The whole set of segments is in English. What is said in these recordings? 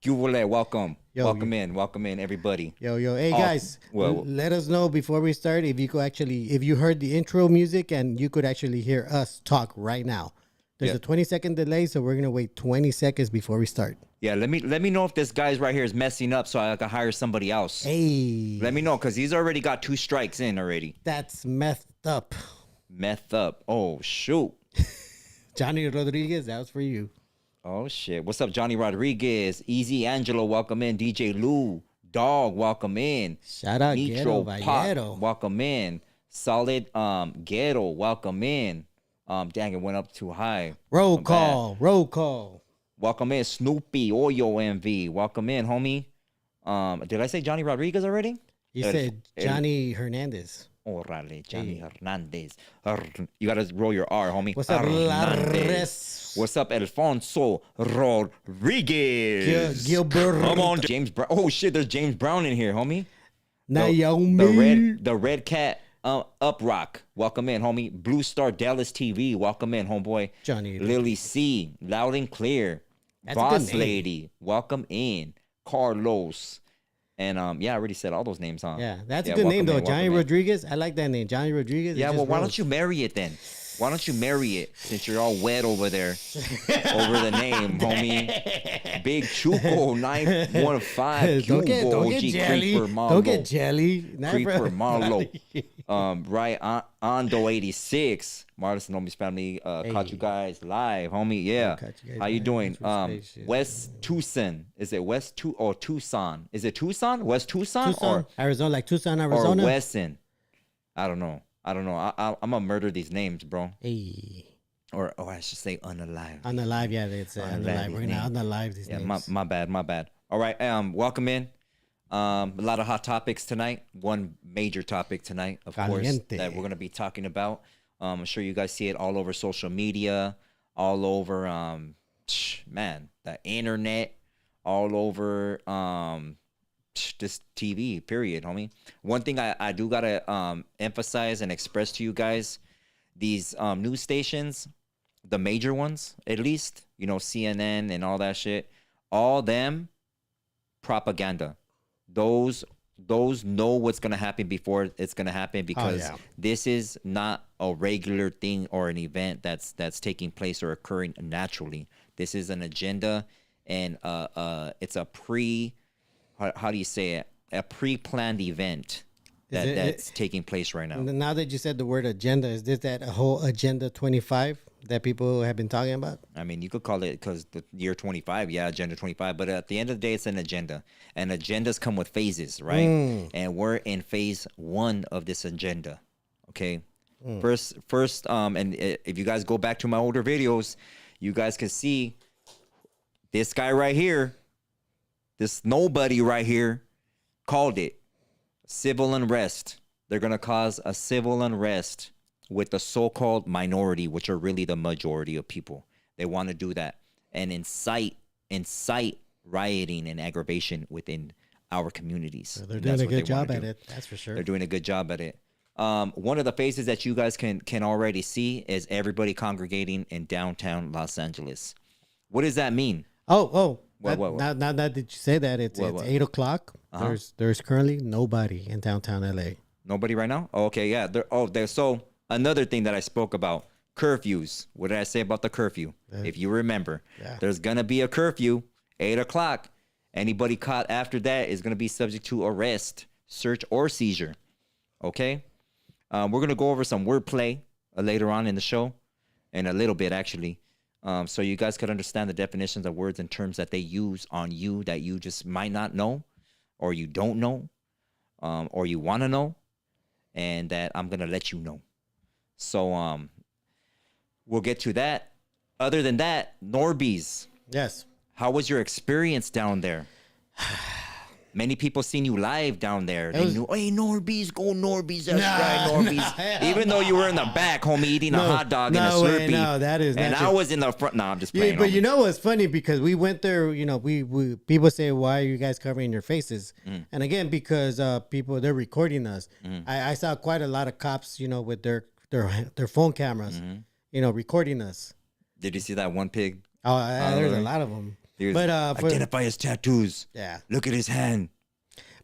Welcome. Yo, Welcome in, everybody. Yo. Hey, Oh, guys, well- let us know before we start if you could if you heard the intro music and you could actually hear us talk right now. There's Yeah. a 20-second delay, so we're going to wait 20 seconds before we start. Yeah, let me know if this guy's right here is messing up so I can hire somebody else. Hey. Let me know, because he's already got 2 strikes in already. That's messed up. Meth up. Oh, shoot. Johnny Rodriguez, that was for you. Oh, shit. What's up, Johnny Rodriguez? Easy Angelo, welcome in. DJ Lou. Dog, welcome in. Shout out Nitro Ghetto Pop, Vallero. welcome in. Solid Ghetto, welcome in. Dang, it went up too high. Roll My bad. call. Welcome in, Snoopy, Oyo MV. Welcome in, homie. Did I say Johnny Rodriguez already? You said Johnny Hernandez. Orale, Johnny Hernandez. You gotta roll your R, homie. What's up, Hernandez. Lares? What's up, Alfonso Rodriguez? Gilbert. Come on, James Brown. Oh shit, there's James Brown in here, homie. Naomi. The red cat. Up Rock, welcome in, homie. Blue Star Dallas TV, welcome in, homeboy. Johnny. Lily C, loud and clear. That's a good Boss name. Lady, welcome in. Carlos, and yeah, I already said all those names, huh? Yeah, that's a good name, though. Johnny Rodriguez. I like that name. Johnny Rodriguez. Yeah, well, why don't you marry it then? Why don't you marry it since you're all wet over there over the name, homie? Big Chuco 915 Don't get Cubo jelly. Creeper Malo. Don't get jelly. Not Creeper for- Malo. Right, Ando 86. Marlis and Homies family caught you guys live, homie. Yeah. Caught you guys How you live. doing? That's spacious. West Tucson. Is it West or Tucson? Is it Tucson? West Tucson? Tucson, Arizona, like Tucson, Or Arizona. Wesson? I don't know. I'm gonna murder these names, bro. Hey, Or I should say unalive. on the live, yeah, it's on the live. We're gonna on the live these Yeah, names. my bad. All right, welcome in. A lot of hot topics tonight. One major topic tonight, of course, Caliente. that we're gonna be talking about. I'm sure you guys see it all over social media, all over the internet, all over this TV, period, homie. One thing I do gotta emphasize and express to you guys, these news stations, the major ones at least, you know, CNN and all that shit, all them propaganda. Those know what's gonna happen before it's gonna happen, because yeah. this is not a regular thing or an event that's taking place or occurring naturally. This is an agenda, and it's a how do you say it? A pre-planned event that's taking place right now. Now that you said the word agenda, is this that whole Agenda 25 that people have been talking about? I mean, you could call it, because the year 25, yeah, Agenda 25. But at the end of the day, it's an agenda. And agendas come with phases, right? And we're in phase 1 of this agenda, okay? First, and if you guys go back to my older videos, you guys can see this guy right here, this nobody right here, called it civil unrest. They're going to cause a civil unrest with the so-called minority, which are really the majority of people. They want to do that and incite rioting and aggravation within our communities. So they're And doing that's a what they good job wanna at do. it. That's for sure. They're doing a good job at it. One of the faces that you guys can already see is everybody congregating in downtown Los Angeles. What does that mean? Oh. What? Now that you say that, it's 8 o'clock. There's currently nobody in downtown LA. Nobody right now? Oh, okay, yeah. So another thing that I spoke about, curfews. What did I say about the curfew? If you remember, there's going to be a curfew, 8 o'clock. Anybody caught after that is going to be subject to arrest, search, or seizure. Okay? We're going to go over some wordplay later on in the show, in a little bit, actually. So you guys could understand the definitions of words and terms that they use on you that you just might not know, or you don't know, or you want to know, and that I'm going to let you know. So we'll get to that. Other than that, NORBEEZ. Yes. How was your experience down there? Many people seen you live down there. They knew, hey, NORBEEZ, go NORBEEZ, that's right, NORBEEZ. Even though you were in the back, homie, eating a hot dog and a Slurpee. No, that is and not I true. was in the front. No, I'm just playing. Yeah, but homie. you know what's funny? Because we went there, you know, we people say, why are you guys covering your faces? And again, because they're recording us. I saw quite a lot of cops, you know, with their phone cameras, you know, recording us. Did you see that one pig? Oh, there's a lot of them. But identify his tattoos. Yeah. Look at his hand.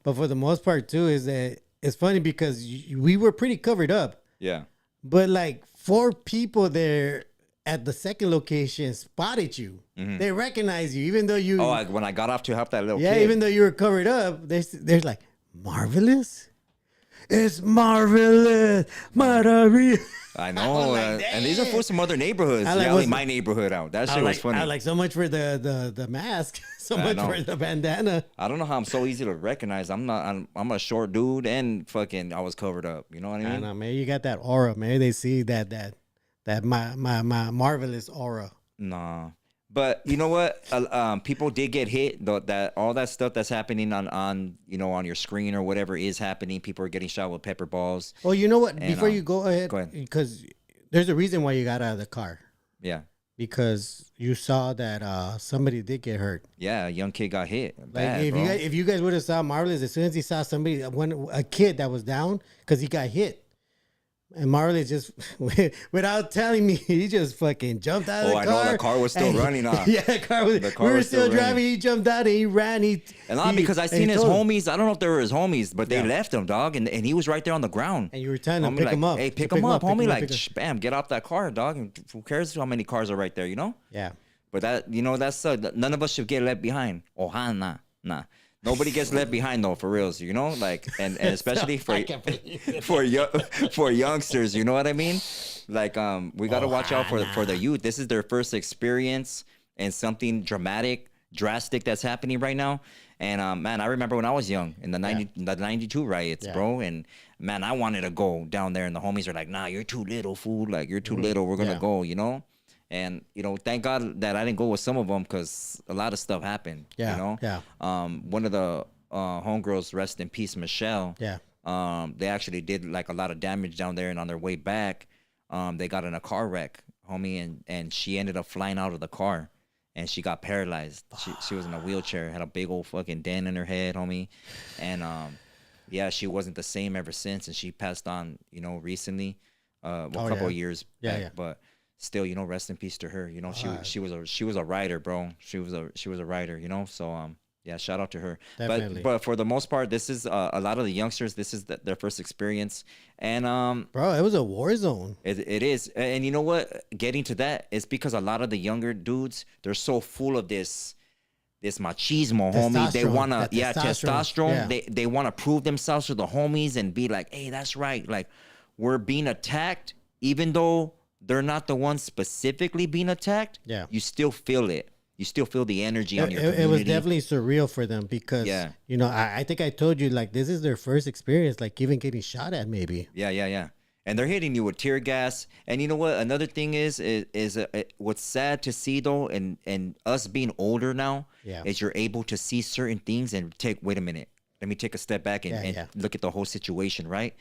But for the most part too, is that it's funny because we were pretty covered up. Yeah. But like 4 people there at the second location spotted you. Mm-hmm. They recognize you, even though you. Oh, when I got off to help that little kid. Yeah, even though you were covered up, they're like, Marvelous? It's marvelous. Maravilla. I know. Like, and these are for some other neighborhoods. Like, yeah, my neighborhood out. That shit was funny. I like so much for the mask. So much for the bandana. I don't know how I'm so easy to recognize. I'm a short dude and fucking I was covered up. You know what I mean? I know, man. You got that aura, man. They see that my marvelous aura. Nah. But you know what? People did get hit. That all that stuff that's happening on your screen or whatever is happening. People are getting shot with pepper balls. Well, you know what? Before you go ahead, because there's a reason why you got out of the car. Yeah. Because you saw that somebody did get hurt. Yeah, a young kid got hit. Bad, if you guys would have saw Marvelous, as soon as he saw a kid that was down, because he got hit. And Marley just, without telling me, he just fucking jumped out of the car. Oh, I know. The car was still running on. Yeah, the car was we were still driving. He jumped out and he ran. Because I seen his homies. I don't know if they were his homies, but they left him, dog. And he was right there on the ground. And you were telling him, pick him up. Hey, pick him up, homie. Like, bam, get off that car, dog. And who cares how many cars are right there, you know? Yeah. But that's none of us should get left behind. Nah. Nobody gets left behind though, for reals, you know, like, and especially for youngsters, you know what I mean? Like, we got to watch out for the youth. This is their first experience and something drastic that's happening right now. And man, I remember when I was young in the 92 riots, bro. And man, I wanted to go down there, and the homies are like, "Nah, you're too little, fool. Like, you're too little. We're gonna go," you know. And, thank God that I didn't go with some of them because a lot of stuff happened, you know? Yeah. One of the homegirls, rest in peace, Michelle. Yeah. They actually did like a lot of damage down there, and on their way back, they got in a car wreck, homie, and she ended up flying out of the car, and she got paralyzed. She was in a wheelchair, had a big old fucking dent in her head, homie. And, she wasn't the same ever since, and she passed on, recently, a couple of years back, but... Still, rest in peace to her. She was a writer, bro. She was a writer, So shout out to her. Definitely. But for the most part, this is a lot of the youngsters. This is their first experience, and bro, it was a war zone. It is, and you know what? Getting to that is because a lot of the younger dudes, they're so full of this machismo, homie. They wanna testosterone. Yeah. They wanna prove themselves to the homies and be like, hey, that's right. Like, we're being attacked, even though they're not the ones specifically being attacked. Yeah. You still feel it. You still feel the energy on your community. It was definitely surreal for them because, I think I told you, like, this is their first experience, like, even getting shot at maybe. Yeah. And they're hitting you with tear gas. And you know what? Another thing is what's sad to see, though, and us being older now, is you're able to see certain things and wait a minute. Let me take a step back and look at the whole situation, right?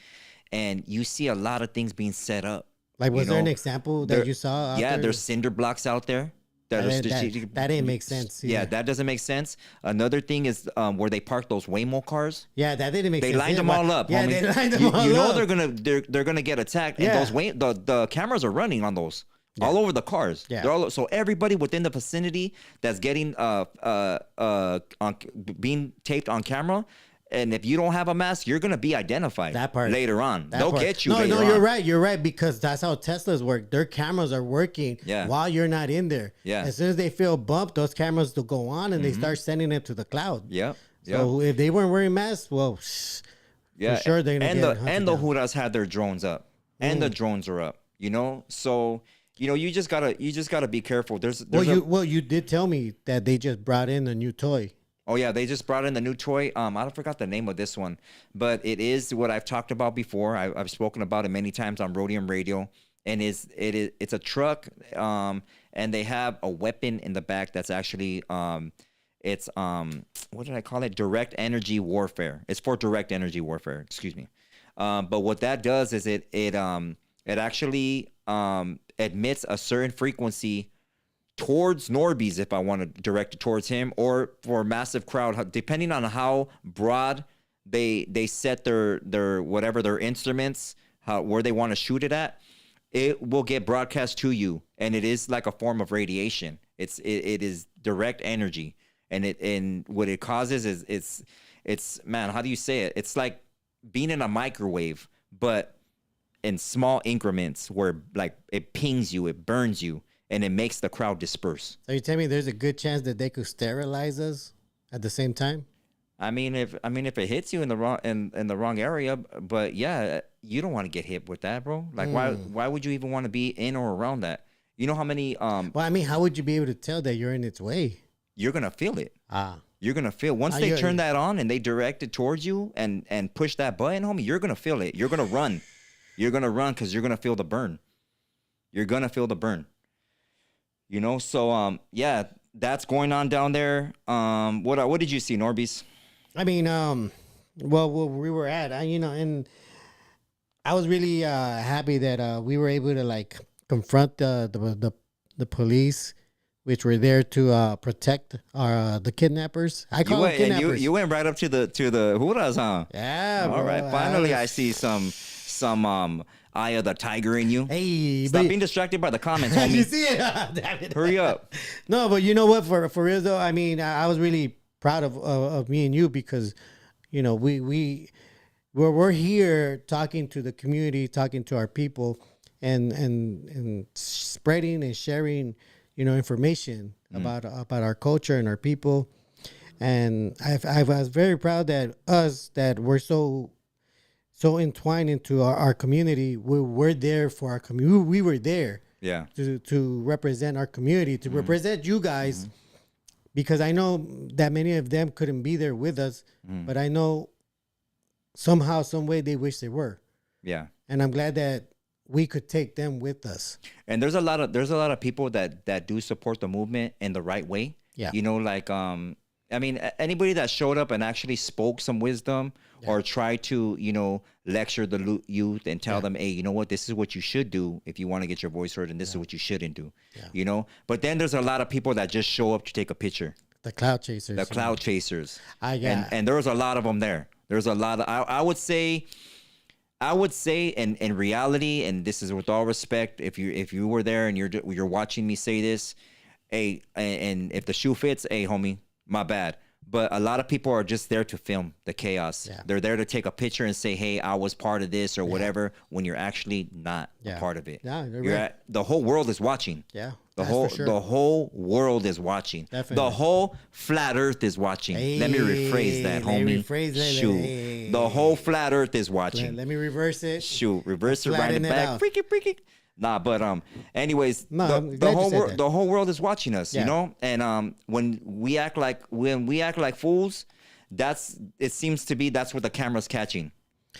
And you see a lot of things being set up. Like, was there an example that you saw out there? There's cinder blocks out there. That didn't make sense. Yeah, that doesn't make sense. Another thing is where they park those Waymo cars. Yeah, that didn't make sense. They lined them all up. Yeah, homie. they lined them all up. You know they're gonna get attacked. And the cameras are running on those all over the cars. Yeah. So everybody within the vicinity that's getting being taped on camera. And if you don't have a mask, you're gonna be identified later on. They'll get you. No, you're right. You're right, because that's how Teslas work. Their cameras are working while you're not in there. Yeah. As soon as they feel bumped, those cameras will go on and they start sending it to the cloud. Yeah. So if they weren't wearing masks, well, for sure they're gonna and the Hudas had their drones up, and the drones are up. So you just gotta be careful. You did tell me that they just brought in a new toy. Oh yeah, they just brought in the new toy. I forgot the name of this one, but it is what I've talked about before. I've spoken about it many times on Rodium Radio, and it's a truck, and they have a weapon in the back that's actually it's what did I call it? Direct energy warfare. It's for direct energy warfare. Excuse me. But what that does is it actually emits a certain frequency towards NORBEEZ, if I want to direct it towards him, or for a massive crowd, depending on how broad they set their whatever their instruments, where they want to shoot it at, it will get broadcast to you, and it is like a form of radiation. It is direct energy, and what it causes is it's man, how do you say it? It's like being in a microwave, but in small increments where like it pings you, it burns you, and it makes the crowd disperse. So you tell me there's a good chance that they could sterilize us at the same time? I mean, if it hits you in the wrong in the wrong area, but yeah, you don't want to get hit with that, bro. Like why would you even want to be in or around that? You know how many Well, I mean, how would you be able to tell that you're in its way? You're gonna feel it. You're gonna feel once they turn that on and they direct it towards you and push that button, homie. You're gonna feel it. You're gonna run. You're gonna run because you're gonna feel the burn. You're gonna feel the burn. You know, so yeah, that's going on down there. What did you see, NORBEEZ? I mean, well, where we were at, and I was really happy that we were able to like confront the police, which were there to protect the kidnappers. I call them kidnappers. You went right up to the Huras, huh? Yeah. All right. Finally, I see some eye of the tiger in you. Hey, stop being distracted by the comments, homie. You see it? Damn it. Hurry up. No, but you know what? For real though, I mean, I was really proud of me and you because, you know, we're here talking to the community, talking to our people, and spreading and sharing, you know, information about our culture and our people. And I was very proud that we're so entwined into our community. We're there for our community. We were there, yeah, to represent our community, to represent you guys, because I know that many of them couldn't be there with us, but I know somehow, some way they wish they were. Yeah, and I'm glad that we could take them with us. And there's a lot of people that do support the movement in the right way. Yeah, you know, like I mean, anybody that showed up and actually spoke some wisdom or tried to, you know, lecture the youth and tell them, hey, you know what, this is what you should do if you want to get your voice heard, and this is what you shouldn't do, you know. But then there's a lot of people that just show up to take a picture. The cloud chasers. The cloud chasers. And there's a lot of them there. There's a lot of, I would say, in reality, and this is with all respect, if you were there and you're watching me say this, hey, and if the shoe fits, hey, homie, my bad. But a lot of people are just there to film the chaos. Yeah. They're there to take a picture and say, hey, I was part of this or whatever, when you're actually not a part of it. Yeah, the whole world is watching. Yeah. The whole world is watching. Definitely. The whole flat earth is watching. Hey, let me rephrase that, homie. Shoot. The whole flat earth is watching. Let me reverse it. Shoot. Reverse it right in the back. Freaky. Nah, but anyways, the whole world is watching us, you know? And when we act like fools, it seems to be that's what the camera's catching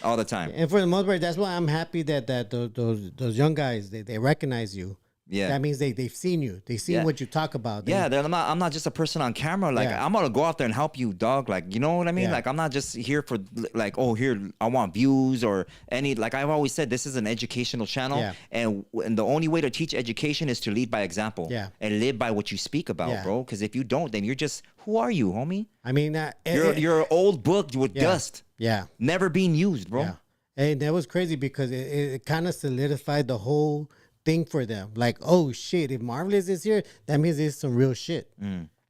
all the time. And for the most part, that's why I'm happy that those young guys, they recognize you. Yeah, that means they've seen you. They've seen what you talk about. I'm not just a person on camera. Like I'm gonna go out there and help you, dog. Like, you know what I mean? Like, I'm not just here for like, oh, here I want views or any. Like I've always said, this is an educational channel, and the only way to teach education is to lead by example. And live by what you speak about, bro. Because if you don't, then you're just, who are you, homie? I mean, you're an old book with dust. Yeah, never being used, bro. Yeah, and that was crazy because it kind of solidified the whole thing for them. Like, oh shit, if Marvelous is here, that means it's some real shit.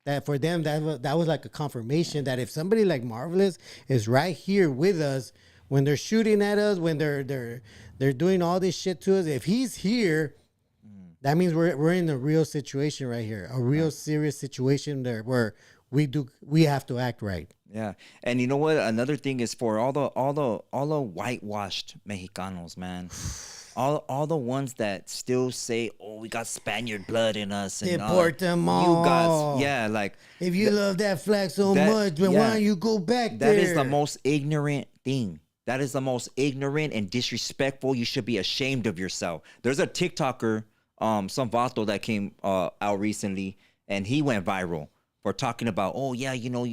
That for them, that was like a confirmation that if somebody like Marvelous is right here with us when they're shooting at us, when they're doing all this shit to us, if he's here, that means we're in a real situation right here, a real serious situation there where we have to act right. Yeah, and you know what? Another thing is for all the whitewashed Mexicanos, man. All the ones that still say, oh, we got Spaniard blood in us. And deport them all. Like, if you love that flag so much, then why don't you go back there? That is the most ignorant thing. That is the most ignorant and disrespectful. You should be ashamed of yourself. There's a TikToker, some vato that came out recently, and he went viral for talking about, oh yeah, you know,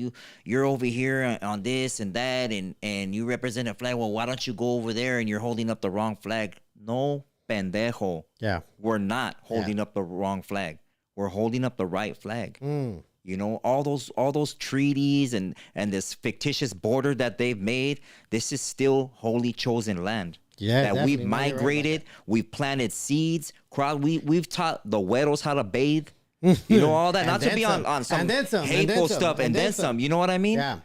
you're over here on this and that, and you represent a flag. Well, why don't you go over there and you're holding up the wrong flag? No, pendejo. Yeah. We're not holding up the wrong flag. We're holding up the right flag. You know, all those treaties and this fictitious border that they've made, this is still holy chosen land. Yeah. That we've migrated, we've planted seeds, we've taught the güeros how to bathe. You know, all that. And Not to then be some. on some And then some. And hateful then some. stuff and then some. You know what I mean? Yeah.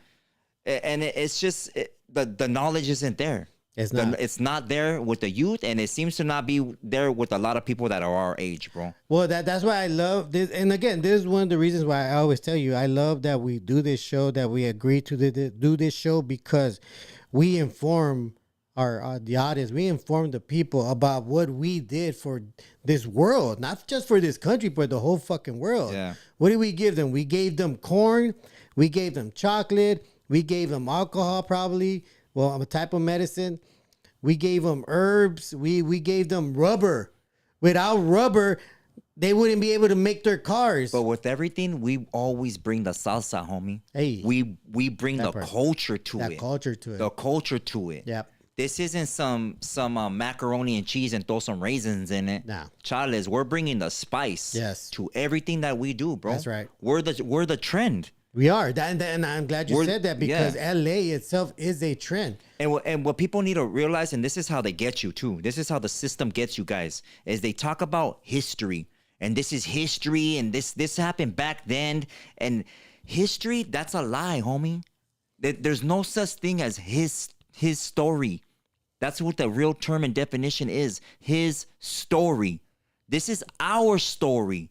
And it's just the knowledge isn't there. It's not. It's not there with the youth, and it seems to not be there with a lot of people that are our age, bro. Well, that's why I love this. And again, this is one of the reasons why I always tell you I love that we do this show, that we agree to do this show, because we inform the audience, we inform the people about what we did for this world, not just for this country, but the whole fucking world. Yeah. What did we give them? We gave them corn, we gave them chocolate, we gave them alcohol, probably. Well, a type of medicine. We gave them herbs. We gave them rubber. Without rubber, they wouldn't be able to make their cars. But with everything, we always bring the salsa, homie. Hey, we bring the culture to it. Culture to it. The culture to it. Yep. This isn't some macaroni and cheese and throw some raisins in it. Nah. Charles, we're bringing the spice. Yes. To everything that we do, bro. That's right. We're the trend. We are, and I'm glad you said that, because LA itself is a trend. And what people need to realize, and this is how they get you too. This is how the system gets you guys, is they talk about history, and this is history, and this happened back then, and history, that's a lie, homie. There's no such thing as his story. That's what the real term and definition is. His story. This is our story.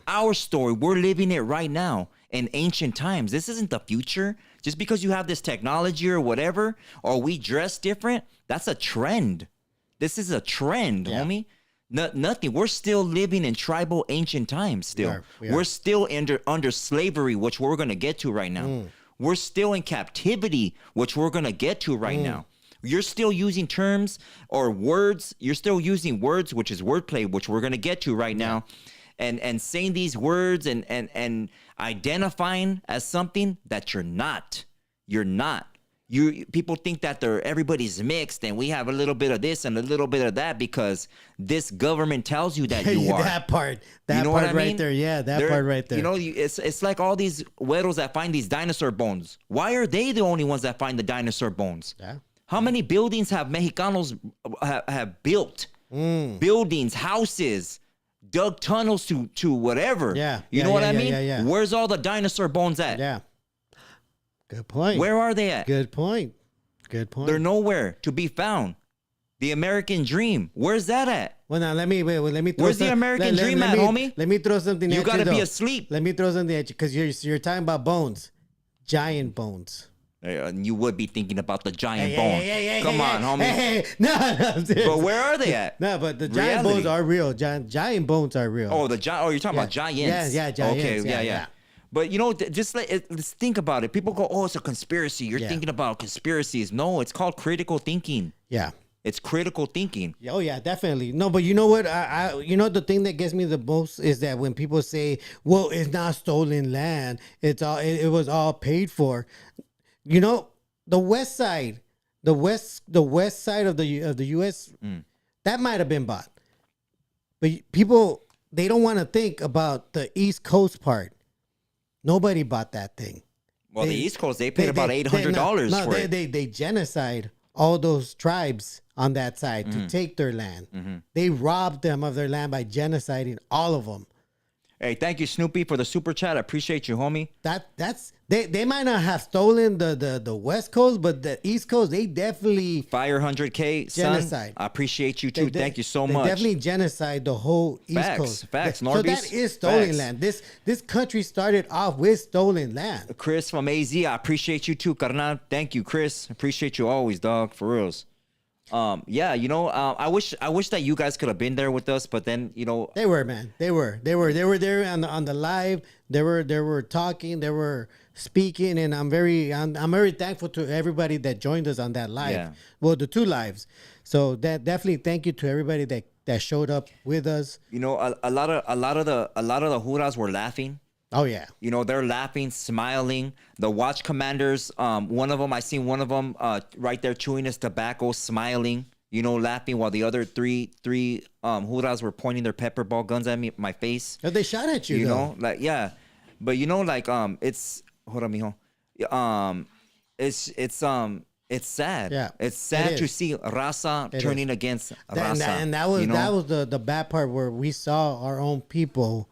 Our story. We're living it right now. In ancient times. This isn't the future. Just because you have this technology or whatever, or we dress different, that's a trend. This is a trend, homie. Nothing. We're still living in tribal ancient times still. We're still under slavery, which we're going to get to right now. We're still in captivity, which we're going to get to right now. You're still using terms or words. You're still using words, which is wordplay, which we're going to get to right now. And saying these words and identifying as something that you're not. You're not. People think that everybody's mixed and we have a little bit of this and a little bit of that because this government tells you that you are. That part you know part what I mean? right there. Yeah, that part right there. You know, it's like all these güeros that find these dinosaur bones. Why are they the only ones that find the dinosaur bones? Yeah. How many buildings have Mexicanos have built? Buildings, houses, dug tunnels to whatever. Yeah. You know what I mean? Yeah. Where's all the dinosaur bones at? Yeah. Good point. Where are they at? Good point. They're nowhere to be found. The American dream. Where's that at? Well, now let me throw Where's the American dream at, homie? Let me throw something at you. You gotta be asleep. Let me throw something at you, because you're talking about bones. Giant bones. You would be thinking about the giant bone. Come on, homie. No, but where are they at? No, but the giant bones are real. Giant bones are real. Oh, you're talking about giants. Yeah, giants. Okay, yeah. But you know, let's think about it. People go, "Oh, it's a conspiracy." You're thinking about conspiracies. No, it's called critical thinking. Yeah. It's critical thinking. Oh yeah, definitely. No, but you know what? You know the thing that gets me the most is that when people say, "Well, it's not stolen land. It was all paid for." You know, the west side of the U.S. That might have been bought, but people, they don't want to think about the East Coast part. Nobody bought that thing. Well, the East Coast, they paid about $800 for it. They genocide all those tribes on that side to take their land. They robbed them of their land by genociding all of them. Hey, thank you, Snoopy, for the super chat. I appreciate you, homie. They might not have stolen the West Coast, but the East Coast, they definitely fire 100K genocide. Son, I appreciate you too. Thank you so much. They definitely genocide the whole East Coast. Facts. So that is stolen land. This country started off with stolen land. Chris from AZ, I appreciate you too, carnal. Thank you, Chris. Appreciate you always, dog. For reals. Yeah, you know, I wish that you guys could have been there with us, but then, you know, they were, man. They were there on the live. They were talking. They were speaking, and I'm very thankful to everybody that joined us on that live. Yeah. Well, the two lives. So that definitely thank you to everybody that showed up with us. You know, a lot of the Juras were laughing. Oh yeah. You know, they're laughing, smiling. The watch commanders, I seen one of them right there chewing his tobacco, smiling, you know, laughing, while the other three Juras were pointing their pepper ball guns at me, my face. Oh, they shot at you, you though. know, like, yeah. But you know, like, it's hold on, mijo. It's sad. Yeah, it's sad to see Raza turning against Raza. And that was the bad part, where we saw our own people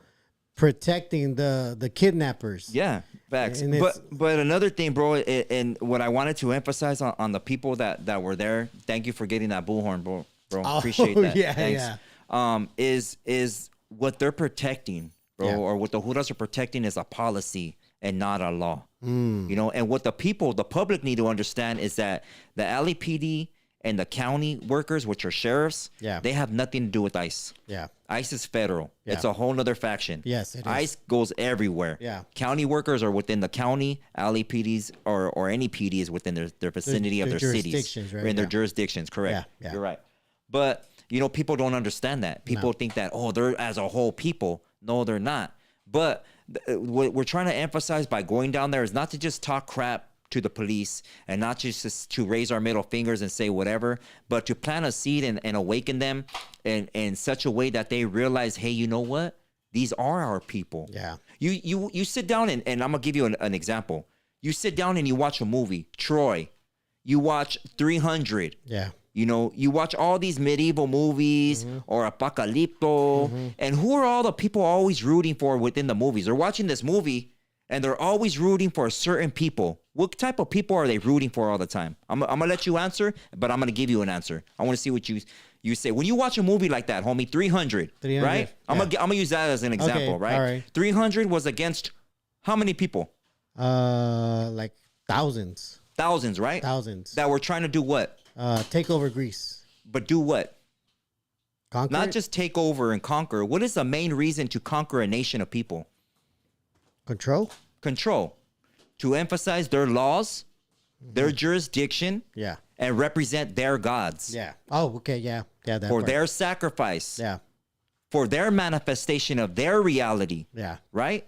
protecting the kidnappers. Yeah, facts. And But another thing, bro, and what I wanted to emphasize on the people that were there. Thank you for getting that bullhorn, bro. Oh, Appreciate that. Yeah, Thanks. yeah. Is what they're protecting, bro, Yeah. or what the Judas are protecting is a policy and not a law. You know, and what the public need to understand is that the LAPD and the county workers, which are sheriffs, they have nothing to do with ICE. Yeah. ICE is federal. Yeah. It's a whole nother faction. Yes, it is. ICE goes everywhere. Yeah. County workers are within the county. LAPDs or any PD is within their vicinity of their cities. Right? In their jurisdictions, correct. Yeah. You're right. But, you know, people don't understand that. People think that, they're as a whole people. No, they're not. But what we're trying to emphasize by going down there is not to just talk crap to the police and not just to raise our middle fingers and say whatever, but to plant a seed and awaken them in such a way that they realize, hey, you know what? These are our people. Yeah. You sit down and I'm gonna give you an example. You sit down and you watch a movie, Troy. You watch 300. Yeah. You know, you watch all these medieval movies or Apocalypto, and who are all the people always rooting for within the movies? They're watching this movie and they're always rooting for certain people. What type of people are they rooting for all the time? I'm gonna let you answer, but I'm gonna give you an answer. I want to see what you say. When you watch a movie like that, homie, 300, right? I'm gonna use that as an example, right? All right. 300 was against how many people? Like thousands. Thousands, right? Thousands. That were trying to do what? Take over Greece. But do what? Conquer. Not just take over and conquer. What is the main reason to conquer a nation of people? Control. Control. To emphasize their laws, their jurisdiction, and represent their gods. Yeah. Oh, okay. Yeah. Yeah. That for part. their sacrifice. Yeah. For their manifestation of their reality. Yeah. Right?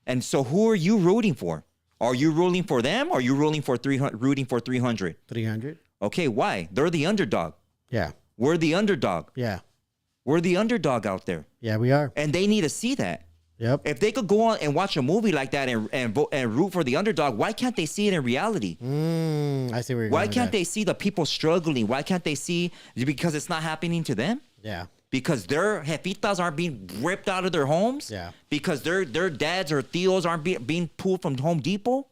And so who are you rooting for? Are you rooting for them or are you rooting for 300? 300. Okay, why? They're the underdog. Yeah. We're the underdog. Yeah. We're the underdog out there. Yeah, we are. And they need to see that. Yep. If they could go on and watch a movie like that and root for the underdog, why can't they see it in reality? I see where you're going. Why can't they see the people struggling? Why can't they see because it's not happening to them? Yeah. Because their jefitas aren't being ripped out of their homes? Yeah. Because their dads or tios aren't being pulled from Home Depot?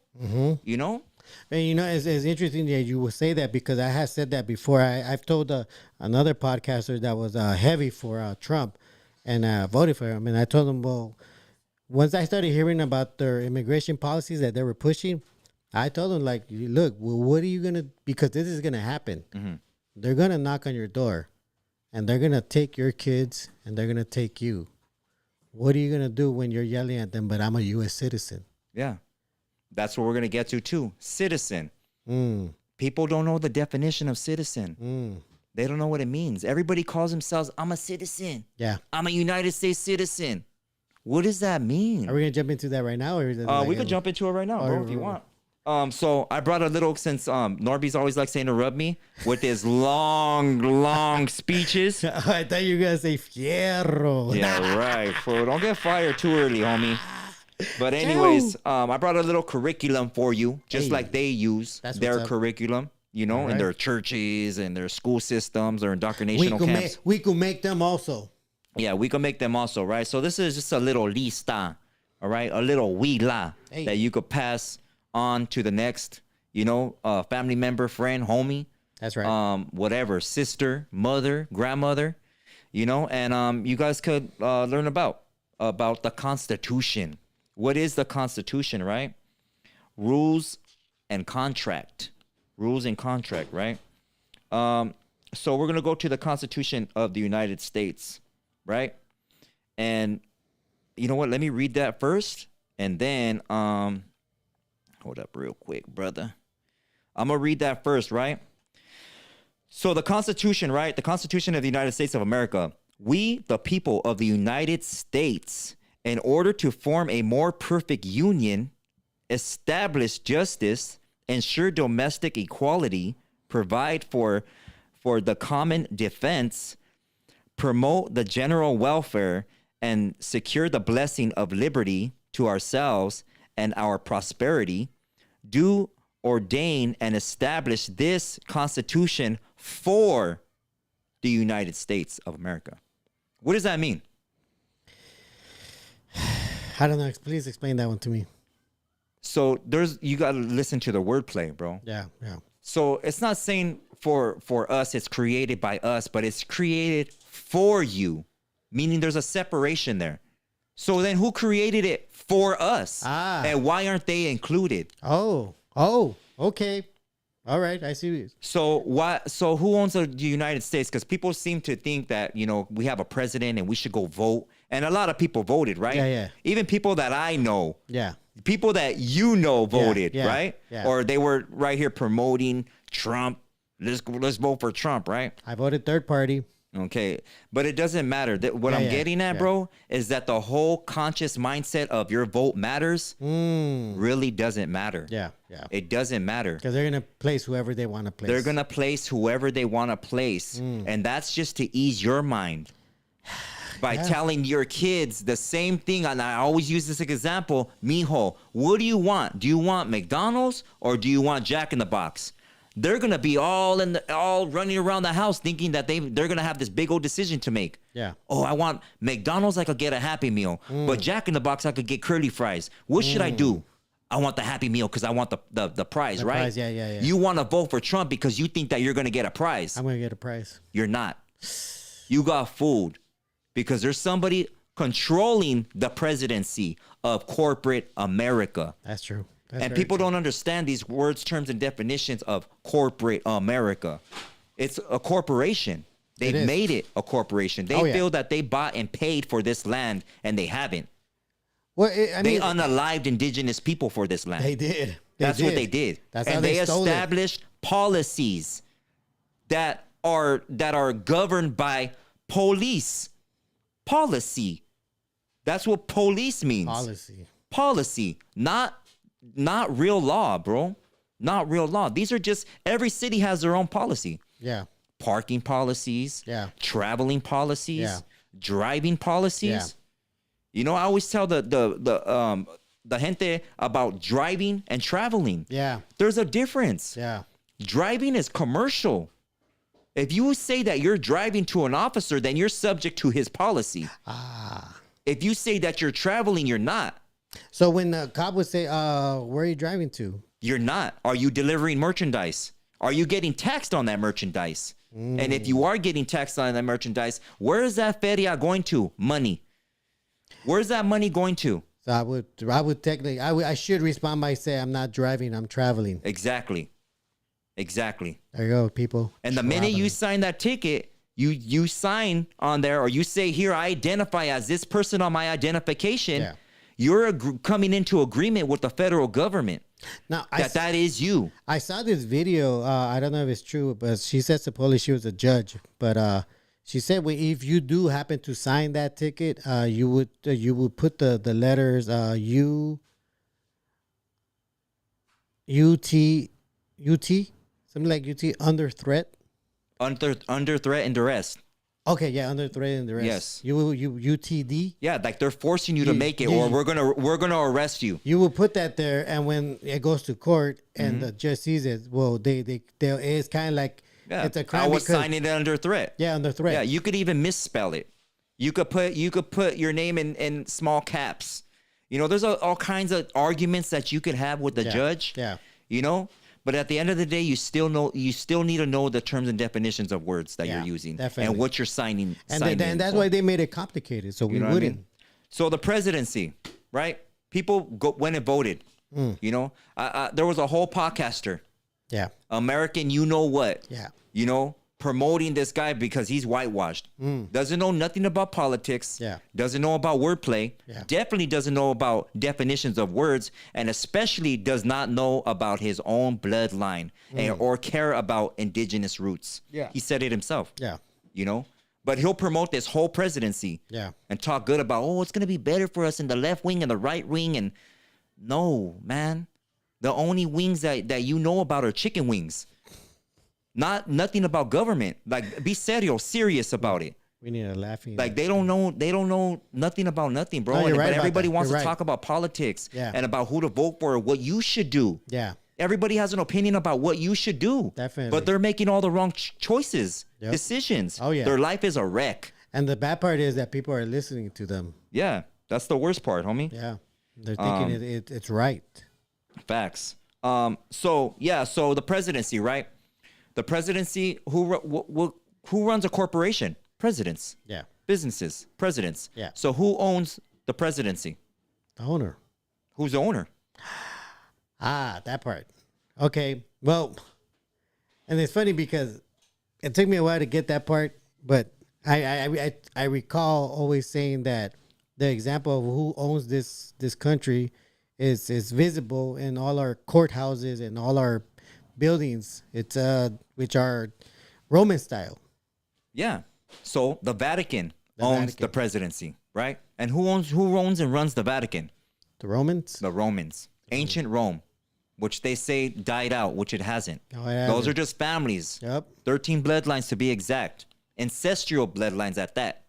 You know? And you know, it's interesting that you will say that because I have said that before. I've told another podcaster that was heavy for Trump and voted for him. And I told him, well, once I started hearing about their immigration policies that they were pushing, I told them, like, look, well, what are you going to, because this is going to happen. They're going to knock on your door and they're going to take your kids and they're going to take you. What are you going to do when you're yelling at them, but I'm a U.S. citizen? Yeah. That's what we're going to get to, too. Citizen. People don't know the definition of citizen. They don't know what it means. Everybody calls themselves, I'm a citizen. Yeah. I'm a United States citizen. What does that mean? Are we going to jump into that right now? Or is it like we could jump into it right now, bro, if you want. So I brought a little, since NORBEEZ always likes to interrupt me with his long speeches. I thought you were going to say fierro. Yeah, right. Don't get fired too early, homie. But anyways, I brought a little curriculum for you, just like they use their curriculum, you know, in their churches and their school systems or indoctrinational camps. We could make them also. Yeah, we can make them also, right? So this is just a little lista, all right? A little huila that you could pass on to the next, you know, family member, friend, homie. That's right. Whatever, sister, mother, grandmother, you know, and you guys could learn about the Constitution. What is the Constitution, right? Rules and contract. Rules and contract, right? So we're going to go to the Constitution of the United States, right? And you know what? Let me read that first. And then, hold up real quick, brother. I'm going to read that first, right? So the Constitution, right? The Constitution of the United States of America. We, the people of the United States, in order to form a more perfect union, establish justice, ensure domestic equality, provide for the common defense, promote the general welfare, and secure the blessing of liberty to ourselves and our prosperity, do ordain and establish this Constitution for the United States of America. What does that mean? I don't know. Please explain that one to me. So you got to listen to the wordplay, bro. Yeah, yeah. So it's not saying for us, it's created by us, but it's created for you, meaning there's a separation there. So then who created it for us? And why aren't they included? Oh, okay. All right, I see. So who owns the United States? Because people seem to think that, we have a president and we should go vote. And a lot of people voted, right? Yeah. Even people that I know. Yeah. People that voted, right? Yeah. Or they were right here promoting Trump. Let's vote for Trump, right? I voted third party. Okay, but it doesn't matter. What I'm getting at, bro, is that the whole conscious mindset of your vote matters really doesn't matter. Yeah. It doesn't matter. Because they're going to place whoever they want to place. They're going to place whoever they want to place. And that's just to ease your mind. By telling your kids the same thing, and I always use this example, mijo, what do you want? Do you want McDonald's or do you want Jack in the Box? They're gonna be all running around the house thinking that they're gonna have this big old decision to make. Yeah. Oh, I want McDonald's, I could get a Happy Meal, but Jack in the Box, I could get curly fries. What should I do? I want the Happy Meal because I want the prize, right? Prize, yeah. You want to vote for Trump because you think that you're gonna get a prize. I'm gonna get a prize. You're not. You got fooled. Because there's somebody controlling the presidency of corporate America. That's true. And people don't understand these words, terms, and definitions of corporate America. It's a corporation. They made it a corporation. They feel that they bought and paid for this land, and they haven't. Well, they unalived indigenous people for this land. They did. That's what they did. That's how they stole established policies that are governed by police. Policy. That's what police means. Policy. Not real law, bro. Not real law. These are just, every city has their own policy. Yeah. Parking policies. Yeah. Traveling policies. Yeah. Driving policies. Yeah. I always tell the gente about driving and traveling. Yeah. There's a difference. Yeah. Driving is commercial. If you say that you're driving to an officer, then you're subject to his policy. If you say that you're traveling, you're not. So when the cop would say, where are you driving to? You're not. Are you delivering merchandise? Are you getting taxed on that merchandise? And if you are getting taxed on that merchandise, where is that feria going to? Money. Where's that money going to? So I would technically, I should respond by saying, I'm not driving, I'm traveling. Exactly. There you go, people. And the minute you sign that ticket, you sign on there, or you say, here, I identify as this person on my identification. Yeah. You're coming into agreement with the federal government. Now, that is you. I saw this video. I don't know if it's true, but she said supposedly she was a judge. But she said if you do happen to sign that ticket, you would put the letters UT. Something like UT, under threat. Under threat and duress. Okay, yeah, under threat and duress. Yes. You UTD. Yeah, like they're forcing you to make it, or we're gonna arrest you. You will put that there, and when it goes to court and the judge sees it, well, it's kind of like it's a crime. I was signing it under threat. Yeah, under threat. Yeah, you could even misspell it. You could put your name in small caps. There's all kinds of arguments that you could have with the judge. Yeah. But at the end of the day, you still need to know the terms and definitions of words that you're using and what you're signing. And that's why they made it complicated, so we wouldn't. I mean? So the presidency, right? People went and voted. There was a whole podcaster. Yeah. American, you know what? Yeah. Promoting this guy because he's whitewashed. Doesn't know nothing about politics. Yeah. Doesn't know about wordplay. Yeah. Definitely doesn't know about definitions of words, and especially does not know about his own bloodline or care about indigenous roots. Yeah. He said it himself. Yeah. But he'll promote this whole presidency. Yeah. And talk good about, it's going to be better for us in the left wing and the right wing. And no, man. The only wings that you know about are chicken wings. Nothing about government. Like, be serious about it. We need a laughing. Like, they don't know nothing about nothing, bro. No, but everybody wants to talk about politics and about who to vote for, what you should do. Yeah. Everybody has an opinion about what you should do. Definitely. But they're making all the wrong choices, decisions. Oh, yeah. Their life is a wreck. And the bad part is that people are listening to them. Yeah. That's the worst part, homie. Yeah. They're thinking it's right. Facts. So the presidency, right? The presidency, who runs a corporation? Presidents. Yeah. Businesses. Presidents. Yeah. So who owns the presidency? The owner. Who's the owner? That part. Okay. Well, and it's funny because it took me a while to get that part, but I recall always saying that the example of who owns this country is visible in all our courthouses and all our buildings. It's which are Roman style. Yeah. So the Vatican owns the presidency, right? And who owns and runs the Vatican? The Romans. The Romans. Ancient Rome, which they say died out, which it hasn't. No, it hasn't. Those are just families. Yep. 13 bloodlines to be exact. Ancestral bloodlines at that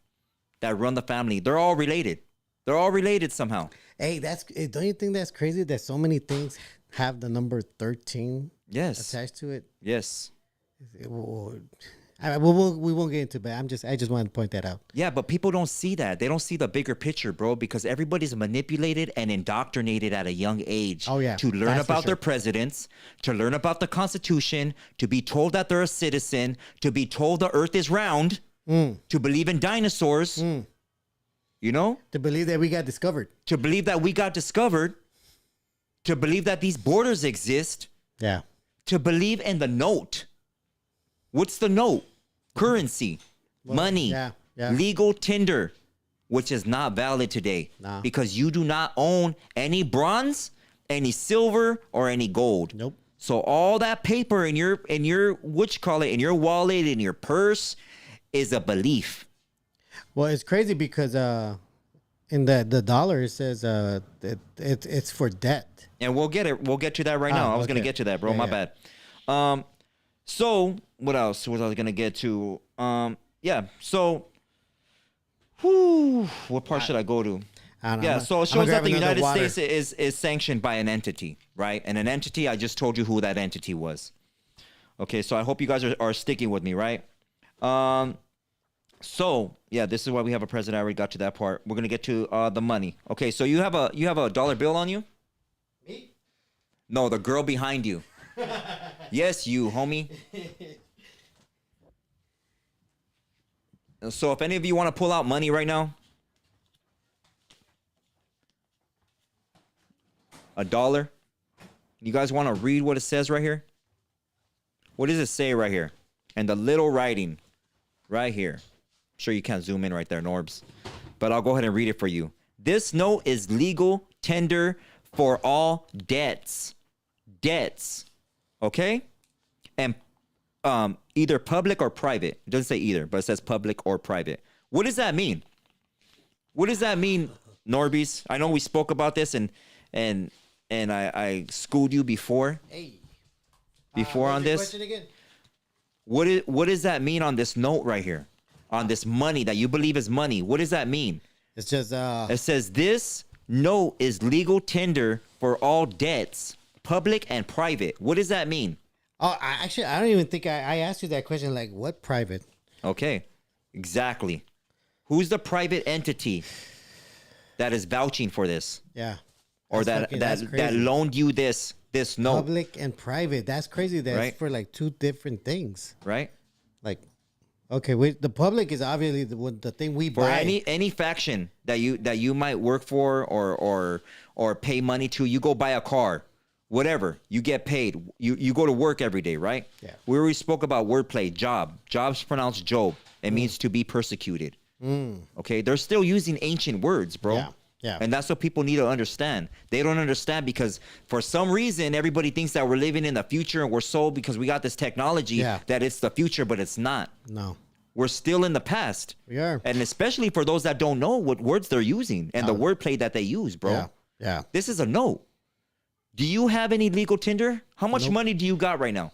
run the family. They're all related. They're all related somehow. Hey, don't you think that's crazy that so many things have the number 13 attached to it? Yes. We won't get into it, but I just wanted to point that out. Yeah, but people don't see that. They don't see the bigger picture, bro, because everybody's manipulated and indoctrinated at a young age to learn about their presidents, to learn about the Constitution, to be told that they're a citizen, to be told the earth is round, to believe in dinosaurs, you know? To believe that we got discovered. To believe that we got discovered, to believe that these borders exist. Yeah. To believe in the note. What's the note? Currency, money, legal tender, which is not valid today because you do not own any bronze, any silver, or any gold. Nope. So all that paper in your in your wallet, in your purse, is a belief. Well, it's crazy because in the dollar it says it's for debt. And we'll get it. We'll get to that right now. I was gonna get to that, bro. My bad. So what else was I gonna get to? So what part should I go to? I don't know. So it shows that the United States is sanctioned by an entity, right? And an entity, I just told you who that entity was. Okay, so I hope you guys are sticking with me, right? So this is why we have a president. I already got to that part. We're gonna get to the money. Okay, so you have a dollar bill on you? Me? No, the girl behind you. Yes, you, homie. So if any of you want to pull out money right now, $1, you guys want to read what it says right here? What does it say right here? And the little writing right here. I'm sure you can't zoom in right there, Norbs. But I'll go ahead and read it for you. This note is legal tender for all debts. Debts. Okay? And either public or private. It doesn't say either, but it says public or private. What does that mean? What does that mean, NORBEEZ? I know we spoke about this and I schooled you before. Before on this. Question again? What does that mean on this note right here? On this money that you believe is money. What does that mean? It's just it says this note is legal tender for all debts, public and private. What does that mean? Oh, I don't even think I asked you that question. Like, what private? Okay, exactly. Who's the private entity that is vouching for this? Yeah. Or that loaned you this note? Public and private. That's crazy. That's for like two different things. Right. Like, okay, the public is obviously the thing we buy. For any faction that you might work for or pay money to, you go buy a car. Whatever, you get paid. You go to work every day, right? Yeah. We already spoke about wordplay. Job. Job's pronounced Job. It means to be persecuted. Okay, they're still using ancient words, bro. Yeah. Yeah. And that's what people need to understand. They don't understand because for some reason everybody thinks that we're living in the future and we're sold because we got this technology that it's the future, but it's not. No. We're still in the past. We are. And especially for those that don't know what words they're using and the wordplay that they use, bro. Yeah. Yeah. This is a note. Do you have any legal tender? How much money do you got right now?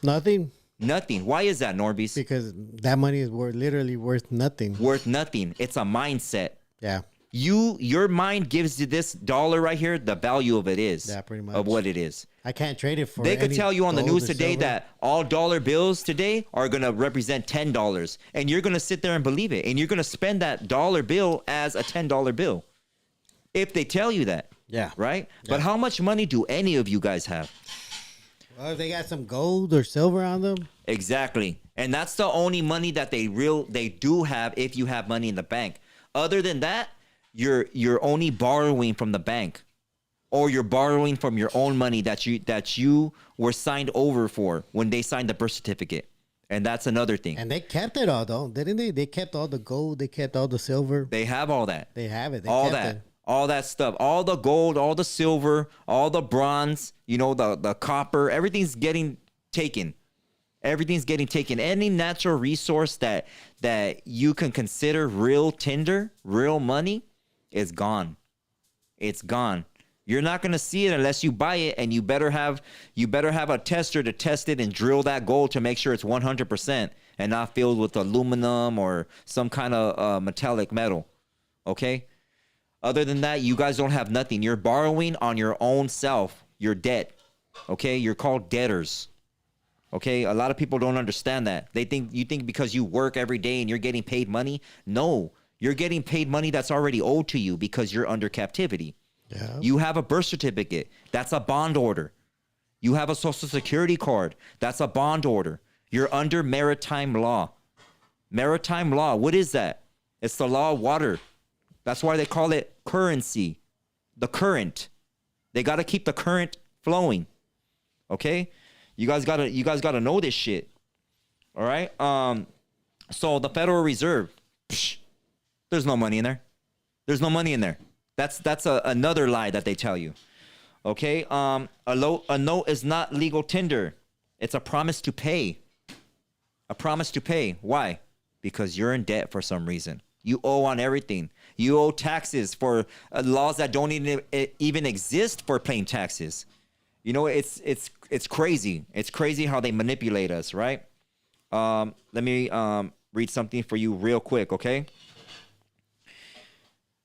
Nothing. Nothing. Why is that, NORBEEZ? Because that money is literally worth nothing. Worth nothing. It's a mindset. Yeah. Your mind gives you this dollar right here, the value of it is. Yeah, pretty much. Of what it is. I can't trade it for They could tell you on the news today silver. that all dollar bills today are going to represent $10. And you're going to sit there and believe it. And you're going to spend that dollar bill as a $10 bill. if they tell you that. Yeah. Right? Yeah. But how much money do any of you guys have? Well, if they got some gold or silver on them. Exactly. And that's the only money that they do have if you have money in the bank. Other than that, you're only borrowing from the bank, or you're borrowing from your own money that you were signed over for when they signed the birth certificate. And that's another thing. And they kept it all, though, didn't they? They kept all the gold. They kept all the silver. They have all that. They have it. They all kept that. It. All that stuff. All the gold, all the silver, all the bronze, the copper, everything's getting taken. Everything's getting taken. Any natural resource that you can consider real tinder, real money, is gone. It's gone. You're not going to see it unless you buy it, and you better have a tester to test it and drill that gold to make sure it's 100% and not filled with aluminum or some kind of metallic metal. Okay? Other than that, you guys don't have nothing. You're borrowing on your own self. Your debt. Okay? You're called debtors. Okay? A lot of people don't understand that. You think because you work every day and you're getting paid money. No. You're getting paid money that's already owed to you because you're under captivity. Yeah. You have a birth certificate. That's a bond order. You have a social security card. That's a bond order. You're under maritime law. Maritime law. What is that? It's the law of water. That's why they call it currency. The current. They got to keep the current flowing. Okay? You guys got to know this shit. All right? So the Federal Reserve, there's no money in there. There's no money in there. That's another lie that they tell you. Okay? A note is not legal tender. It's a promise to pay. A promise to pay. Why? Because you're in debt for some reason. You owe on everything. You owe taxes for laws that don't even exist for paying taxes. It's crazy. It's crazy how they manipulate us, right? Let me read something for you real quick, okay?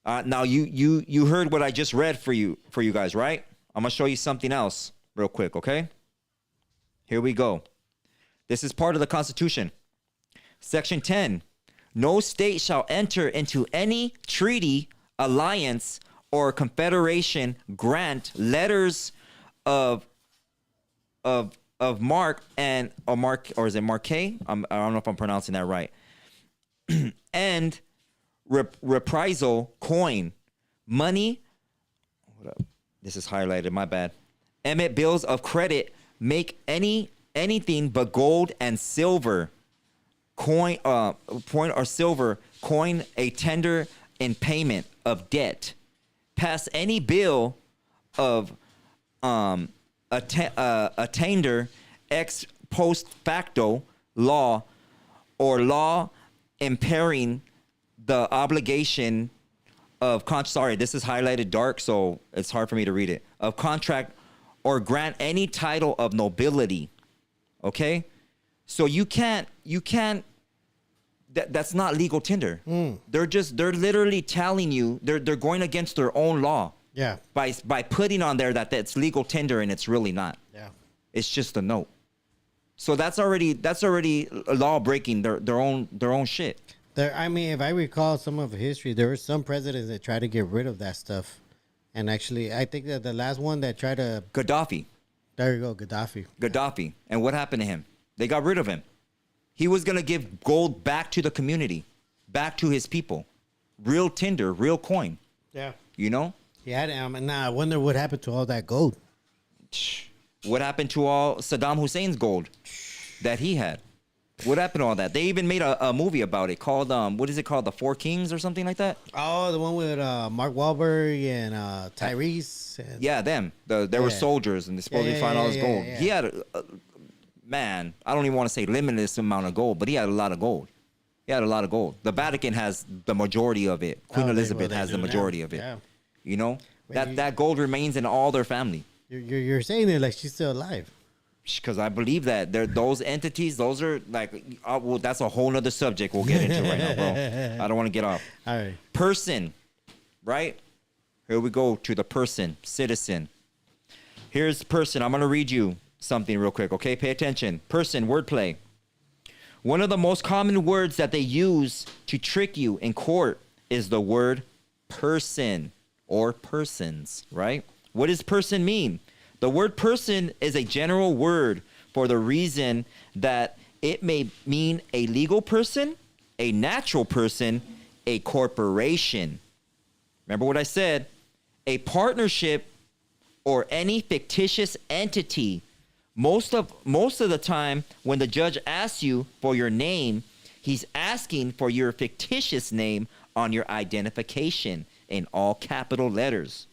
Now you heard what I just read for you guys, right? I'm gonna show you something else real quick, okay? Here we go. This is part of the Constitution. Section 10. No state shall enter into any treaty, alliance, or confederation, grant letters of marque, or is it marque? I don't know if I'm pronouncing that right. And reprisal, coin, money. Hold up. This is highlighted. My bad. Emit bills of credit. Make anything but gold and silver. Coin, point or silver. Coin a tender in payment of debt. Pass any bill of attainder ex post facto law or law impairing the obligation of sorry, this is highlighted dark, so it's hard for me to read it. Of contract or grant any title of nobility. Okay? So you can't that's not legal tender. They're literally telling you they're going against their own law. Yeah. By putting on there that it's legal tender and it's really not. Yeah. It's just a note. So that's already law breaking their own shit. I mean, if I recall some of history, there were some presidents that tried to get rid of that stuff. And actually, I think that the last one that tried to... Gaddafi. There you go, Gaddafi. Gaddafi. And what happened to him? They got rid of him. He was going to give gold back to the community, back to his people. Real tinder, real coin. Yeah. You know? Yeah, and I wonder what happened to all that gold. What happened to all Saddam Hussein's gold that he had? What happened to all that? They even made a movie about it called, what is it called? The Four Kings or something like that? Oh, the one with Mark Wahlberg and Tyrese. And... Yeah, them. They were soldiers and they supposedly found all his gold. Yeah. He had, man, I don't even want to say limitless amount of gold, but he had a lot of gold. He had a lot of gold. The Vatican has the majority of it. Queen Elizabeth has the majority of it. Yeah. You know? That gold remains in all their family. You're saying it like she's still alive. Because I believe that those entities, those are like, well, that's a whole nother subject we'll get into right now, bro. I don't want to get off. All right. Person, right? Here we go to the person, citizen. Here's person. I'm going to read you something real quick, okay? Pay attention. Person, wordplay. One of the most common words that they use to trick you in court is the word person or persons, right? What does person mean? The word person is a general word for the reason that it may mean a legal person, a natural person, a corporation. Remember what I said? A partnership or any fictitious entity. Most of the time when the judge asks you for your name, he's asking for your fictitious name on your identification in all capital letters.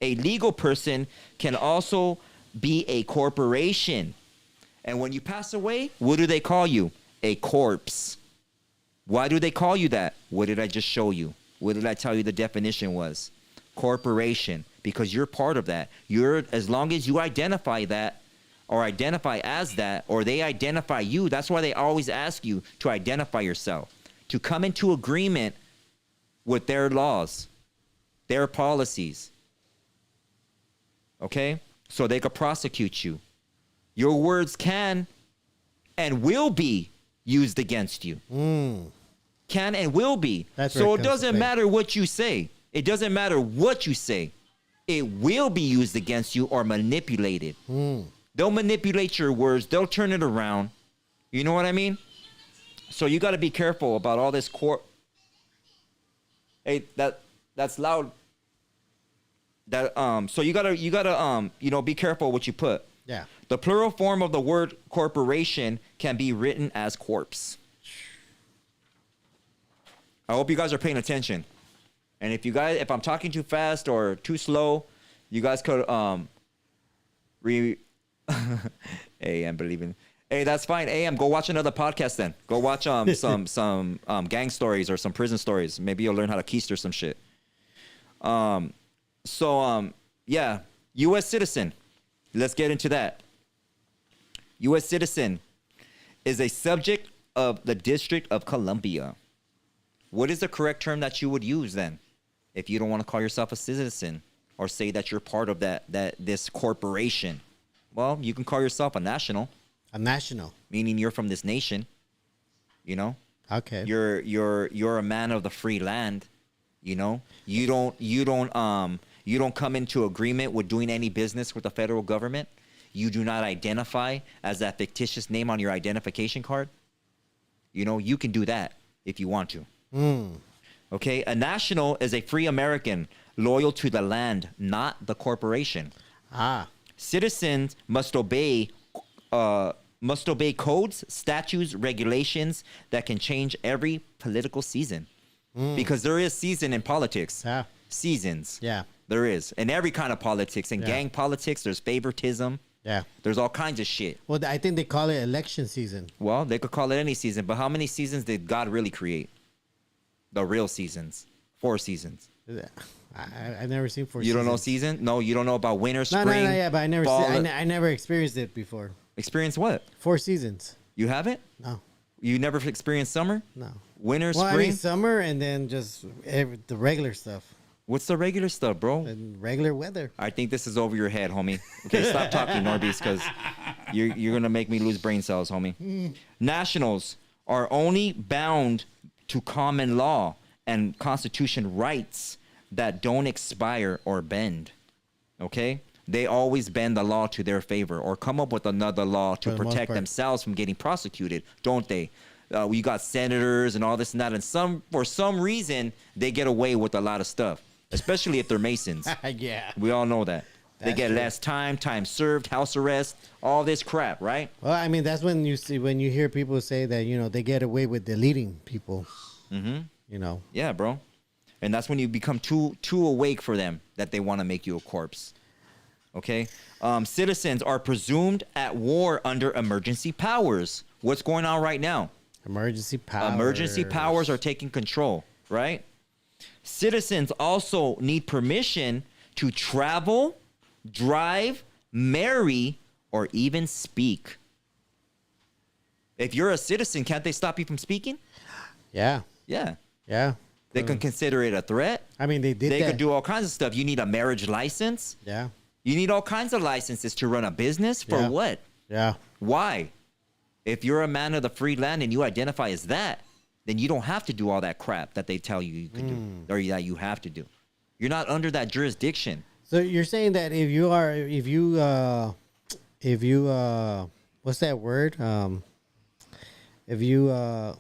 A legal person can also be a corporation. And when you pass away, what do they call you? A corpse. Why do they call you that? What did I just show you? What did I tell you the definition was? Corporation. Because you're part of that. As long as you identify that, or identify as that, or they identify you, that's why they always ask you to identify yourself, to come into agreement with their laws, their policies. Okay? So they could prosecute you. Your words can and will be used against you. Can and will be. So it doesn't matter what you say. It doesn't matter what you say. It will be used against you or manipulated. They'll manipulate your words. They'll turn it around. You know what I mean? So you got to be careful about all this court. Hey, that's loud. That so you gotta be careful what you put. Yeah. The plural form of the word corporation can be written as corpse. I hope you guys are paying attention. And if I'm talking too fast or too slow, you guys could Hey, I'm believing. Hey, that's fine. Hey, go watch another podcast then. Go watch some gang stories or some prison stories. Maybe you'll learn how to keister some shit. Yeah, U.S. citizen. Let's get into that. U.S. citizen is a subject of the District of Columbia. What is the correct term that you would use then, if you don't want to call yourself a citizen or say that you're part of this corporation? Well, you can call yourself a national. A national, meaning you're from this nation. You know. Okay. You're a man of the free land. You know. You don't come into agreement with doing any business with the federal government. You do not identify as that fictitious name on your identification card. You know, you can do that if you want to. Okay, a national is a free American loyal to the land, not the corporation. Citizens must obey codes, statutes, regulations that can change every political season. Because there is season in politics. Seasons. Yeah. There is. In every kind of politics. In gang politics, there's favoritism. Yeah. There's all kinds of shit. Well, I think they call it election season. Well, they could call it any season, but how many seasons did God really create? The real seasons. 4 seasons. I've never seen 4 seasons. You don't know season? No, you don't know about winter, spring, No, yeah, but I I never experienced it before. Experienced what? 4 seasons. You haven't? No. You never experienced summer? No. Winter, spring? I mean summer and then just the regular stuff. What's the regular stuff, bro? And regular weather. I think this is over your head, homie. Okay, stop talking, NORBEEZ, because you're going to make me lose brain cells, homie. Nationals are only bound to common law and constitution rights that don't expire or bend. Okay? They always bend the law to their favor or come up with another law to protect themselves from getting prosecuted, don't they? We got senators and all this and that, and for some reason they get away with a lot of stuff, especially if they're Masons. Yeah. They all know that. They get less time served, house arrest, all this crap, right? Well, I mean, that's when you hear people say that, you know, they get away with deleting people. You know. Yeah, bro. And that's when you become too awake for them that they want to make you a corpse. Okay? Citizens are presumed at war under emergency powers. What's going on right now? Emergency powers. Emergency powers are taking control, right? Citizens also need permission to travel, drive, marry, or even speak. If you're a citizen, can't they stop you from speaking? Yeah. Yeah. Yeah. They can consider it a threat. I mean, they could do all kinds of stuff. You need a marriage license. Yeah. You need all kinds of licenses to run a business. For what? Yeah. Why? If you're a man of the free land and you identify as that, then you don't have to do all that crap that they tell you can do or that you have to do. You're not under that jurisdiction. So you're saying that what's that word?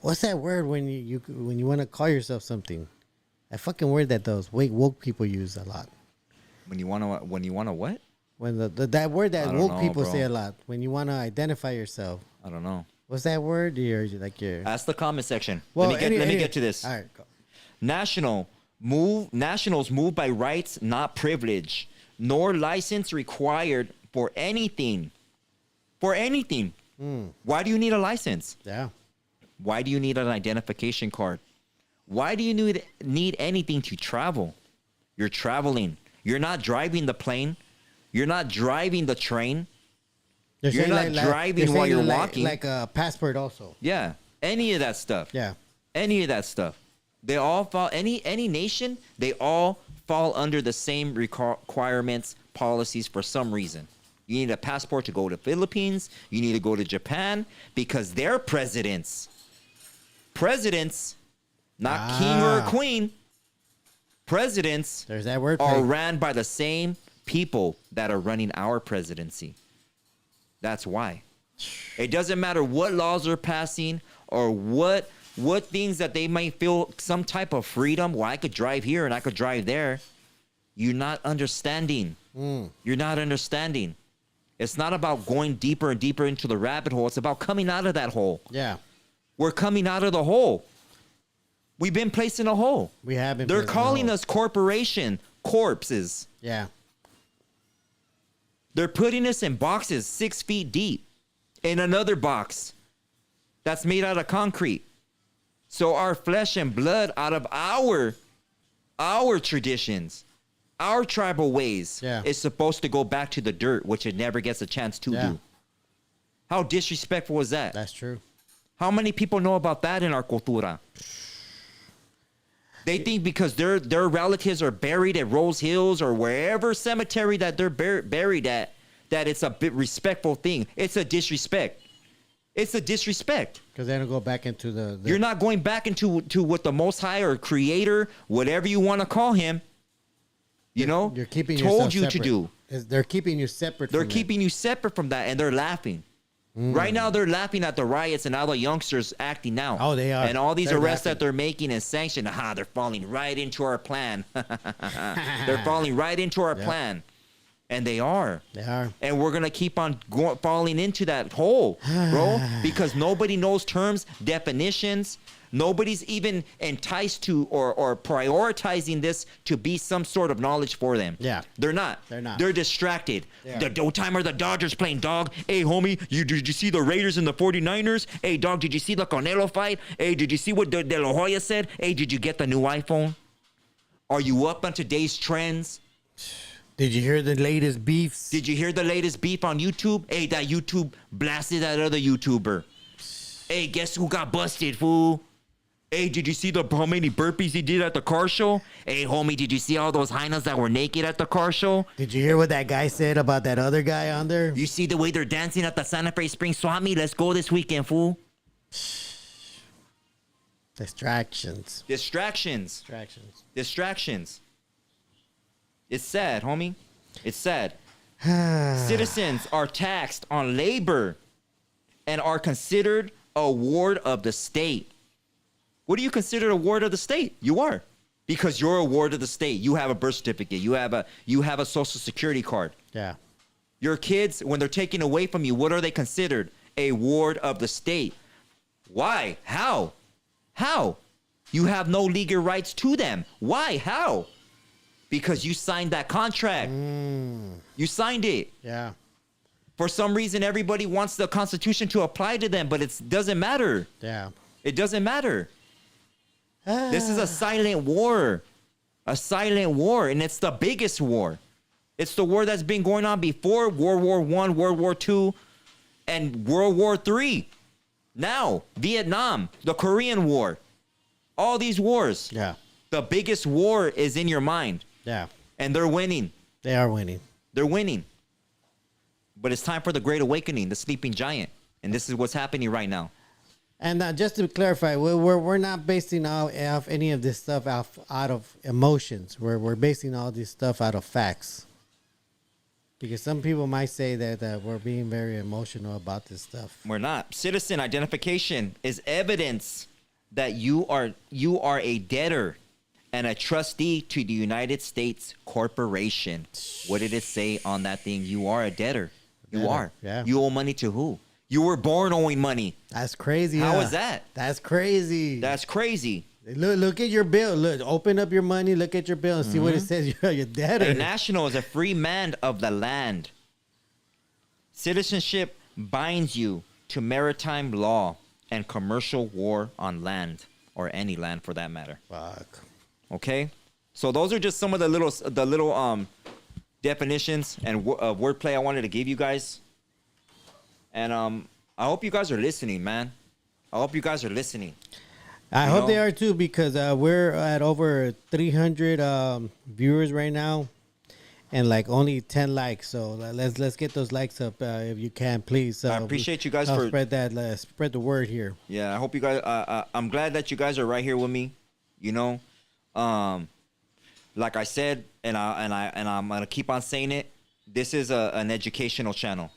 What's that word when you want to call yourself something? That fucking word that those woke people use a lot. When you wanna what? When that word that woke people bro. say a lot. When you want to identify yourself. I don't know. What's that word? Ask the comment section. Well, let me get to this. All right, go. Nationals move by rights, not privilege, nor license required for anything. For anything. Why do you need a license? Yeah. Why do you need an identification card? Why do you need anything to travel? You're traveling. You're not driving the plane. You're not driving the train. You're not driving while you're walking. Like a passport also. Yeah. Any of that stuff. Yeah. Any of that stuff. They all fall, any nation, they all fall under the same requirements, policies for some reason. You need a passport to go to Philippines. You need to go to Japan because their presidents, not king or queen, presidents There's that word are ran by the same people that are running our presidency. That's why. It doesn't matter what laws are passing or what things that they might feel some type of freedom. Well, I could drive here and I could drive there. You're not understanding. You're not understanding. It's not about going deeper and deeper into the rabbit hole. It's about coming out of that hole. Yeah. We're coming out of the hole. We've been placed in a hole. We have been. They're calling us corpses. Yeah. They're putting us in boxes 6 feet deep in another box that's made out of concrete. So our flesh and blood out of our traditions, our tribal ways is supposed to go back to the dirt, which it never gets a chance to do. How disrespectful is that? That's true. How many people know about that in our cultura? They think because their relatives are buried at Rose Hills or wherever cemetery that they're buried at, that it's a bit respectful thing. It's a disrespect. It's a disrespect. Because they don't go back into the... You're not going back into what the Most High or Creator, whatever you want to call him, you're keeping told you separate. to do. They're keeping you separate. They're keeping you separate from that, and they're laughing. Right now, they're laughing at the riots and all the youngsters acting out. Oh, they are. And all these arrests that they're making and sanctioned. They're falling right into our plan. They're falling right into our plan. And they are. They are. And we're going to keep on falling into that hole, bro, because nobody knows terms, definitions. Nobody's even enticed to or prioritizing this to be some sort of knowledge for them. Yeah. They're not. They're not. They're distracted. Yeah. What time are the Dodgers playing, dog? Hey, homie, did you see the Raiders and the 49ers? Hey, dog, did you see the Canelo fight? Hey, did you see what De La Hoya said? Hey, did you get the new iPhone? Are you up on today's trends? Did you hear the latest beefs? Did you hear the latest beef on YouTube? Hey, that YouTube blasted that other YouTuber. Hey, guess who got busted, fool? Hey, did you see how many burpees he did at the car show? Hey, homie, did you see all those hyenas that were naked at the car show? Did you hear what that guy said about that other guy on there? You see the way they're dancing at the Santa Fe Spring Swap Meet? Let's go this weekend, fool. Distractions. It's sad, homie. It's sad. Citizens are taxed on labor and are considered a ward of the state. What do you consider a ward of the state? You are. Because you're a ward of the state. You have a birth certificate. You have a social security card. Yeah. Your kids, when they're taken away from you, what are they considered? A ward of the state. Why? How? You have no legal rights to them. Why? How? Because you signed that contract. You signed it. Yeah. For some reason, everybody wants the Constitution to apply to them, but it doesn't matter. Yeah. It doesn't matter. This is a silent war. A silent war, and it's the biggest war. It's the war that's been going on before World War I, World War II, and World War III. Now, Vietnam, the Korean War. All these wars. Yeah. The biggest war is in your mind. Yeah. And they're winning. They are winning. They're winning. But it's time for the Great Awakening, the sleeping giant. And this is what's happening right now. And just to clarify, we're not basing off any of this stuff out of emotions. We're basing all this stuff out of facts. Because some people might say that we're being very emotional about this stuff. We're not. Citizen identification is evidence that you are a debtor and a trustee to the United States corporation. What did it say on that thing? You are a debtor. You are. Yeah. You owe money to who? You were born owing money. That's crazy. How is that? That's crazy. That's crazy. Look at your bill. Look, open up your money. Look at your bill and see what it says. You're a debtor. A national is a free man of the land. Citizenship binds you to maritime law and commercial war on land, or any land for that matter. Fuck. Okay, so those are just some of the little definitions and wordplay I wanted to give you guys. And I hope you guys are listening, man. I hope you guys are listening. I hope they are too, because we're at over 300 viewers right now, and like only 10 likes. So let's get those likes up if you can, please. I appreciate you guys for spread that. Spread the word here. Yeah, I hope you guys. I'm glad that you guys are right here with me. You know, like I said, and I'm gonna keep on saying it. This is an educational channel.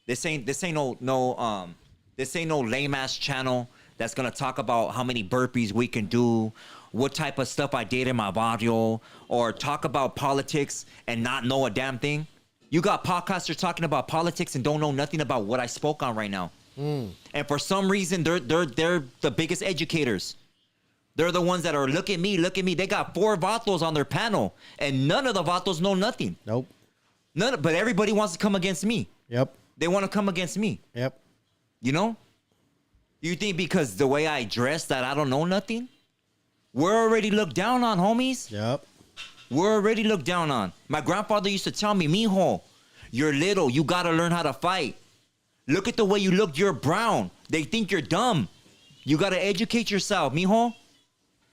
This ain't no lame ass channel that's gonna talk about how many burpees we can do, what type of stuff I did in my barrio, or talk about politics and not know a damn thing. You got podcasters talking about politics and don't know nothing about what I spoke on right now. And for some reason, they're the biggest educators. They're the ones that are look at me. They got 4 vatos on their panel, and none of the vatos know nothing. Nope. But everybody wants to come against me. Yep. They want to come against me. Yep. You know? You think because the way I dress that I don't know nothing? We're already looked down on, homies. Yep. We're already looked down on. My grandfather used to tell me, mijo, you're little. You got to learn how to fight. Look at the way you look. You're brown. They think you're dumb. You got to educate yourself, mijo.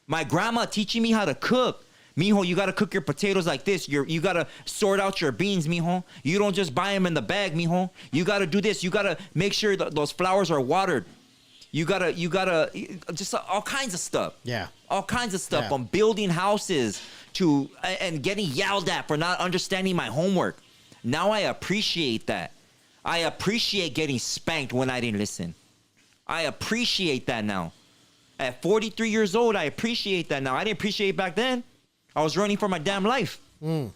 My grandma teaching me how to cook. Mijo, you got to cook your potatoes like this. You got to sort out your beans, mijo. You don't just buy them in the bag, mijo. You got to do this. You got to make sure that those flowers are watered. You got to just all kinds of stuff. Yeah. All kinds of stuff. Yeah. From building houses and getting yelled at for not understanding my homework. Now I appreciate that. I appreciate getting spanked when I didn't listen. I appreciate that now. At 43 years old, I appreciate that now. I didn't appreciate it back then. I was running for my damn life. I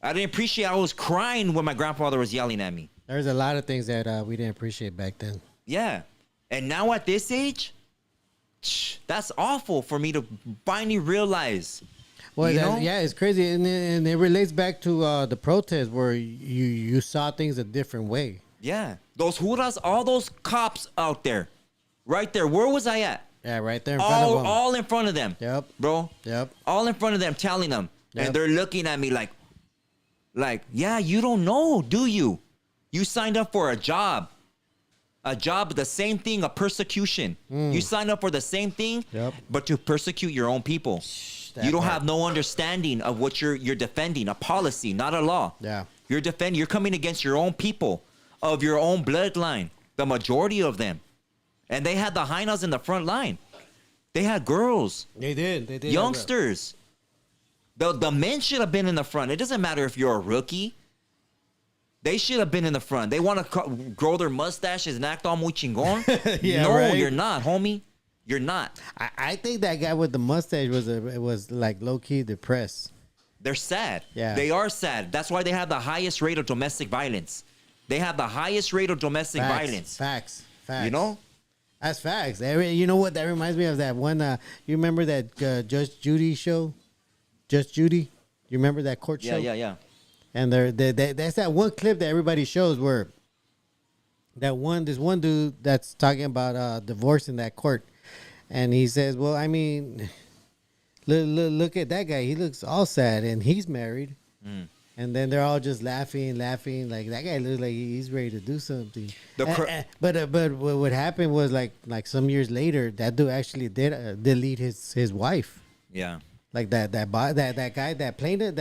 didn't appreciate I was crying when my grandfather was yelling at me. There's a lot of things that we didn't appreciate back then. Yeah. And now at this age, that's awful for me to finally realize. Well, yeah, it's crazy. And it relates back to the protest where you saw things a different way. Yeah. Those huras, all those cops out there, right there. Where was I at? Yeah, right there in front of them. All in front of them. Yep. Bro. Yep. All in front of them, telling them. Yep. And they're looking at me like, yeah, you don't know, do you? You signed up for a job. A job, the same thing, a persecution. You signed up for the same thing, but to persecute your own people. You don't have no understanding of what you're defending, a policy, not a law. Yeah. You're coming against your own people, of your own bloodline, the majority of them. And they had the hyenas in the front line. They had girls. They did. Youngsters. The men should have been in the front. It doesn't matter if you're a rookie. They should have been in the front. They want to grow their mustaches and act all muy chingón. Yeah, no, right? You're not, homie. You're not. I think that guy with the mustache was like low-key depressed. They're sad. Yeah. They are sad. That's why they have the highest rate of domestic violence. They have the highest rate of domestic violence. Facts. You know? That's facts. You know what? That reminds me of that one. You remember that Judge Judy show? Just Judy? You remember that court show? Yeah. And that's that one clip that everybody shows where this one dude that's talking about divorce in that court. And he says, well, I mean, look at that guy. He looks all sad and he's married. And then they're all just laughing. Like that guy looks like he's ready to do something. But what happened was like some years later, that dude actually did delete his wife. Yeah. Like that guy that played it.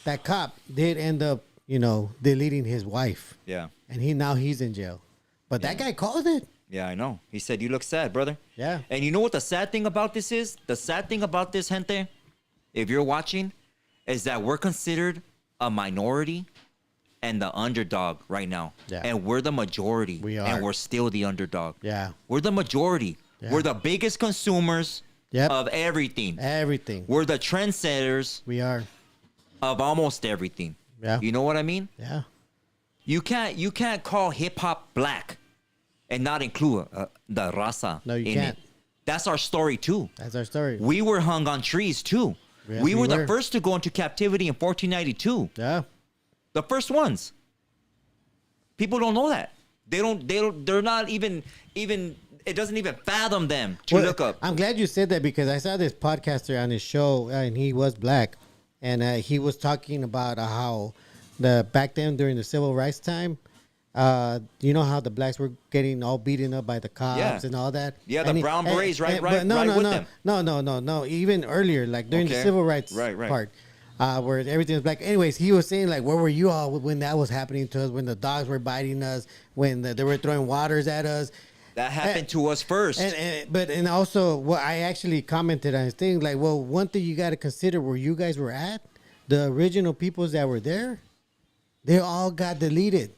That cop did end up deleting his wife. Yeah. And now he's in jail. But that guy called it. Yeah, I know. He said, you look sad, brother. Yeah. And you know what the sad thing about this is? The sad thing about this, gente, if you're watching, is that we're considered a minority and the underdog right now. Yeah. And we're the majority. We are. And we're still the underdog. Yeah. We're the majority. Yeah. We're the biggest consumers of everything. Everything. We're the trendsetters We are. of almost everything. Yeah. You know what I mean? Yeah. You can't call hip hop black and not include the raza No, you in can't. it. That's our story too. That's our story. We were hung on trees too. Yes, we were we the were. first to go into captivity in 1492. Yeah. The first ones. People don't know that. They're not even it doesn't even fathom them to look up. I'm glad you said that because I saw this podcaster on his show and he was black, and he was talking about how back then during the civil rights time, you know how the blacks were getting all beaten up by the cops and all that. Yeah, the brown berets, right but with them. No. Even earlier, like during the Okay. civil rights Right. part. Where everything was black. Anyways, he was saying like, where were you all when that was happening to us? When the dogs were biting us, when they were throwing waters at us. That happened to us first. And also, what I actually commented on his thing, like, well, one thing you got to consider where you guys were at, the original peoples that were there, they all got deleted.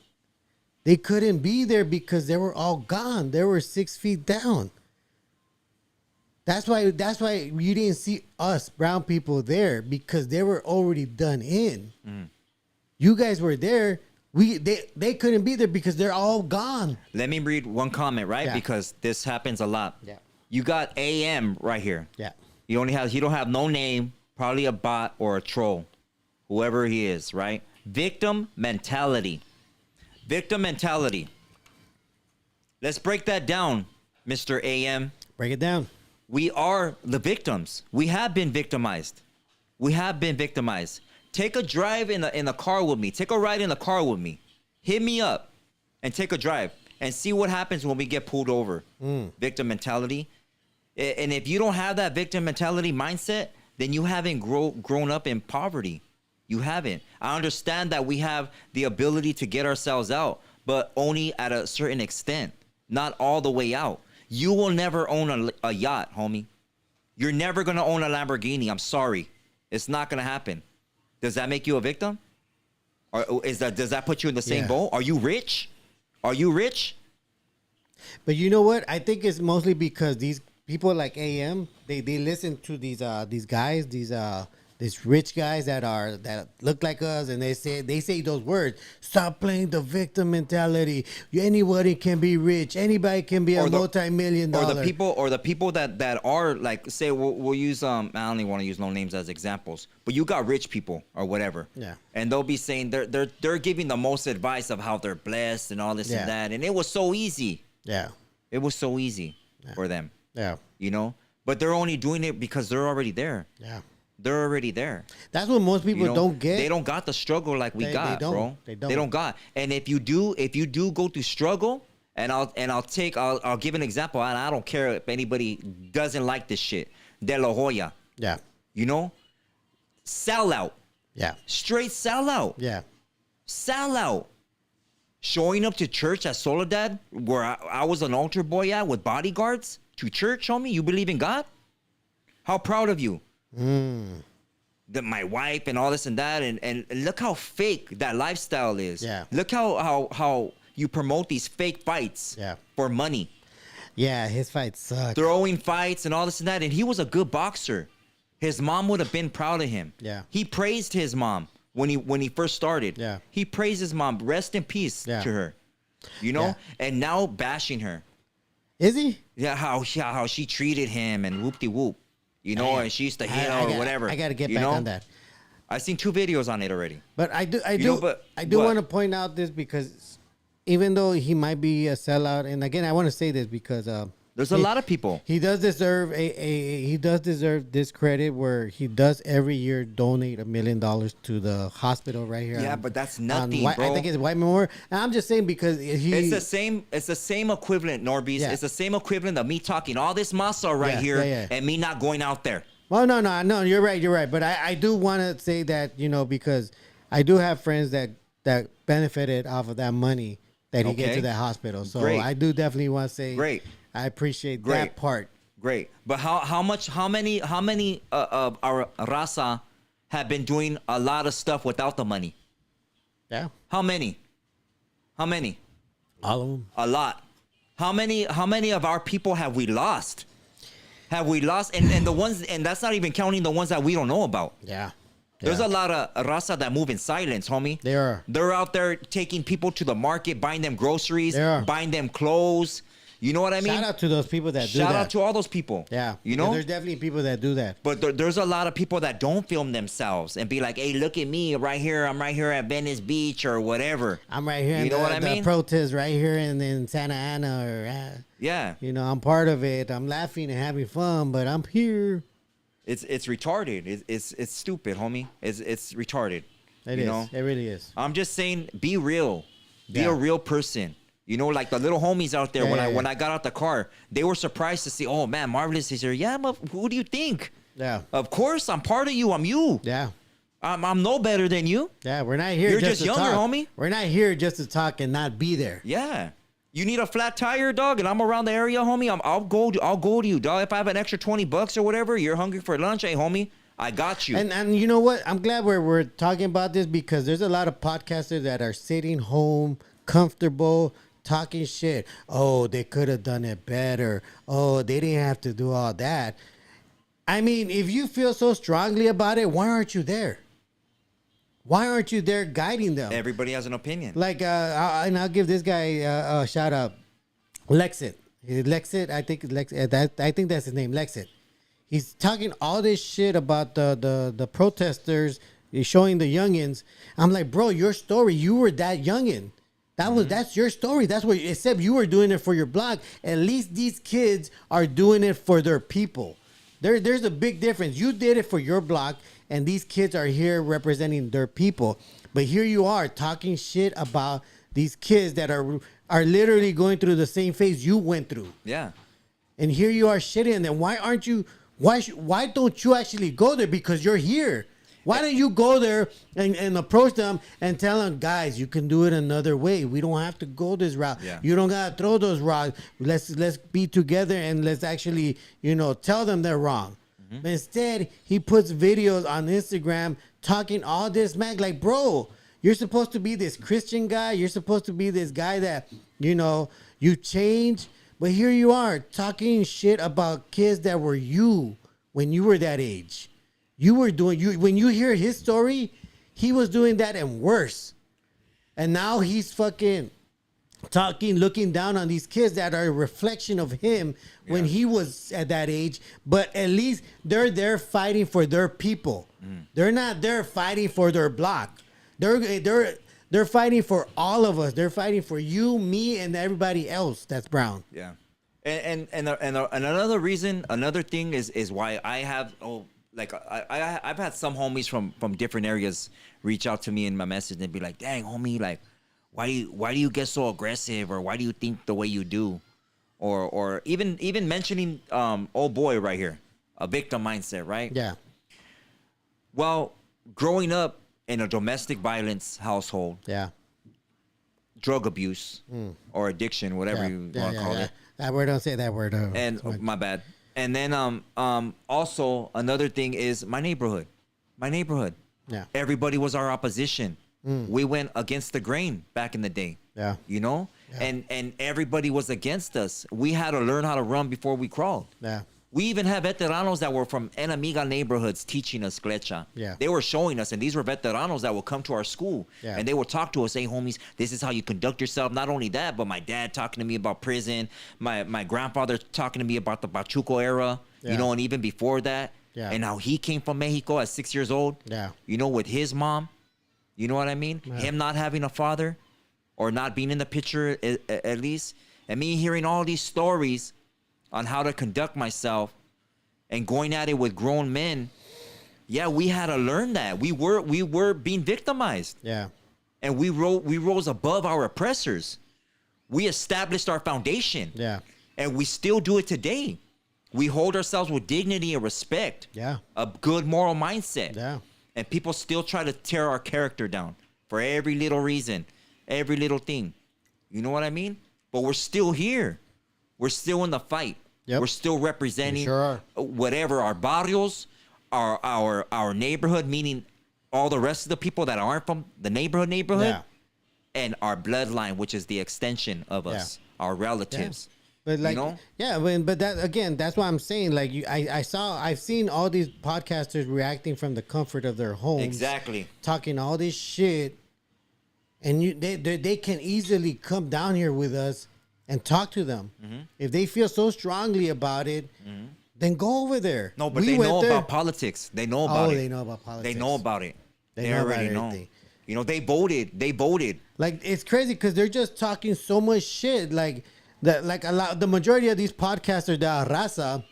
They couldn't be there because they were all gone. They were 6 feet down. That's why you didn't see us brown people there because they were already done in. You guys were there. They couldn't be there because they're all gone. Let me read one comment, right? Yeah. Because this happens a lot. Yeah. You got AM right here. Yeah. He don't have no name, probably a bot or a troll, whoever he is, right? Victim mentality. Victim mentality. Let's break that down, Mr. AM. Break it down. We are the victims. We have been victimized. We have been victimized. Take a drive in a car with me. Take a ride in the car with me. Hit me up and take a drive and see what happens when we get pulled over. Victim mentality. And if you don't have that victim mentality mindset, then you haven't grown up in poverty. You haven't. I understand that we have the ability to get ourselves out, but only at a certain extent, not all the way out. You will never own a yacht, homie. You're never going to own a Lamborghini. I'm sorry. It's not going to happen. Does that make you a victim? Or does that put you in the same boat? Are you rich? Are you rich? But you know what? I think it's mostly because these people like AM, they listen to these guys, these rich guys that look like us, and they say those words. Stop playing the victim mentality. Anybody can be rich. Anybody can be a multi-million-dollar. Or the people that are like, say we'll use I don't even want to use no names as examples, but you got rich people or whatever. Yeah. And they'll be saying they're giving the most advice of how they're blessed and all this and that, and it was so easy. Yeah. It was so easy for them. Yeah. You know, but they're only doing it because they're already there. Yeah. They're already there. That's what most people don't get. They don't got the struggle like we got, bro. They don't. They don't got. And if you do go through struggle, and I'll give an example. And I don't care if anybody doesn't like this shit. De La Hoya. Yeah. You know, sell out. Yeah. Straight sell out. Yeah. Sell out. Showing up to church at Soledad, where I was an altar boy at with bodyguards to church, homie. You believe in God? How proud of you. That my wife and all this and that, and look how fake that lifestyle is. Yeah. Look how you promote these fake fights. Yeah. For money. Yeah, his fights suck. Throwing fights and all this and that, and he was a good boxer. His mom would have been proud of him. Yeah. He praised his mom when he first started. Yeah. He praised his mom. Rest in peace to her. You know, and now bashing her. Is he? Yeah, how she treated him and whoop-de-whoop. You know, and she used to hit or whatever. I got to get back on that. I've seen 2 videos on it already. But I do what? want to point out this because even though he might be a sellout, and again, I want to say this because there's a lot of people. He does deserve this credit where he does every year donate $1 million to the hospital right here. Yeah, but that's nothing, bro. I think it's White Memorial. And I'm just saying because it's the same equivalent, NORBEEZ. Yeah. It's the same equivalent of me talking all this masa right here and me not going out there. Well, no, you're right. But I do want to say that, you know, because I do have friends that benefited off of that money that he gets to that hospital. So Great. I do definitely want to say, Great. I appreciate that part. Great. But how many of our raza have been doing a lot of stuff without the money? Yeah. How many? All of them. A lot. How many of our people have we lost? Have we lost? And the ones, and that's not even counting the ones that we don't know about. Yeah. There's a lot of raza that move in silence, homie. They're out there taking people to the market, buying them groceries, They are. buying them clothes. You know what I mean? Shout out to those people that do that. Shout out to all those people. Yeah. You know? There's definitely people that do that. But there's a lot of people that don't film themselves and be like, hey, look at me right here. I'm right here at Venice Beach or whatever. I'm right here You in know what I the mean? protest right here in Santa Ana. Or, Yeah. you know, I'm part of it. I'm laughing and having fun, but I'm here. It's retarded. It's stupid, homie. It's retarded. It is. Know? It really is. I'm just saying, be real. Be Yeah. a real person. You know, like the little homies out there. When I got out the car, they were surprised to see, oh man, Marvelous is here. Yeah, but who do you think? Yeah. Of course, I'm part of you. I'm you. Yeah. I'm no better than you. Yeah, we're not here. You're just to younger, talk. homie. We're not here just to talk and not be there. Yeah. You need a flat tire, dog, and I'm around the area, homie. I'll go to you, dog. If I have an extra $20 or whatever, you're hungry for lunch, hey, homie, I got you. And you know what? I'm glad we're talking about this because there's a lot of podcasters that are sitting home, comfortable, talking shit. Oh, they could have done it better. Oh, they didn't have to do all that. I mean, if you feel so strongly about it, why aren't you there? Why aren't you there guiding them? Everybody has an opinion. Like, and I'll give this guy a shout out. Lexit, I think I think that's his name, Lexit. He's talking all this shit about the protesters. He's showing the youngins. I'm like, bro, your story. You were that youngin. That's your story. That's what. Except you were doing it for your blog. At least these kids are doing it for their people. There's a big difference. You did it for your blog, and these kids are here representing their people. But here you are talking shit about these kids that are literally going through the same phase you went through. Yeah. And here you are shitting on them. Why aren't you? Why don't you actually go there? Because you're here. Why don't you go there and approach them and tell them, guys, you can do it another way. We don't have to go this route. Yeah. You don't gotta throw those rocks. Let's be together and let's actually, tell them they're wrong. Mm-hmm. But instead, he puts videos on Instagram talking all this smack. Like, bro, you're supposed to be this Christian guy. You're supposed to be this guy that, you change. But here you are talking shit about kids that were you when you were that age. You were doing when you hear his story, he was doing that and worse. And now he's fucking talking, looking down on these kids that are a reflection of him when he was at that age. But at least they're there fighting for their people. They're not there fighting for their block. They're fighting for all of us. They're fighting for you, me, and everybody else that's brown. Yeah. And another reason, another thing is why I have I've had some homies from different areas reach out to me in my message and be like, dang, homie, like, why do you get so aggressive, or why do you think the way you do? Or even mentioning old boy right here, a victim mindset, right? Yeah. Well, growing up in a domestic violence household, drug abuse or addiction, whatever you want to call it. That word, don't say that word. And my bad. And then also another thing is my neighborhood. Yeah. Everybody was our opposition. We went against the grain back in the day. Yeah. Yeah. And everybody was against us. We had to learn how to run before we crawled. Yeah. We even have veteranos that were from enemiga neighborhoods teaching us Glecha. Yeah. They were showing us, and these were veteranos that would come to our school, and they would talk to us, hey, homies, this is how you conduct yourself. Not only that, but my dad talking to me about prison, my grandfather talking to me about the Pachuco era, and even before that, and how he came from Mexico at 6 years old, with his mom, you know what I mean? Yeah. Him not having a father or not being in the picture at least, and me hearing all these stories on how to conduct myself and going at it with grown men. Yeah, we had to learn that. We were being victimized. Yeah. And we rose above our oppressors. We established our foundation. Yeah. And we still do it today. We hold ourselves with dignity and respect. Yeah. A good moral mindset. Yeah. And people still try to tear our character down for every little reason, every little thing. You know what I mean? But we're still here. We're still in the fight. Yep. We're still representing sure whatever our barrios, our neighborhood, meaning all the rest of the people that aren't from the neighborhood, yeah. and our bloodline, which is the extension of us, our relatives. But like, you know? yeah, but that again, that's what I'm saying. Like, I've seen all these podcasters reacting from the comfort of their homes, Exactly, talking all this shit, and they can easily come down here with us and talk to them. If they feel so strongly about it, then go over there. No, but they know about politics. They know about it. They know about politics. They know about it. They know already about know. everything. You know, they voted. Like, it's crazy because they're just talking so much shit. Like the majority of these podcasters, the raza,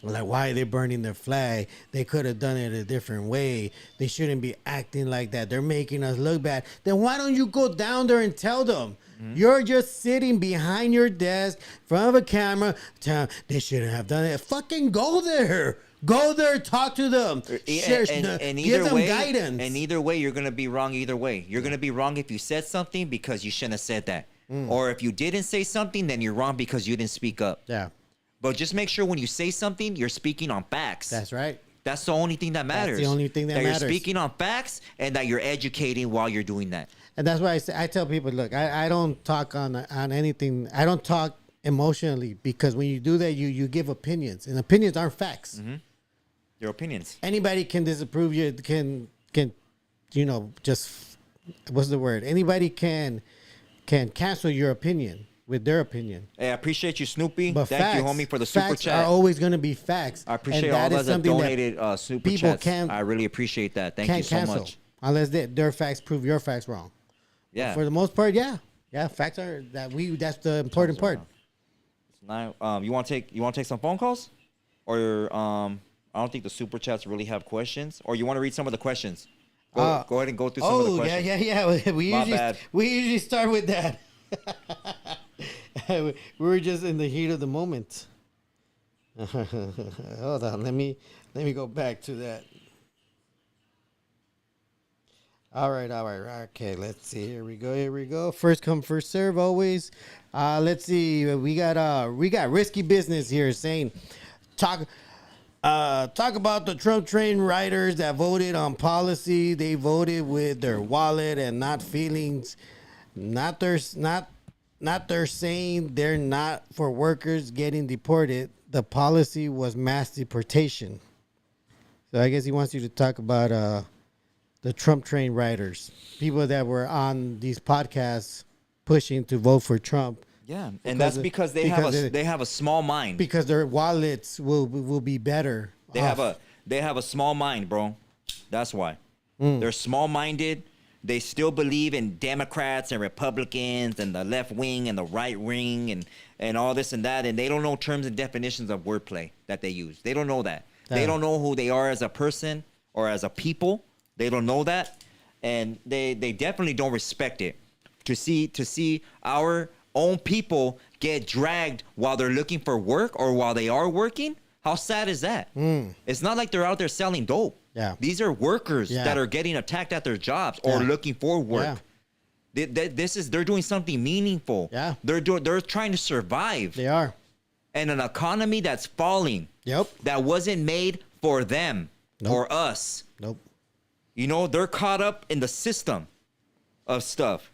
are like, why are they burning their flag? They could have done it a different way. They shouldn't be acting like that. They're making us look bad. Then why don't you go down there and tell them? You're just sitting behind your desk, in front of a camera. They shouldn't have done it. Fucking go there. Go there, talk to them. And give them guidance. And either way, you're going to be wrong either way. You're going to be wrong if you said something because you shouldn't have said that. Or if you didn't say something, then you're wrong because you didn't speak up. Yeah. But just make sure when you say something, you're speaking on facts. That's right. That's the only thing that matters. That's the only thing that matters. You're speaking on facts and that you're educating while you're doing that. And that's why I tell people, look, I don't talk on anything. I don't talk emotionally because when you do that, you give opinions, and opinions aren't facts. Your opinions. Anybody can disapprove you. Can just what's the word? Anybody can cancel your opinion with their opinion. Hey, I appreciate you, Snoopy. But Thank you, homie, for the super facts chat. Are always going to be facts. I appreciate all those that donated super chats. I really appreciate that. Thank you so much. Unless their facts prove your facts wrong. Yeah. But for the most part, yeah, facts are that's the important part. Now, you want to take some phone calls, or I don't think the super chats really have questions, or you want to read some of the questions. Go ahead and go through some of the questions. Yeah. We usually start with that. We were just in the heat of the moment. Hold on, let me go back to that. All right. Okay, let's see. Here we go. First come, first serve, always. Let's see. We got risky business here saying, talk about the Trump train riders that voted on policy. They voted with their wallet and not feelings. Not their saying they're not for workers getting deported. The policy was mass deportation. So I guess he wants you to talk about the Trump train riders, people that were on these podcasts pushing to vote for Trump. Yeah, and that's because they have a small mind. Because their wallets will be better. They have a small mind, bro. That's why. They're small-minded. They still believe in Democrats and Republicans and the left wing and the right wing and all this and that, and they don't know terms and definitions of wordplay that they use. They don't know that. They don't know who they are as a person or as a people. They don't know that, and they definitely don't respect it. To see our own people get dragged while they're looking for work or while they are working, how sad is that? It's not like they're out there selling dope. Yeah. These are workers that are getting attacked at their jobs or looking for work. Yeah. They're doing something meaningful. Yeah. They're trying to survive. They are. And an economy that's falling. Yep. That wasn't made for them or us. Nope. You know, they're caught up in the system of stuff.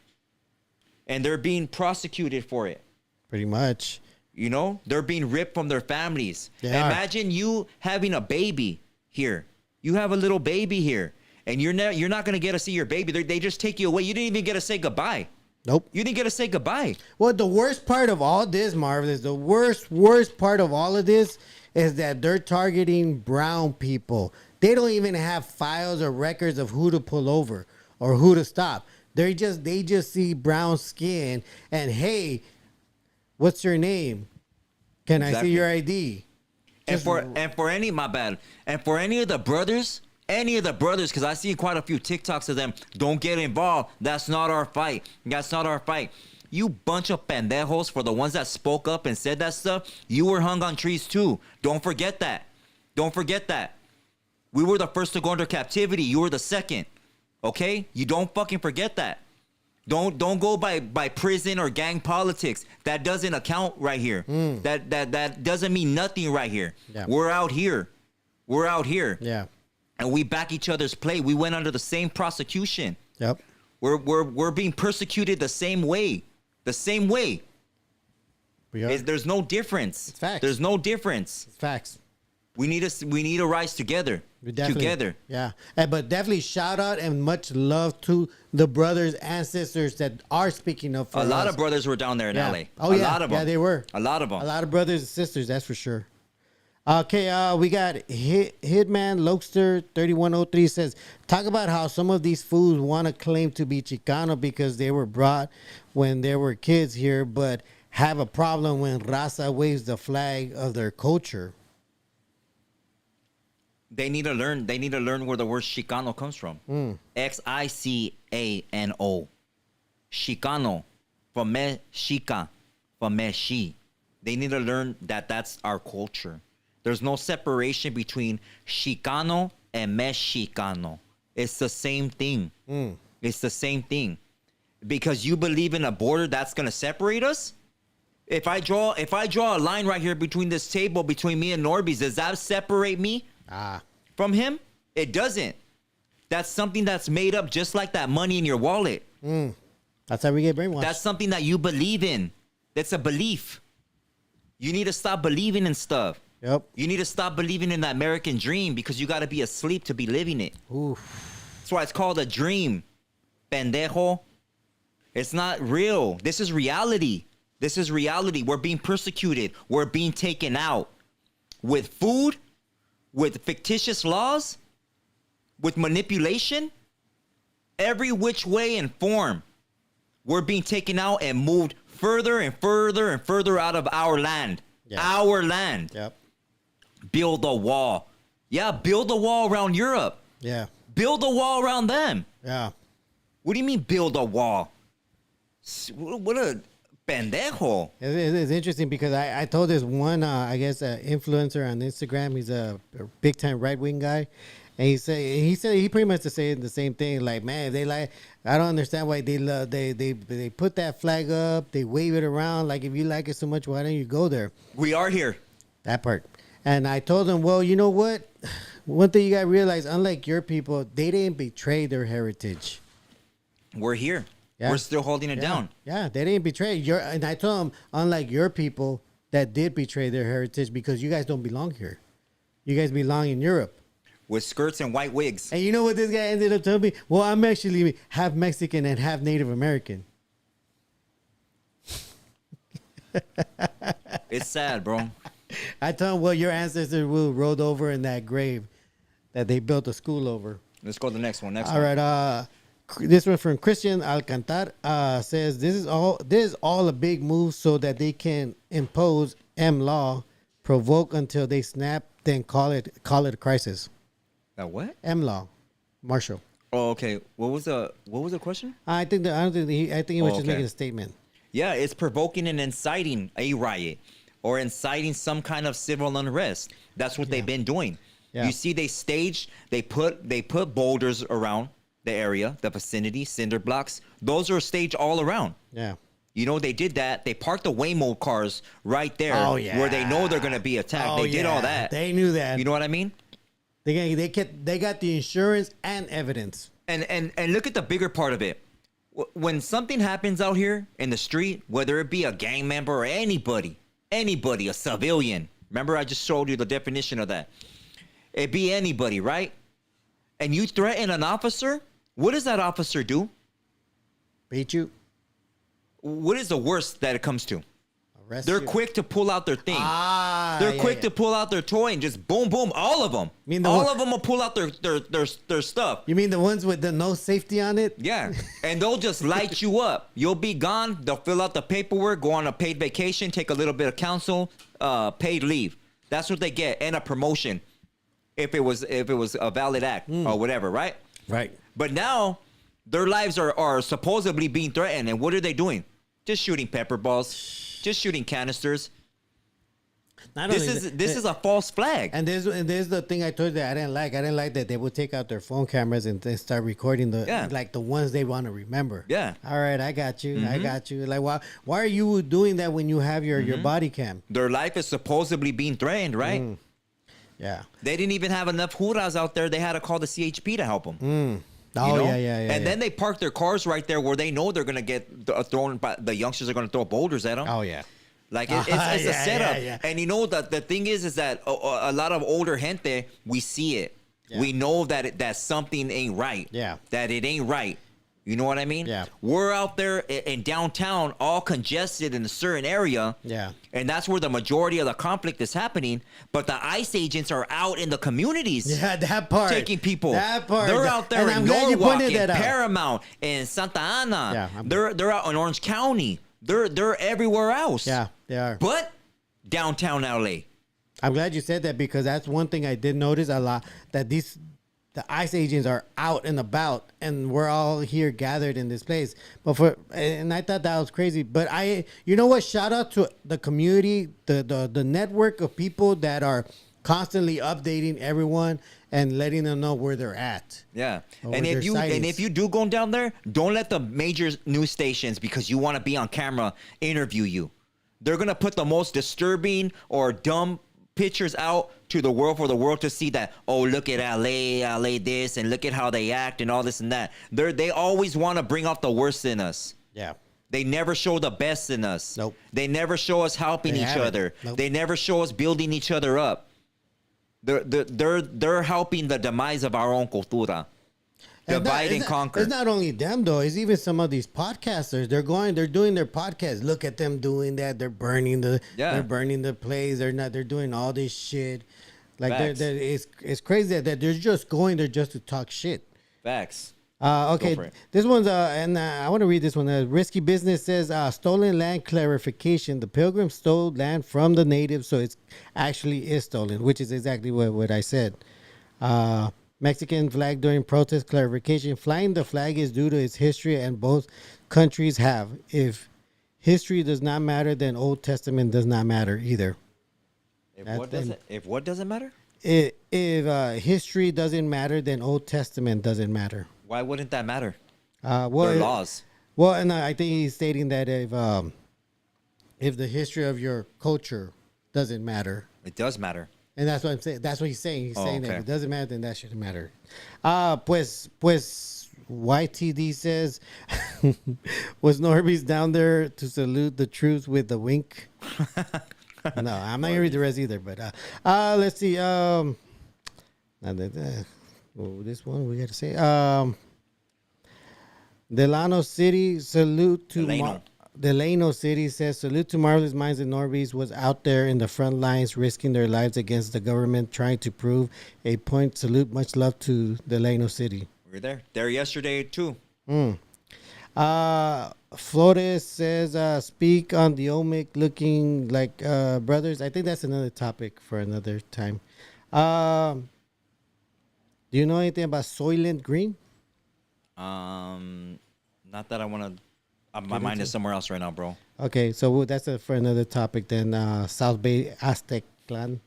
And they're being prosecuted for it. Pretty much. You know, they're being ripped from their families. Imagine you having a baby here. You have a little baby here. And you're not going to get to see your baby. They just take you away. You didn't even get to say goodbye. Nope. You didn't get to say goodbye. Well, the worst part of all this, Marv, is the worst part of all of this is that they're targeting brown people. They don't even have files or records of who to pull over or who to stop. They just see brown skin and, hey, what's your name? Can I see your ID? And for any of the brothers, because I see quite a few TikToks of them, don't get involved. That's not our fight. You bunch of pendejos, for the ones that spoke up and said that stuff, you were hung on trees too. Don't forget that. We were the first to go under captivity. You were the second. Okay? You don't fucking forget that. Don't go by prison or gang politics. That doesn't account right here. That doesn't mean nothing right here. Yeah. We're out here. Yeah. And we back each other's play. We went under the same prosecution. Yep. We're being persecuted the same way. The same way. We are. There's no difference. It's facts. There's no difference. It's facts. We need to rise together. Together. Yeah. But definitely shout out and much love to the brothers and sisters that are speaking up for us. A lot of brothers were down there in LA. Oh, a yeah. lot of them. Yeah, they were. A lot of them. A lot of brothers and sisters, that's for sure. Okay, we got Hitman Lokester 3103 says, talk about how some of these fools want to claim to be Chicano because they were brought when they were kids here, but have a problem when Raza waves the flag of their culture. They need to learn. They need to learn where the word Chicano comes from. Xicano. Chicano. From me, Chica. From me, she. They need to learn that that's our culture. There's no separation between Chicano and Mexicano. It's the same thing. It's the same thing. Because you believe in a border that's gonna separate us. If I draw a line right here between this table, between me and NORBEEZ, does that separate me from him? It doesn't. That's something that's made up, just like that money in your wallet. That's how we get brainwashed. That's something that you believe in. That's a belief. You need to stop believing in stuff. Yep. You need to stop believing in that American dream because you got to be asleep to be living it. Oof. That's why it's called a dream. Pendejo. It's not real. This is reality. This is reality. We're being persecuted. We're being taken out. With food, with fictitious laws, with manipulation, every which way and form. We're being taken out and moved further and further and further out of our land. Yeah. Our land. Yep. Build a wall. Yeah, build a wall around Europe. Yeah. Build a wall around them. Yeah. What do you mean build a wall? What a pendejo. It's interesting because I told this one, influencer on Instagram. He's a big time right wing guy. And he said he pretty much said the same thing. Like, man, I don't understand why they put that flag up, they wave it around. Like, if you like it so much, why don't you go there? We are here. That part. And I told him, well, you know what? One thing you got to realize, unlike your people, they didn't betray their heritage. We're here. Yeah. We're still holding it down. Yeah, they didn't betray. And I told him, unlike your people that did betray their heritage, because you guys don't belong here. You guys belong in Europe. With skirts and white wigs. And you know what this guy ended up telling me? Well, I'm actually half Mexican and half Native American. It's sad, bro. I told him, well, your ancestors rolled over in that grave that they built a school over. Let's go to the next one. All right. This one from Christian Alcantar says, this is all a big move so that they can impose M law, provoke until they snap, then call it a crisis. What? M law, Marshall. Oh, okay. What was the question? I think he was just making a statement. Yeah, it's provoking and inciting a riot or inciting some kind of civil unrest. That's what they've been doing. Yeah. You see, they put boulders around the area, the vicinity, cinder blocks. Those are staged all around. Yeah. You know, they did that. They parked the Waymo cars right there where they know they're going to be attacked. They did all that. They knew that. You know what I mean? They got the insurance and evidence. And look at the bigger part of it. When something happens out here in the street, whether it be a gang member or anybody, a civilian. Remember, I just showed you the definition of that. It be anybody, right? And you threaten an officer, what does that officer do? Beat you. What is the worst that it comes to? They're quick to pull out their thing. They're quick to pull out their toy and just boom, boom. All of them. All of them will pull out their stuff. You mean the ones with the no safety on it? Yeah. And they'll just light you up. You'll be gone. They'll fill out the paperwork, go on a paid vacation, take a little bit of counsel, paid leave. That's what they get, and a promotion if it was a valid act or whatever, right? Right. But now their lives are supposedly being threatened, and what are they doing? Just shooting pepper balls. Just shooting canisters. This is a false flag. And there's the thing I told you that I didn't like. I didn't like that they would take out their phone cameras and then start recording the ones they want to remember. Yeah. All right, I got you. I got you. Like, why are you doing that when you have your body cam? Their life is supposedly being threatened, right? Yeah. They didn't even have enough huras out there. They had to call the CHP to help them. Oh, you know? yeah. And then they park their cars right there where they know they're going to get thrown, the youngsters are going to throw boulders at them. Oh, yeah. Like, it's a setup. Yeah. And you know, the thing is that a lot of older gente, we see it. Yeah. We know that something ain't right. Yeah. That it ain't right. You know what I mean? Yeah. We're out there in downtown, all congested in a certain area. Yeah. And that's where the majority of the conflict is happening. But the ICE agents are out in the communities. Yeah, that part. Taking people. That part. They're out there in Norwalk, in Paramount, in Santa Ana. Yeah, they're out in Orange County. They're everywhere else. Yeah, they are. But downtown LA. I'm glad you said that because that's one thing I did notice a lot, that the ICE agents are out and about, and we're all here gathered in this place. And I thought that was crazy. But you know what? Shout out to the community, the network of people that are constantly updating everyone and letting them know where they're at. Yeah, and if you do go down there, don't let the major news stations, because you want to be on camera, interview you. They're gonna put the most disturbing or dumb pictures out to the world for the world to see that, oh, look at LA this, and look at how they act and all this and that. They always want to bring out the worst in us. Yeah. They never show the best in us. Nope. They never show us helping each other. Nope. They never show us building each other up. They're helping the demise of our own cultura. Divide and conquer. It's not only them though. It's even some of these podcasters. They're doing their podcast. Look at them doing that. They're burning the plays. They're doing all this shit. Like it's crazy that they're just going there just to talk shit. Facts. Okay, this one's and I want to read this one. Risky Business says stolen land clarification. The Pilgrims stole land from the natives, so it actually is stolen, which is exactly what I said. Mexican flag during protest clarification. Flying the flag is due to its history, and both countries have. If history does not matter, then Old Testament does not matter either. If what doesn't matter? If history doesn't matter, then Old Testament doesn't matter. Why wouldn't that matter? Their laws. Well, and I think he's stating that if the history of your culture doesn't matter, it does matter. And that's what I'm saying. That's what he's saying. He's saying that if it doesn't matter, then that shouldn't matter. Pues YTD says, was NORBEEZ down there to salute the troops with the wink? No, I'm not gonna read the rest either. But let's see. This one we got to say. Delano City salute to Delano City says salute to Marvelous Minds and NORBEEZ was out there in the front lines risking their lives against the government trying to prove a point. Salute, much love to Delano City. We were there yesterday too. Flores says speak on the Olmec looking like brothers. I think that's another topic for another time. Do you know anything about Soylent Green? Not that I want to. My mind is somewhere else right now, bro. Okay, so that's for another topic then. South Bay Aztec Clan.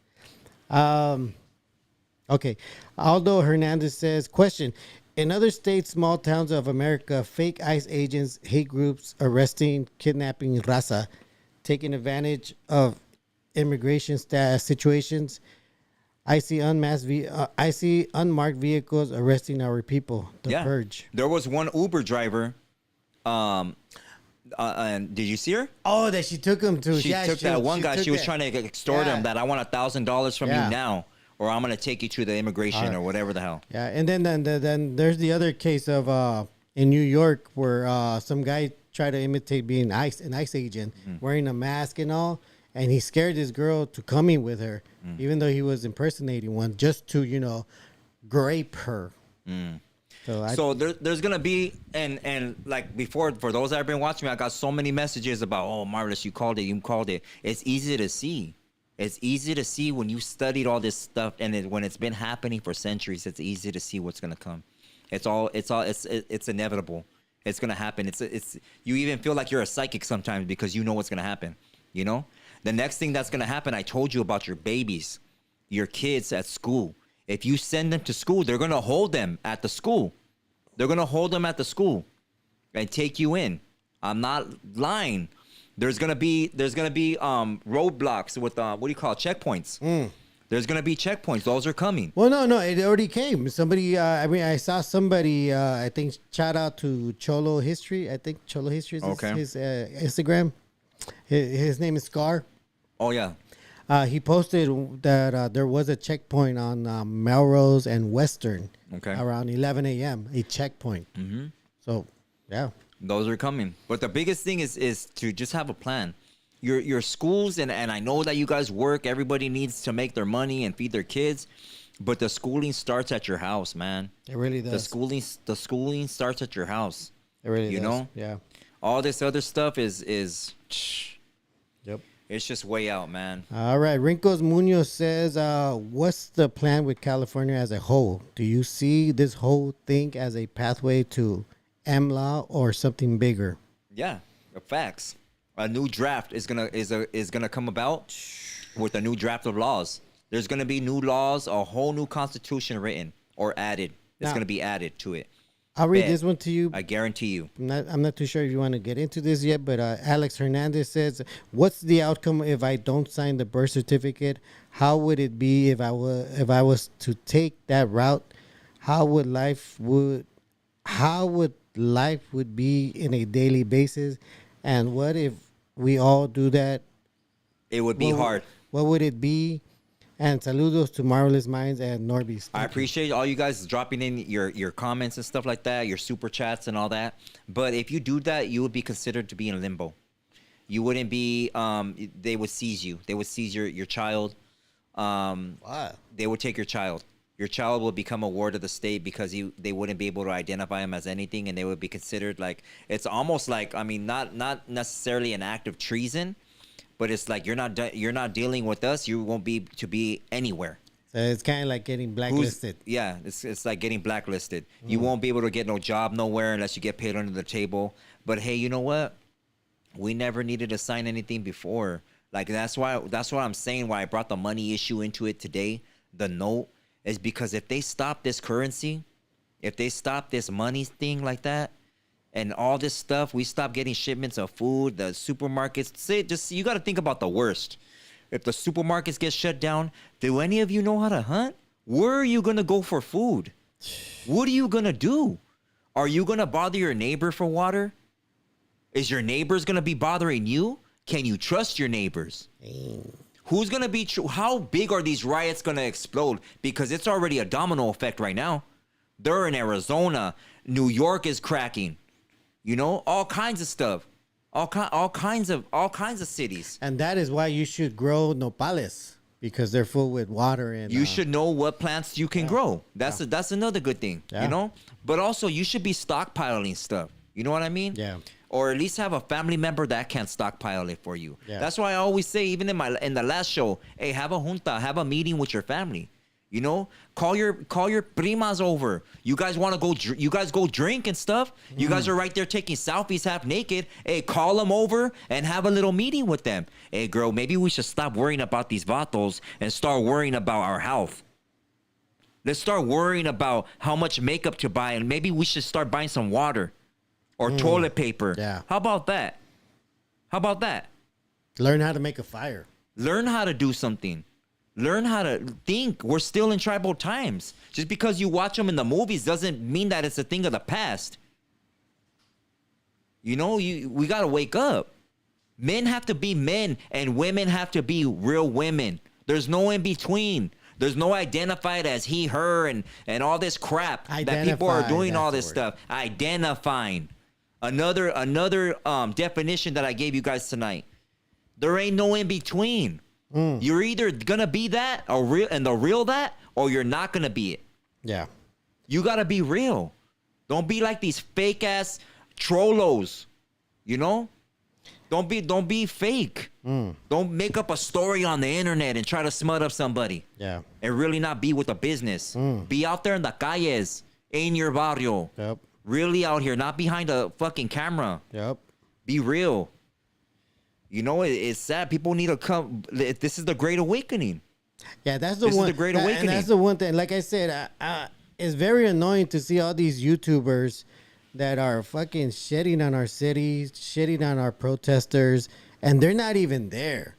Okay. Aldo Hernandez says, question. In other states, small towns of America, fake ICE agents, hate groups, arresting, kidnapping raza, taking advantage of immigration situations. I see unmarked vehicles arresting our people. The purge. There was one Uber driver. And did you see her? Oh, that she took him to. She took that one guy. She was trying to extort him that I want $1,000 from you now, or I'm gonna take you to the immigration or whatever the hell. Yeah, and then there's the other case of in New York where some guy tried to imitate being an ICE agent, wearing a mask and all, and he scared this girl to come in with her, even though he was impersonating one, just to grape her. So there's gonna be and like before, for those that have been watching me, I got so many messages about, oh, Marvelous, you called it. It's easy to see. It's easy to see when you studied all this stuff, and when it's been happening for centuries. It's easy to see what's gonna come. It's inevitable. It's gonna happen. It's you even feel like you're a psychic sometimes because you know what's gonna happen. The next thing that's gonna happen, I told you about your babies, your kids at school. If you send them to school, they're gonna hold them at the school. They're gonna hold them at the school and take you in. I'm not lying. There's gonna be roadblocks with what do you call it? Checkpoints. There's gonna be checkpoints. Those are coming. Well, no, it already came. Somebody, I saw somebody. I think shout out to Cholo History. I think Cholo History is his Instagram. His name is Scar. Oh yeah. He posted that there was a checkpoint on Melrose and Western. Around 11 a.m. A checkpoint. So, yeah. Those are coming. But the biggest thing is to just have a plan. Your schools, and I know that you guys work. Everybody needs to make their money and feed their kids. But the schooling starts at your house, man. It really does. The schooling starts at your house. It really does. You know? Yeah. All this other stuff is Yep. It's just way out, man. All right. Rincos Munoz says, what's the plan with California as a whole? Do you see this whole thing as a pathway to MLAW or something bigger? Yeah, facts. A new draft is gonna come about with a new draft of laws. There's gonna be new laws, a whole new constitution written or added. It's gonna be added to it. I'll read this one to you. I guarantee you. I'm not too sure if you want to get into this yet, but Alex Hernandez says, what's the outcome if I don't sign the birth certificate? How would it be if I was to take that route? How would life would be in a daily basis? And what if we all do that? It would be hard. What would it be? And saludos to Marvelous Minds and NORBEEZ. I appreciate all you guys dropping in your comments and stuff like that, your super chats and all that. But if you do that, you would be considered to be in limbo. You wouldn't be. They would seize you. They would seize your child. What? They would take your child. Your child will become a ward of the state because they wouldn't be able to identify him as anything, and they would be considered like, it's almost like, I mean, not necessarily an act of treason, but it's like you're not dealing with us. You won't be to be anywhere. So it's kind of like getting blacklisted. It's like getting blacklisted. You won't be able to get no job nowhere unless you get paid under the table. But hey, you know what? We never needed to sign anything before. Like that's what I'm saying. Why I brought the money issue into it today. The note is because if they stop this currency, if they stop this money thing like that, and all this stuff, we stop getting shipments of food, the supermarkets. You got to think about the worst. If the supermarkets get shut down, do any of you know how to hunt? Where are you going to go for food? What are you going to do? Are you going to bother your neighbor for water? Is your neighbors going to be bothering you? Can you trust your neighbors? Who's going to be how big are these riots going to explode? Because it's already a domino effect right now. They're in Arizona. New York is cracking. You know, all kinds of stuff. All kinds of cities. And that is why you should grow nopales, because they're full with water and you should know what plants you can grow. That's another good thing, you know? But also you should be stockpiling stuff. You know what I mean? Yeah. Or at least have a family member that can stockpile it for you. Yeah. That's why I always say, even in the last show, hey, have a junta, have a meeting with your family. You know, call your primas over. You guys want to go? You guys go drink and stuff. You guys are right there taking selfies half naked. Hey, call them over and have a little meeting with them. Hey, girl, maybe we should stop worrying about these vatos and start worrying about our health. Let's start worrying about how much makeup to buy, and maybe we should start buying some water or toilet paper. Yeah. How about that? How about that? Learn how to make a fire. Learn how to do something. Learn how to think. We're still in tribal times. Just because you watch them in the movies doesn't mean that it's a thing of the past. You know, we got to wake up. Men have to be men and women have to be real women. There's no in between. There's no identified as he, her, and all this crap that people are doing all this stuff. Identifying. Another definition that I gave you guys tonight. There ain't no in between. You're either gonna be that or real that, or you're not gonna be it. Yeah. You gotta be real. Don't be like these fake ass trollos. You know? Don't be fake. Don't make up a story on the internet and try to smut up somebody. Yeah. And really not be with the business. Be out there in the calles, in your barrio. Yep. Really out here, not behind a fucking camera. Yep. Be real. You know, it's sad. People need to come. This is the Great Awakening. Yeah, that's the This one. is the Great Awakening. And that's the one thing. Like I said, it's very annoying to see all these YouTubers that are fucking shitting on our cities, shitting on our protesters, and they're not even there.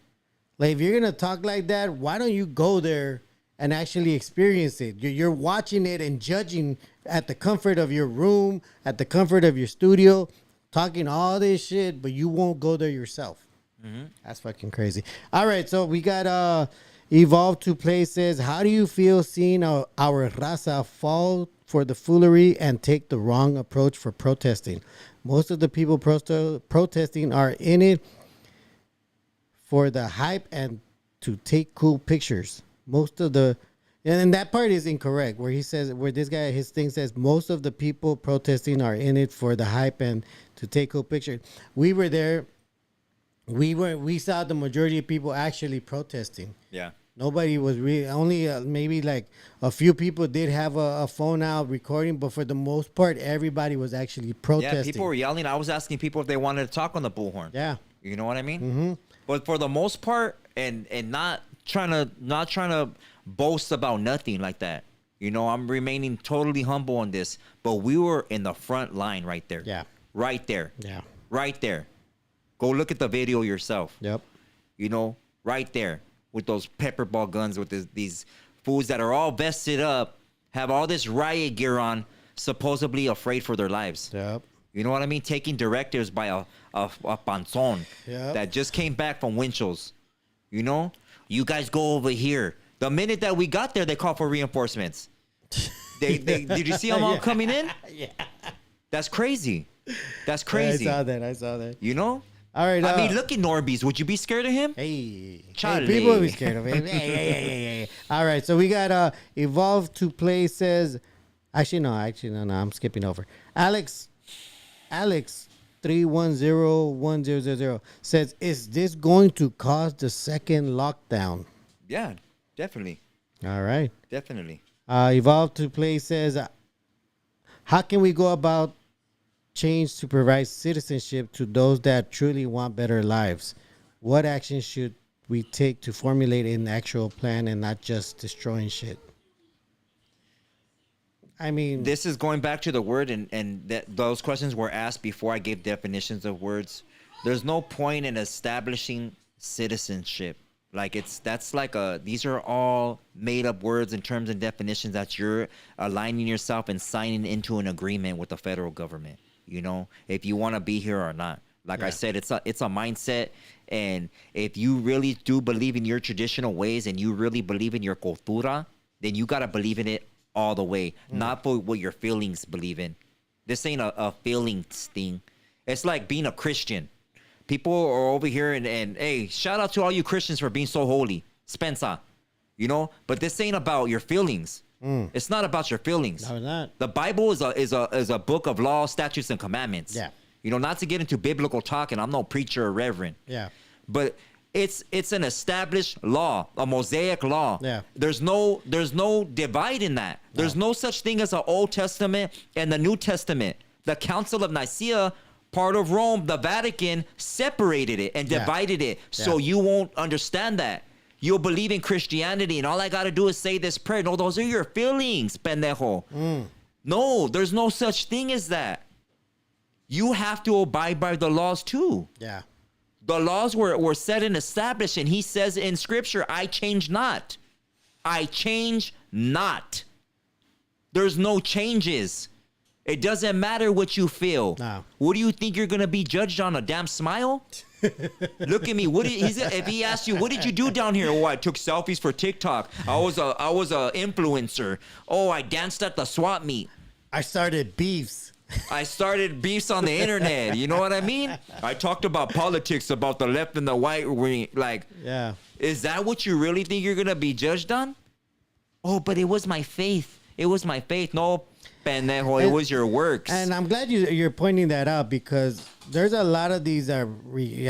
Like, if you're gonna talk like that, why don't you go there and actually experience it? You're watching it and judging at the comfort of your room, at the comfort of your studio, talking all this shit, but you won't go there yourself. That's fucking crazy. All right, so we got Evolve to Play says, how do you feel seeing our raza fall for the foolery and take the wrong approach for protesting? Most of the people protesting are in it for the hype and to take cool pictures. Most of the, and that part is incorrect, where he says, where this guy, his thing says, most of the people protesting are in it for the hype and to take cool pictures. We were there. We saw the majority of people actually protesting. Yeah. Nobody was really, only maybe like a few people did have a phone out recording, but for the most part, everybody was actually protesting. Yeah, people were yelling. I was asking people if they wanted to talk on the bullhorn. Yeah. You know what I mean? Mm-hmm. But for the most part, and not trying to boast about nothing like that. You know, I'm remaining totally humble on this, but we were in the front line right there. Yeah. Right there. Yeah. Right there. Go look at the video yourself. Yep. You know, right there with those pepper ball guns with these fools that are all vested up, have all this riot gear on, supposedly afraid for their lives. Yep. You know what I mean? Taking directives by a panzon that just came back from Winchell's. You know? You guys go over here. The minute that we got there, they called for reinforcements. Did you see them all coming in? Yeah. That's crazy. That's crazy. I saw that. You know? All right. I mean, look at NORBEEZ. Would you be scared of him? Hey, Charlie. people will be scared of him. Hey. All right, so we got Evolve to Play says, actually no, I'm skipping over. Alex 310100 says, is this going to cause the second lockdown? Yeah, definitely. All right. Definitely. Evolve to Play says, how can we go about change to provide citizenship to those that truly want better lives? What actions should we take to formulate an actual plan and not just destroying shit? I mean, this is going back to the word, and those questions were asked before I gave definitions of words. There's no point in establishing citizenship. Like these are all made up words and terms and definitions that you're aligning yourself and signing into an agreement with the federal government. You know, if you want to be here or not. Like I said, it's a mindset. And if you really do believe in your traditional ways and you really believe in your cultura, then you got to believe in it all the way, not for what your feelings believe in. This ain't a feelings thing. It's like being a Christian. People are over here and hey, shout out to all you Christians for being so holy. Spencer, you know, but this ain't about your feelings. It's not about your feelings. No, not. The Bible is a book of law, statutes, and commandments. Yeah. You know, not to get into biblical talk, and I'm no preacher or reverend. Yeah. But it's an established law, a Mosaic law. Yeah. There's no divide in that. There's no such thing as an Old Testament and the New Testament. The Council of Nicaea, part of Rome, the Vatican separated it and divided it. So you won't understand that. You'll believe in Christianity, and all I got to do is say this prayer. No, those are your feelings, pendejo. No, there's no such thing as that. You have to abide by the laws too. Yeah. The laws were set and established, and he says in Scripture, I change not. I change not. There's no changes. It doesn't matter what you feel. No. What do you think you're going to be judged on? A damn smile? Look at me. If he asked you, what did you do down here? Oh, I took selfies for TikTok. I was a influencer. Oh, I danced at the swap meet. I started beefs. I started beefs on the internet. You know what I mean? I talked about politics, about the left and the right wing. Like, yeah. Is that what you really think you're going to be judged on? Oh, but it was my faith. It was my faith. No, pendejo, it was your works. And I'm glad you're pointing that out, because there's a lot of these, I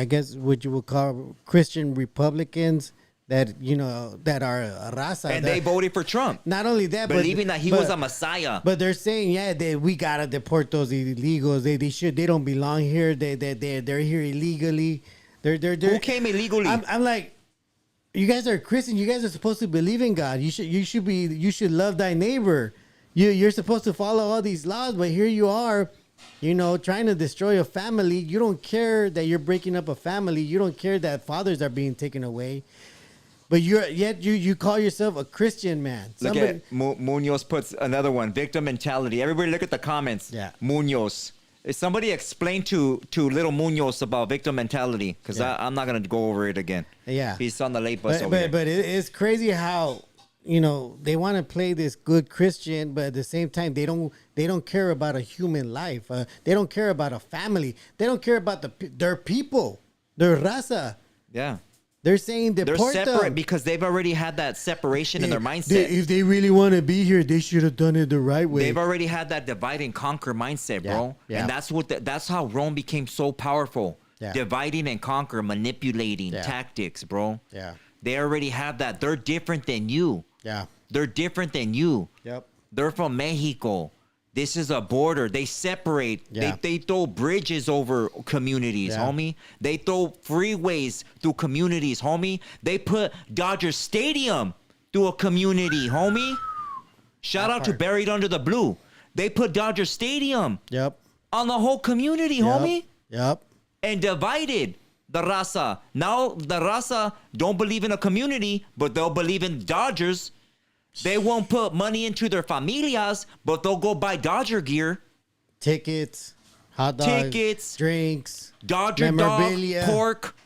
guess what you would call Christian Republicans that, you know, that are raza. And they voted for Trump. Not only that, believing that he was a messiah. But they're saying, we got to deport those illegals. They don't belong here. They're here illegally. Who came illegally? I'm like, you guys are Christian. You guys are supposed to believe in God. You should love thy neighbor. You're supposed to follow all these laws, but here you are, trying to destroy a family. You don't care that you're breaking up a family. You don't care that fathers are being taken away. But you call yourself a Christian man. Look at Munoz puts another one. Victim mentality. Everybody look at the comments. Yeah. Munoz. Somebody explain to little Munoz about victim mentality, because I'm not going to go over it again. Yeah. He's on the late bus over here. But it's crazy how, they want to play this good Christian, but at the same time, they don't care about a human life. They don't care about a family. They don't care about their people, their raza. Yeah. They're saying they're separate them. because they've already had that separation in their mindset. If they really want to be here, they should have done it the right way. They've already had that divide and conquer mindset, bro. Yeah. And that's how Rome became so powerful. Yeah. Dividing and conquer, manipulating tactics, bro. Yeah. They already have that. They're different than you. Yeah. They're different than you. Yep. They're from Mexico. This is a border. They separate. Yeah. They throw bridges over communities, homie. They throw freeways through communities, homie. They put Dodger Stadium through a community, homie. Shout out to Buried Under the Blue. They put Dodger Stadium on the whole community, homie. Yep. And divided the raza. Now the raza don't believe in a community, but they'll believe in Dodgers. They won't put money into their familias, but they'll go buy Dodger gear. Tickets, hot dogs, drinks, Dodger memorabilia. Dog, pork.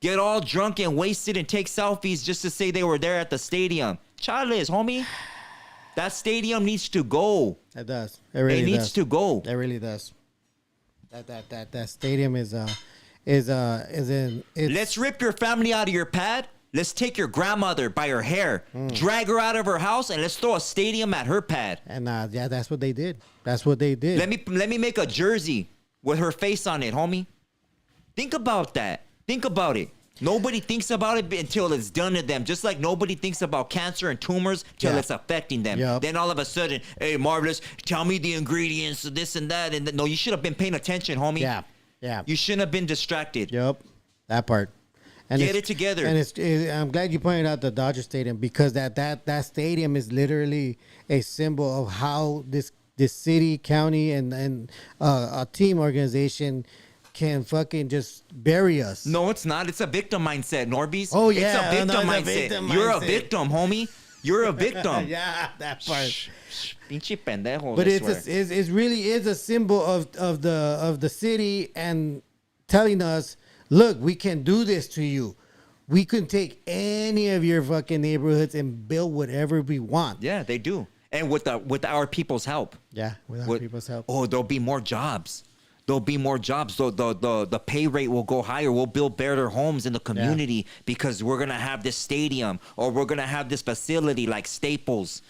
Get all drunk and wasted and take selfies just to say they were there at the stadium. Charles, homie. That stadium needs to go. It does. It really needs to go. It really does. That stadium is in. Let's rip your family out of your pad. Let's take your grandmother by her hair, drag her out of her house, and let's throw a stadium at her pad. And that's what they did. That's what they did. Let me make a jersey with her face on it, homie. Think about that. Think about it. Nobody thinks about it until it's done to them. Just like nobody thinks about cancer and tumors till it's affecting them. Yep. Then all of a sudden, hey, Marvelous, tell me the ingredients of this and that. And no, you should have been paying attention, homie. Yeah. You shouldn't have been distracted. Yep. That part. And get it together. And I'm glad you pointed out the Dodger Stadium, because that stadium is literally a symbol of how this city, county, and a team organization can fucking just bury us. No, it's not. It's a victim mindset, NORBEEZ. Oh, yeah. It's a victim mindset. You're a victim, homie. You're a victim. Yeah, that part. Pinche pendejo. But it really is a symbol of the city and telling us, look, we can do this to you. We can take any of your fucking neighborhoods and build whatever we want. Yeah, they do. And with our people's help. Yeah, with our people's help. Oh, there'll be more jobs. There'll be more jobs. The pay rate will go higher. We'll build better homes in the community because we're going to have this stadium, or we're going to have this facility like Staples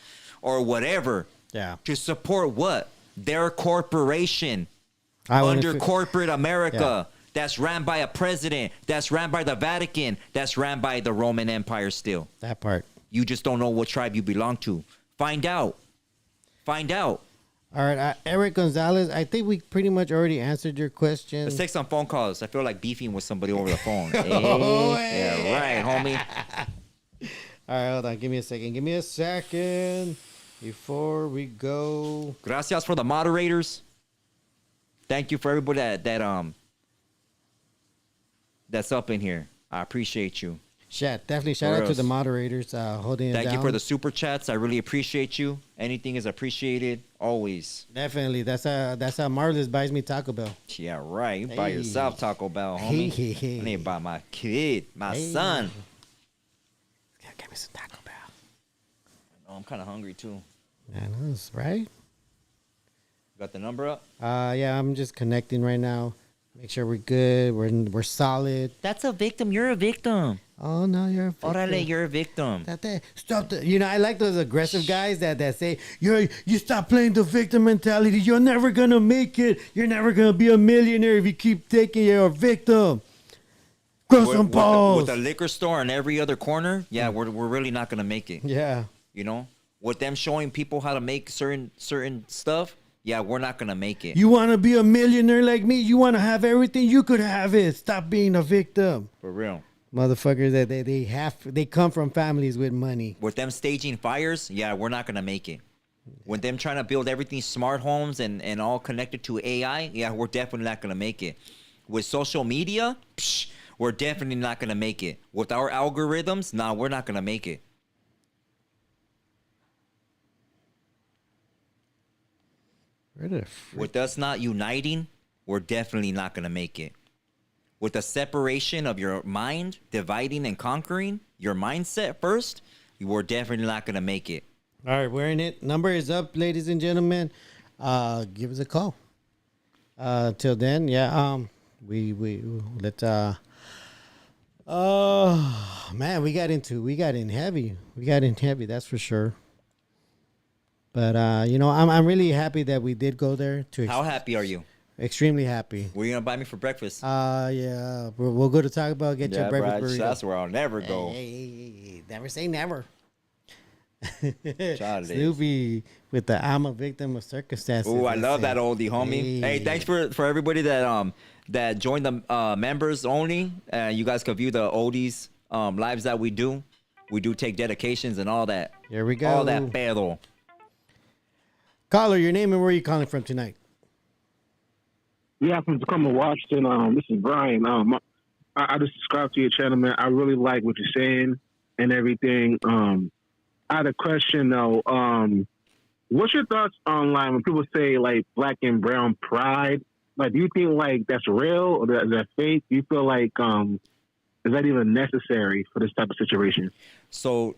or whatever. Yeah. To support what? Their corporation under corporate America. Yeah. That's ran by a president. That's ran by the Vatican. That's ran by the Roman Empire still. That part. You just don't know what tribe you belong to. Find out. Find out. All right, Eric Gonzalez, I think we pretty much already answered your question. Let's take some phone calls. I feel like beefing with somebody over the phone. Hey, yeah, right, homie. All right, hold on. Give me a second before we go. Gracias for the moderators. Thank you for everybody that's up in here. I appreciate you. Definitely shout out to the moderators holding it down. Thank you for the super chats. I really appreciate you. Anything is appreciated always. Definitely. That's how Marvelous buys me Taco Bell. Yeah, right. You buy yourself Taco Bell, homie. I need to buy my kid, my son. Give me some Taco Bell. Oh, I'm kind of hungry too. I know, right? Got the number up? Yeah, I'm just connecting right now. Make sure we're good. We're solid. That's a victim. You're a victim. Oh, no, you're a victim. Orale, you're a victim. Stop. I like those aggressive guys that say, you stop playing the victim mentality. You're never going to make it. You're never going to be a millionaire if you keep thinking you're a victim. Grow some balls. With a liquor store on every other corner, we're really not going to make it. Yeah. With them showing people how to make certain stuff, yeah, we're not gonna make it. You want to be a millionaire like me? You want to have everything? You could have it. Stop being a victim. For real. Motherfuckers that they come from families with money. With them staging fires, yeah, we're not gonna make it. With them trying to build everything smart homes and all connected to AI, yeah, we're definitely not gonna make it. With social media, we're definitely not gonna make it. With our algorithms, nah, we're not gonna make it. With us not uniting, we're definitely not gonna make it. With the separation of your mind, dividing and conquering your mindset first, you are definitely not going to make it. All right, we're in it. Number is up, ladies and gentlemen. Give us a call. Till then, yeah. We let's. Oh man, we got in heavy. That's for sure. But you know, I'm really happy that we did go there. How happy are you? Extremely happy. Were you gonna buy me for breakfast? Yeah. We'll go to Taco Bell, get your breakfast burrito. That's where I'll never go. Hey, never say never. Snoopy with the I'm a victim of circumstances. Oh, I love that oldie, homie. Hey, thanks for everybody that joined the members only. You guys can view the oldies lives that we do. We do take dedications and all that. Here we go. All that pedo. Caller, your name and where are you calling from tonight? Yeah, from Tacoma, Washington. This is Brian. I just subscribed to your channel, man. I really like what you're saying and everything. I had a question though. What's your thoughts on like when people say like black and brown pride? Like, do you think like that's real or is that fake? Do you feel like is that even necessary for this type of situation? So,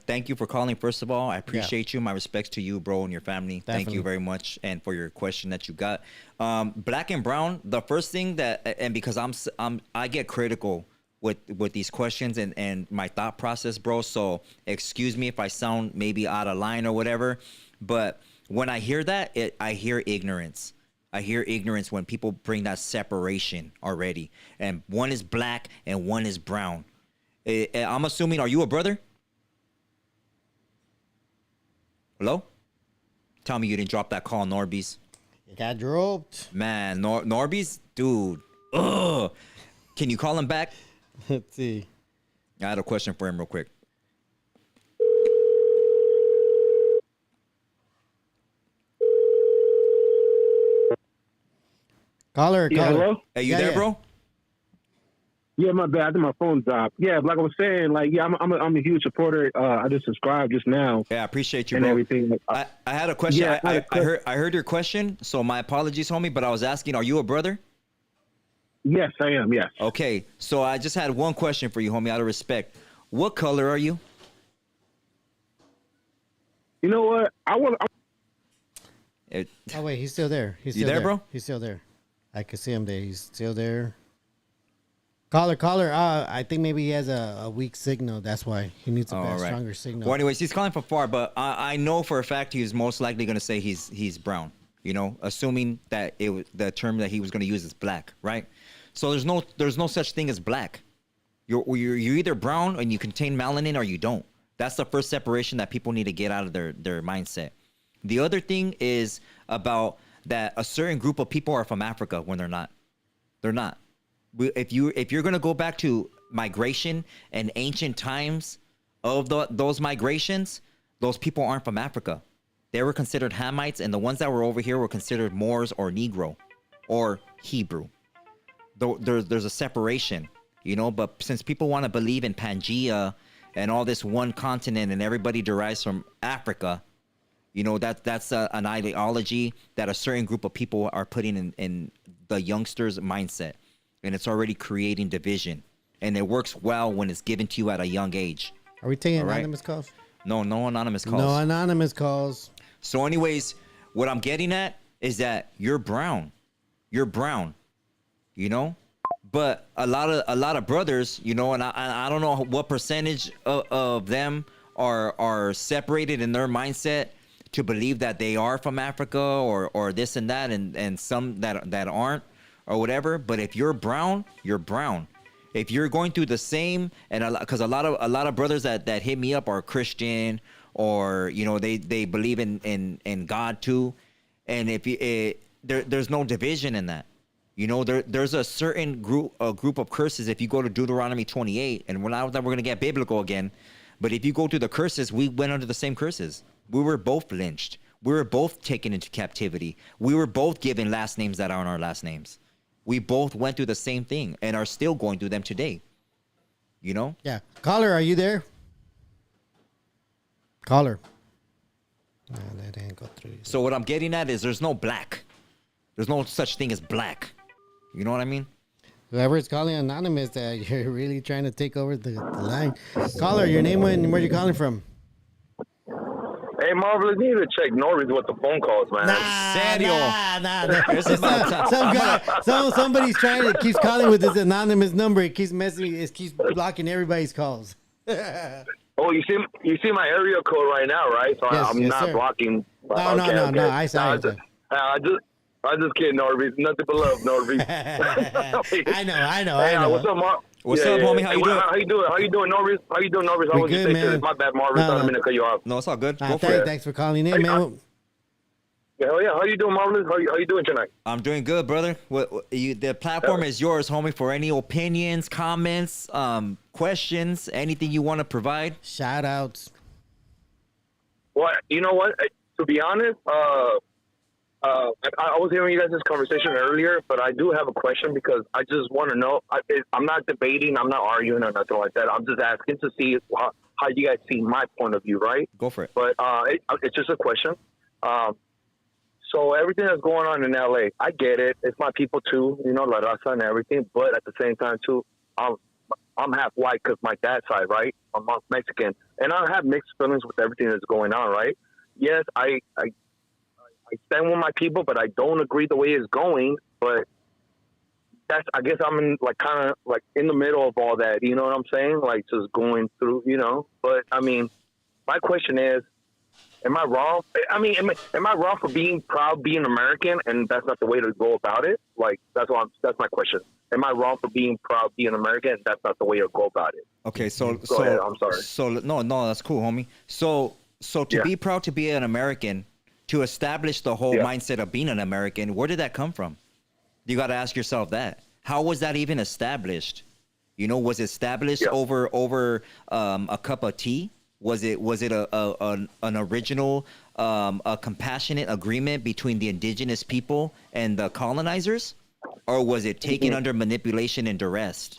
thank you for calling. First of all, I appreciate you. My respects to you, bro, and your family. Definitely. Thank you very much, and for your question that you got. Black and brown. The first thing that, and because I get critical with these questions and my thought process, bro. So, excuse me if I sound maybe out of line or whatever. But when I hear that, I hear ignorance. I hear ignorance when people bring that separation already. And one is black and one is brown. I'm assuming, are you a brother? Hello? Tell me you didn't drop that call, NORBEEZ. It got dropped. Man, NORBEEZ? Dude. Ugh. Can you call him back? Let's see. I had a question for him real quick. Caller. Hello? Hey, you there, bro? Yeah, my bad. I think my phone dropped. Yeah, like I was saying, like, yeah, I'm a huge supporter. I just subscribed just now. Yeah, I appreciate you, and bro. Everything. I had a question. Yeah, I heard your question, so my apologies, homie. But I was asking, are you a brother? Yes, I am. Yes. Okay, so I just had one question for you, homie. Out of respect, what color are you? You know what? Oh wait, he's still there. He's still there, bro? He's still there. I can see him there. He's still there. Caller. I think maybe he has a weak signal. That's why he needs a stronger signal. Well, anyways, he's calling from far, but I know for a fact he's most likely going to say he's brown. You know, assuming that the term that he was going to use is black, right? So there's no such thing as black. You're either brown and you contain melanin or you don't. That's the first separation that people need to get out of their mindset. The other thing is about that a certain group of people are from Africa when they're not. They're not. If you're going to go back to migration and ancient times of those migrations, those people aren't from Africa. They were considered Hamites, and the ones that were over here were considered Moors or Negro or Hebrew. There's a separation, you know, but since people want to believe in Pangea and all this one continent and everybody derives from Africa, you know, that's an ideology that a certain group of people are putting in the youngsters' mindset. And it's already creating division. And it works well when it's given to you at a young age. Are we taking anonymous calls? No anonymous calls. No anonymous calls. So anyways, what I'm getting at is that you're brown. You're brown. You know? But a lot of brothers, you know, and I don't know what percentage of them are separated in their mindset to believe that they are from Africa or this and that, and some that aren't. Or whatever, but if you're brown, you're brown. If you're going through the same, and because a lot of brothers that hit me up are Christian, or you know they believe in God too, And if there's no division in that. You know, there's a certain group of curses. If you go to Deuteronomy 28, and we're going to get biblical again, but if you go to the curses, we went under the same curses. We were both lynched. We were both taken into captivity. We were both given last names that aren't our last names. We both went through the same thing and are still going through them today. You know? Yeah. Caller, are you there? Caller. No, that didn't go through. So what I'm getting at is there's no black. There's no such thing as black. You know what I mean? Whoever's calling anonymous, you're really trying to take over the line. Caller, your name and where you calling from? Hey, Marvelous, you need to check NORBEEZ with the phone calls, man. Somebody's trying to keeps calling with this anonymous number. It keeps keeps blocking everybody's calls. Oh, you see my area code right now, right? So yes, I'm not blocking. No. I saw it. I just kidding, NORBEEZ. Nothing but love, NORBEEZ. I know. What's up, Mark? What's up, homie? How you doing? How you doing, NORBEEZ? How you doing, NORBEEZ? I was good, man. My bad, Marvin. I didn't mean to cut you off. No, it's all good. Go for it. Thanks for calling in, man. Hell yeah. How you doing, Marvelous? How you doing tonight? I'm doing good, brother. The platform is yours, homie, for any opinions, comments, questions, anything you want to provide. Shout outs. Well, you know what? To be honest, I was hearing you guys' conversation earlier, but I do have a question because I just want to know. I'm not debating. I'm not arguing or nothing like that. I'm just asking to see how you guys see my point of view, right? Go for it. But it's just a question. So everything that's going on in LA, I get it. It's my people too, you know, La Raza and everything. But at the same time too, I'm half white because my dad's side, right? I'm Mexican, and I have mixed feelings with everything that's going on, right? Yes, I stand with my people, but I don't agree the way it's going. But I guess I'm in kind of in the middle of all that. You know what I'm saying? Like just going through, you know. But I mean, my question is, am I wrong? I mean, am I wrong for being proud, being American, and that's not the way to go about it? Like that's my question. Am I wrong for being proud, being American, and that's not the way to go about it? Okay, so go ahead. I'm sorry. So no, that's cool, homie. So to be proud to be an American, to establish the whole mindset of being an American, where did that come from? You got to ask yourself that. How was that even established? You know, was it established over a cup of tea? Was it an original, a compassionate agreement between the indigenous people and the colonizers, or was it taken under manipulation and duress?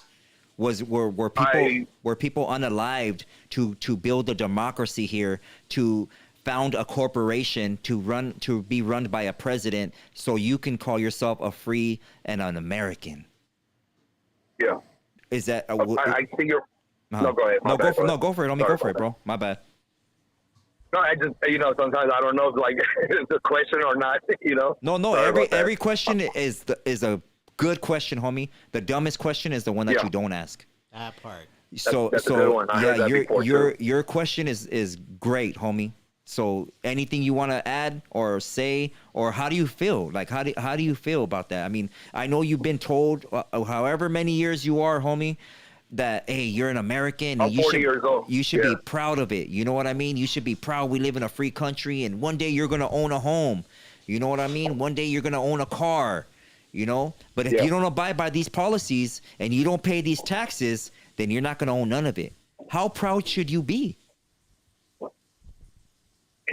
Were people unalived to build a democracy here, to found a corporation, to be run by a president, so you can call yourself a free and an American? Yeah. Is that? I think you're. No, go ahead. Go for it. Let me go for it, bro. My bad. No, I just, sometimes I don't know if it's a question or not, you know. No. Every question is a good question, homie. The dumbest question is the one that you don't ask. That part. That's a good one. Your question is great, homie. So anything you want to add or say, or how do you feel? Like, how do you feel about that? I mean, I know you've been told however many years you are, homie, that, hey, you're an American and you should be proud of it. You know what I mean? You should be proud we live in a free country, and one day you're going to own a home. You know what I mean? One day you're going to own a car, you know? But if you don't abide by these policies and you don't pay these taxes, then you're not going to own none of it. How proud should you be?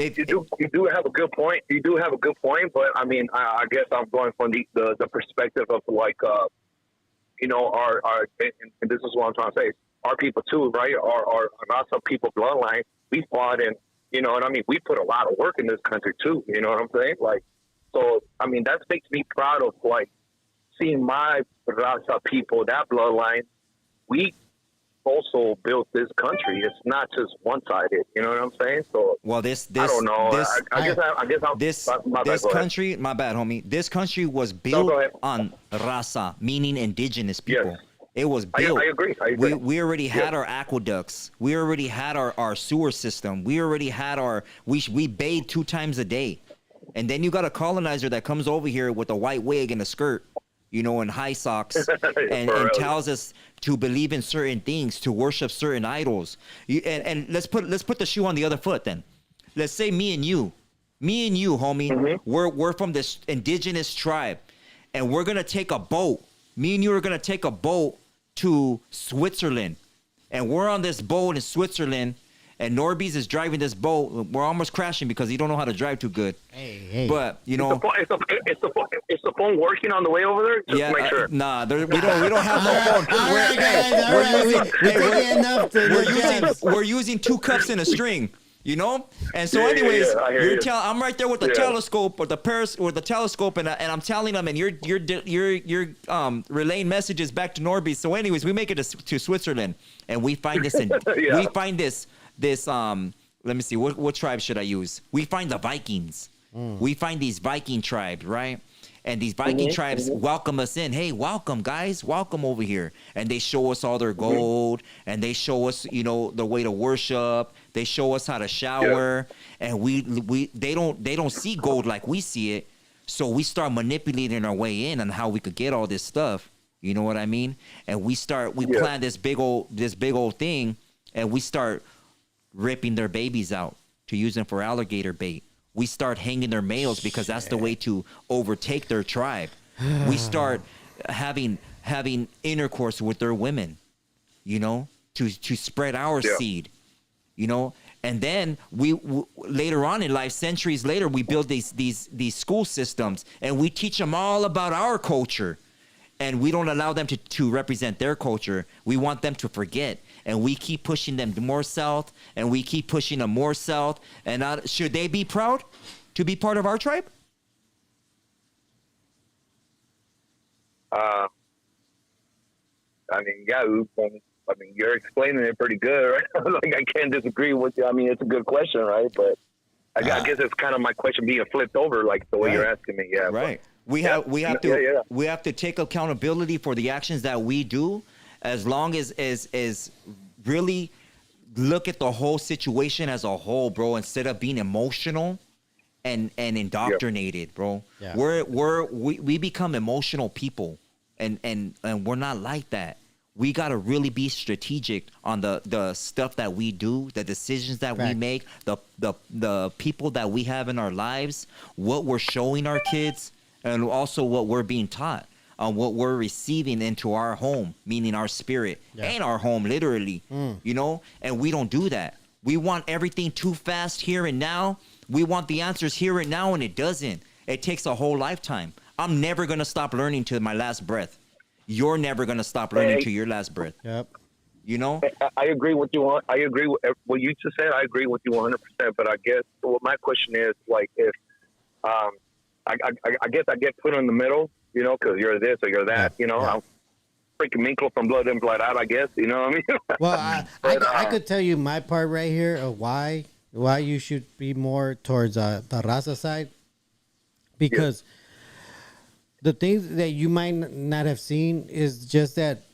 You do have a good point. You do have a good point, but I mean, I guess I'm going from the perspective of and this is what I'm trying to say. Our people too, right? Our Rasa people bloodline. We fought, and you know what I mean. We put a lot of work in this country too. You know what I'm saying? So I mean, that makes me proud of seeing my Rasa people, that bloodline. We also built this country. It's not just one-sided. You know what I'm saying? So well, this I don't know. This country, my bad, homie. This country was built on Rasa, meaning indigenous people. Yes. It was built. I agree. We already had our aqueducts. We already had our sewer system. We already had we bathed 2 times a day. And then you got a colonizer that comes over here with a white wig and a skirt, you know, and high socks, and tells us to believe in certain things, to worship certain idols. And let's put the shoe on the other foot then. Let's say me and you, Me and you, homie, we're from this indigenous tribe, and we're gonna take a boat. Me and you are gonna take a boat to Switzerland, and we're on this boat in Switzerland, and NORBEEZ is driving this boat. We're almost crashing because he don't know how to drive too good. Hey. But you know, is the phone working on the way over there? Just to make sure. Nah, we don't have no phone. All right, guys. We're using 2 cups and a string. You know, and so anyways, I'm right there with the telescope or the telescope, and I'm telling them, and you're relaying messages back to NORBEEZ. So anyways, we make it to Switzerland, and we find this, we find this. Let me see, what tribe should I use? We find the Vikings. We find these Viking tribes, right? And these Viking tribes welcome us in. Hey, welcome, guys. Welcome over here. And they show us all their gold. And they show us, you know, the way to worship. They show us how to shower. Yeah. And they don't see gold like we see it. So we start manipulating our way in on how we could get all this stuff. You know what I mean? And we plan this big old thing. And we start ripping their babies out to use them for alligator bait. We start hanging their males because that's the way to overtake their tribe. We start having intercourse with their women, you know, to spread our seed, you know. And then we later on in life, centuries later, we build these school systems, and we teach them all about our culture, and we don't allow them to represent their culture. We want them to forget. And we keep pushing them more south, and we keep pushing them more south. And should they be proud to be part of our tribe? I mean, yeah. I mean, you're explaining it pretty good, right? Like, I can't disagree with you. I mean, it's a good question, right? But I guess it's kind of my question being flipped over, like the way you're asking me. Yeah. Right. But, we have to take accountability for the actions that we do. As long as really look at the whole situation as a whole, bro, instead of being emotional and indoctrinated, bro. Yeah. We become emotional people, and we're not like that. We got to really be strategic on the stuff that we do, the decisions that we make, the people that we have in our lives, what we're showing our kids, and also what we're being taught. On what we're receiving into our home, meaning our spirit, and our home, literally, you know? And we don't do that. We want everything too fast here and now. We want the answers here and now, and it doesn't. It takes a whole lifetime. I'm never going to stop learning to my last breath. You're never going to stop learning to your last breath. Yep. You know? I agree with you. I agree with what you just said. I agree with you 100%. But I guess my question is, like, if I guess I get put in the middle, you know, because you're this or you're that, you know. I'm freaking Minkle from Blood In, Blood Out, I guess, you know what I mean? Well, I could tell you my part right here of why you should be more towards the Raza side. Because the things that you might not have seen is just that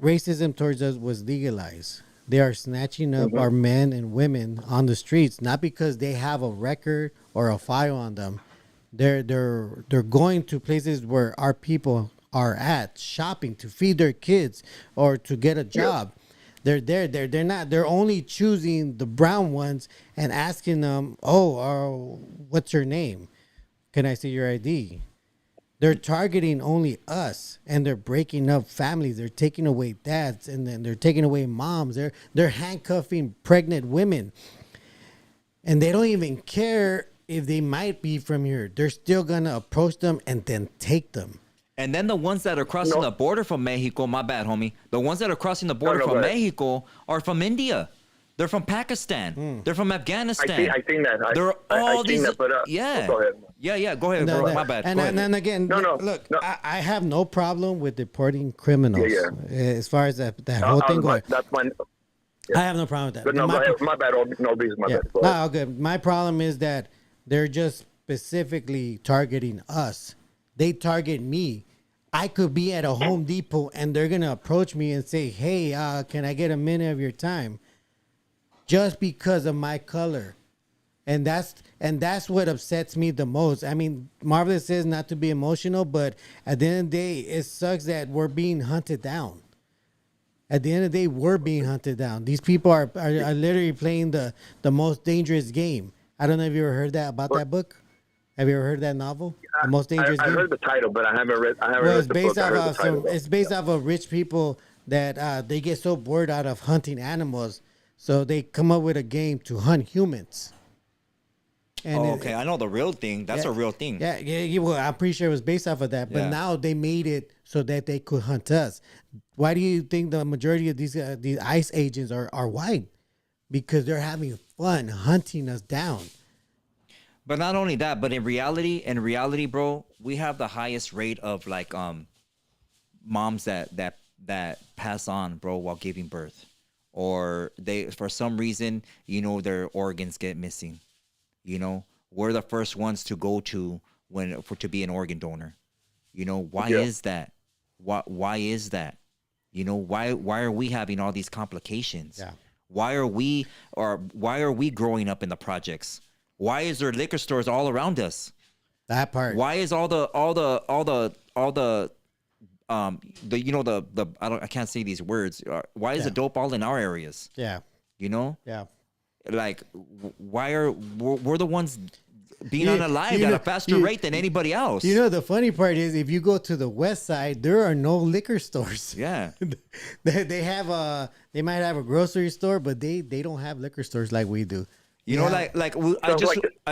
racism towards us was legalized. They are snatching up our men and women on the streets, not because they have a record or a file on them. They're going to places where our people are at, shopping to feed their kids or to get a job. Yep. They're not. They're only choosing the brown ones and asking them, what's your name? Can I see your ID? They're targeting only us, and they're breaking up families. They're taking away dads, and then they're taking away moms. They're handcuffing pregnant women, and they don't even care if they might be from here. They're still gonna approach them and then take them. And then the ones that are crossing the border from Mexico, my bad, homie. The ones that are crossing the border from Mexico are from India. They're from Pakistan. They're from Afghanistan. I think that. They're all these. That, but, go ahead, bro. My bad. And again, look, I have no problem with deporting criminals. As far as that whole thing going. That's my. I have no problem with that. But no, my bad. NORBEEZ, my bad. No, good. My problem is that they're just specifically targeting us. They target me. I could be at a Home Depot and they're gonna approach me and say, "Hey, can I get a minute of your time?" Just because of my color, and that's what upsets me the most. I mean, Marvelous says not to be emotional, but at the end of the day, it sucks that we're being hunted down. At the end of the day, we're being hunted down. These people are literally playing the most dangerous game. I don't know if you ever heard that about that book. Have you ever heard that novel? The Most Dangerous I Game? heard the title, but I haven't read. It's the based book. off of it's based off of rich people that they get so bored out of hunting animals, so they come up with a game to hunt humans. And okay, I know the real thing. That's a real thing. Yeah. Well, I'm pretty sure it was based off of that, but Yeah. now they made it so that they could hunt us. Why do you think the majority of these ICE agents are white? Because they're having fun hunting us down. But not only that, but in reality, bro, we have the highest rate of like moms that pass on, bro, while giving birth, or they for some reason, their organs get missing. We're the first ones to go to to be an organ donor. Why is that? Why is that? Why are we having all these complications? Yeah. Why are we growing up in the projects? Why is there liquor stores all around us? That part. Why is I can't say these words. Why is the dope all in our areas? Yeah. Yeah. Like, we're the ones being unalived at a faster rate than anybody else? The funny part is, if you go to the west side, there are no liquor stores. Yeah. They might have a grocery store, but they don't have liquor stores like we do. I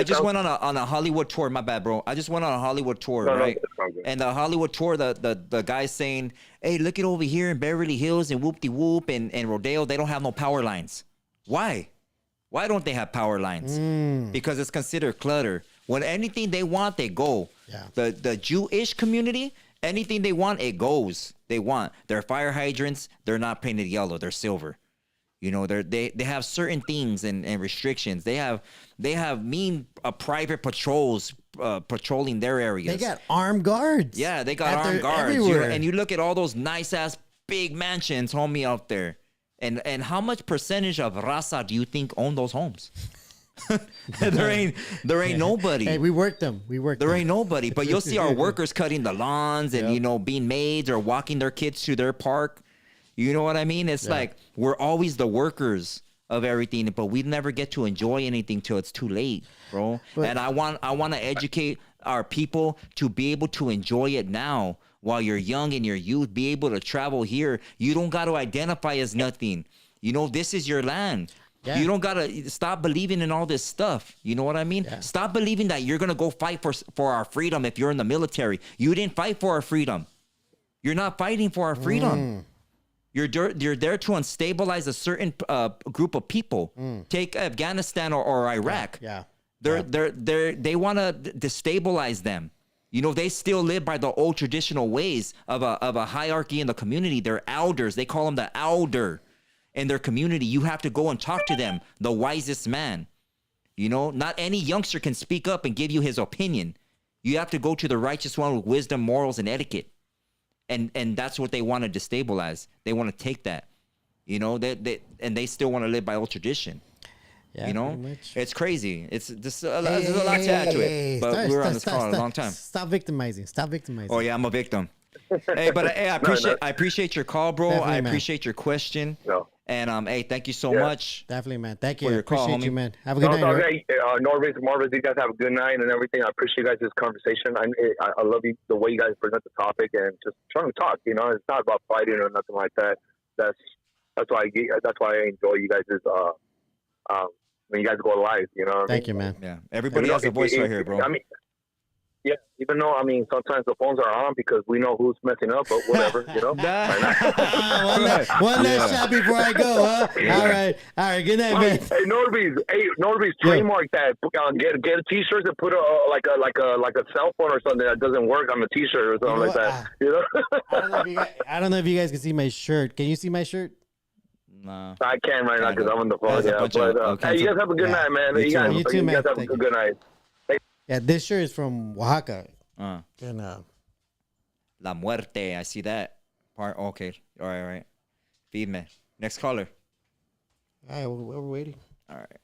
just went on a Hollywood tour. My bad, bro. I just went on a Hollywood tour, right? And the Hollywood tour, the guy's saying, "Hey, look at over here in Beverly Hills and Whoop-de-Whoop and Rodeo. They don't have no power lines. Why? Why don't they have power lines? Because it's considered clutter. When anything they want, they go. Yeah. The Jewish community, anything they want, it goes. They want their fire hydrants. They're not painted yellow. They're silver. They have certain things and restrictions. They have private patrols patrolling their areas. They got armed guards. Yeah, they got armed guards. And you look at all those nice ass big mansions, homie, out there. And how much percentage of Raza do you think own those homes? there ain't nobody. Hey, we worked them. There ain't nobody. But you'll see our workers cutting the lawns and being maids or walking their kids to their park. You know what I mean? It's like we're always the workers of everything, but we never get to enjoy anything till it's too late, bro. And I want to educate our people to be able to enjoy it now while you're young in your youth, be able to travel here. You don't got to identify as nothing. This is your land. Yeah. You don't got to stop believing in all this stuff. You know what I mean? Yeah. Stop believing that you're going to go fight for our freedom if you're in the military. You didn't fight for our freedom. You're not fighting for our freedom. You're there to unstabilize a certain group of people. Take Afghanistan or Iraq. Yeah. They want to destabilize them. They still live by the old traditional ways of a hierarchy in the community. They're elders. They call them the elder in their community. You have to go and talk to them, the wisest man. Not any youngster can speak up and give you his opinion. You have to go to the righteous one with wisdom, morals, and etiquette. And that's what they want to destabilize. They want to take that. They still want to live by old tradition. Yeah, it's crazy. There's a lot to add to it. But we were on this call a long time. Stop victimizing. Oh yeah, I'm a victim. I appreciate your call, bro. Definitely, I appreciate your question. No. And hey, thank you so much. Definitely, man. Thank you. For your call, appreciate homie. you, man. Have a good night. Okay, NORBEEZ, Marvelous, you guys have a good night and everything. I appreciate you guys' this conversation. I love you the way you guys present the topic and just trying to talk. It's not about fighting or nothing like that. That's why I enjoy you guys' when you guys go live. Thank you, man. Yeah, everybody has a voice right here, bro. Yeah, even though sometimes the phones are on because we know who's messing up, but whatever, One last shot before I go, huh? Yeah. All right. Good night, man. Hey, NORBEEZ, trademark that. Get a T-shirt and put a cell phone or something that doesn't work on the T-shirt or something like that. I don't know if you guys can see my shirt. Can you see my shirt? No, I can't right now because I'm on the phone. Hey, you guys have a good night, man. You too, man. You guys have a good night. Yeah, this shirt is from Oaxaca. La Muerte. I see that part. Okay. All right. Feed me. Next caller. All right, we're waiting. All right.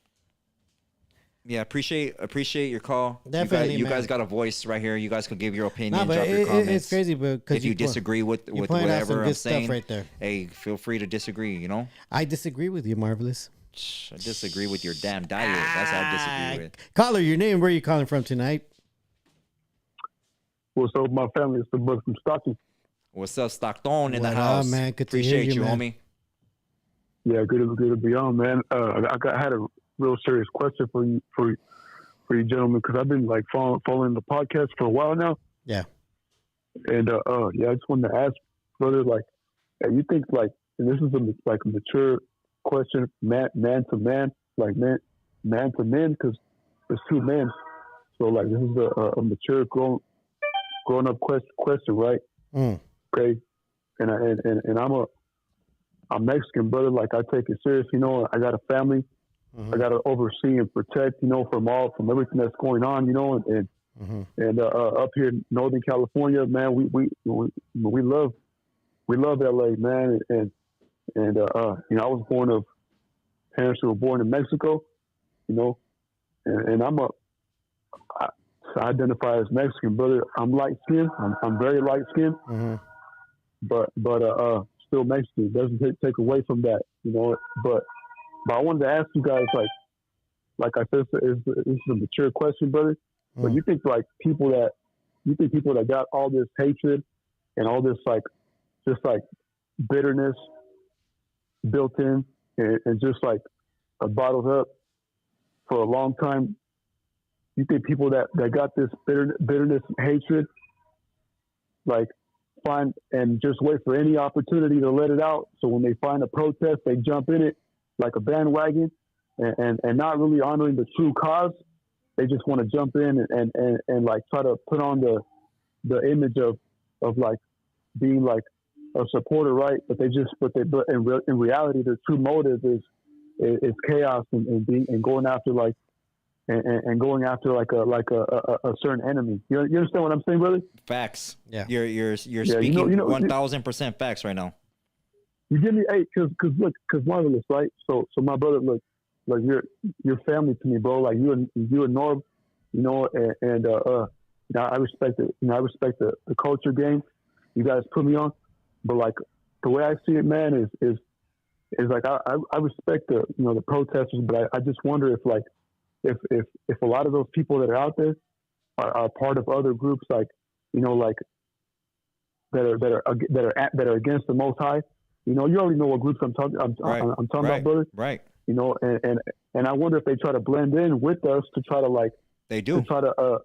Yeah, appreciate your call. Definitely, you guys got a voice right here. You guys could give your opinion, but drop your comments. It's crazy, but if you disagree with whatever I'm saying, right there. Hey, feel free to disagree. I disagree with you, Marvelous. I disagree with your damn diet. That's what I disagree with. Caller, your name, where are you calling from tonight? Well, so my family is the brother from Stockton. What's up, Stockton in the What house? up, man? Good to Appreciate hear you, man. homie. Yeah, good to be on, man. I had a real serious question for you gentlemen, because I've been like following the podcast for a while now. Yeah. And I just wanted to ask, brother, like, you think like, and this is a mature question, man to man, like man to man, because there's two men. So like, this is a mature grown up question, right? Okay. And I'm Mexican, brother. Like, I take it serious, you know. I got a family. I got to oversee and protect, you know, from everything that's going on, you know. And up here in Northern California, man, we love LA, man. And you know, I was born of parents who were born in Mexico, you know. And I identify as Mexican, brother. I'm light skinned. I'm very light skinned. But still Mexican. It doesn't take away from that, you know. But I wanted to ask you guys, like I said, this is a mature question, brother. But you think people that got all this hatred and all this just bitterness built in and just like bottled up for a long time, you think people that got this bitterness and hatred, like, find and just wait for any opportunity to let it out? So when they find a protest, they jump in it like a bandwagon and not really honoring the true cause. They just want to jump in and like try to put on the image of like being like a supporter, right? But in reality, their true motive is chaos and going after like and going after like a certain enemy. You understand what I'm saying, brother? Facts. Yeah. You're speaking 1,000% facts right now. You give me because marvelous, right? So my brother, look, like you're family to me, bro. Like you and Norb, you know, and I respect it. You know, I respect the culture game you guys put me on. But like the way I see it, man, is like I respect the protesters, but I just wonder if like if a lot of those people that are out there are part of other groups, like, you know, like that are against the Most High. You know, you already know what groups I'm talking about, brother. Right. You know, and I wonder if they try to blend in with us to try to like they do to try to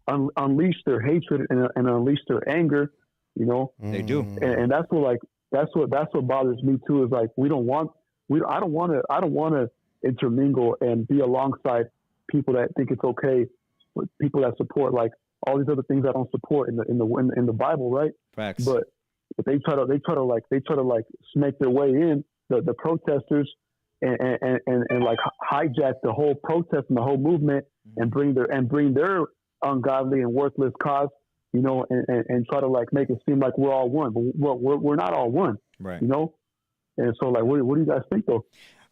unleash their hatred and unleash their anger. You know, they do, and that's what bothers me too. Is like I don't want to intermingle and be alongside people that think it's okay, with people that support like all these other things I don't support in the Bible, right? Facts. But they try to like snake their way in the protesters and like hijack the whole protest and the whole movement and bring their ungodly and worthless cause, you know, and try to like make it seem like we're all one, but we're not all one, right? You know, and so like, what do you guys think though?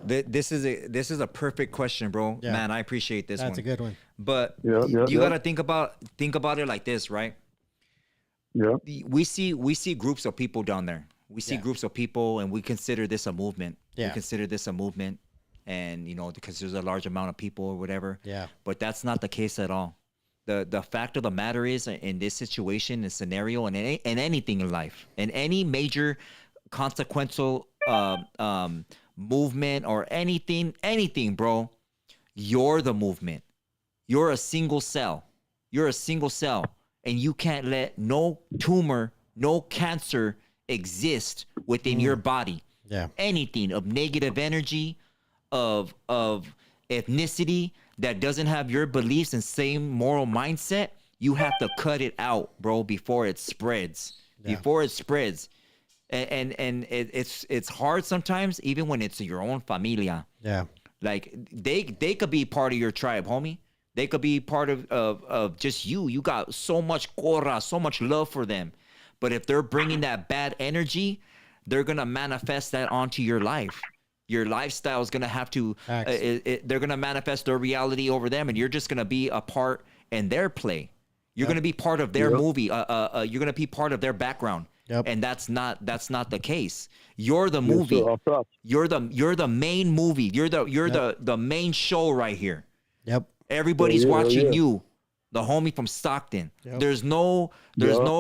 This is a perfect question, bro. Yeah. Man, I appreciate this. That's a good one. But you gotta think about it like this, right? Yeah. We see groups of people down there. We see groups of people, and we consider this a movement. Yeah. We consider this a movement, and you know, because there's a large amount of people or whatever. Yeah. But that's not the case at all. The fact of the matter is, in this situation, this scenario, and in anything in life, in any major consequential movement or anything, bro, you're the movement. You're a single cell. And you can't let no tumor, no cancer exist within your body. Yeah. Anything of negative energy, of ethnicity that doesn't have your beliefs and same moral mindset, you have to cut it out, bro, before it spreads. Yeah. Before it spreads. And it's hard sometimes, even when it's your own familia. Yeah. Like they could be part of your tribe, homie. They could be part of just you. You got so much cora, so much love for them. But if they're bringing that bad energy, they're going to manifest that onto your life. Your lifestyle is going to have to, they're going to manifest their reality over them, and you're just going to be a part in their play. You're going to be part of their movie. You're going to be part of their background. Yep. And that's not the case. You're the movie. Yes, sir. You're the main movie. You're the main show right here. Yep. Everybody's watching you, the homie from Stockton. Yep. There's no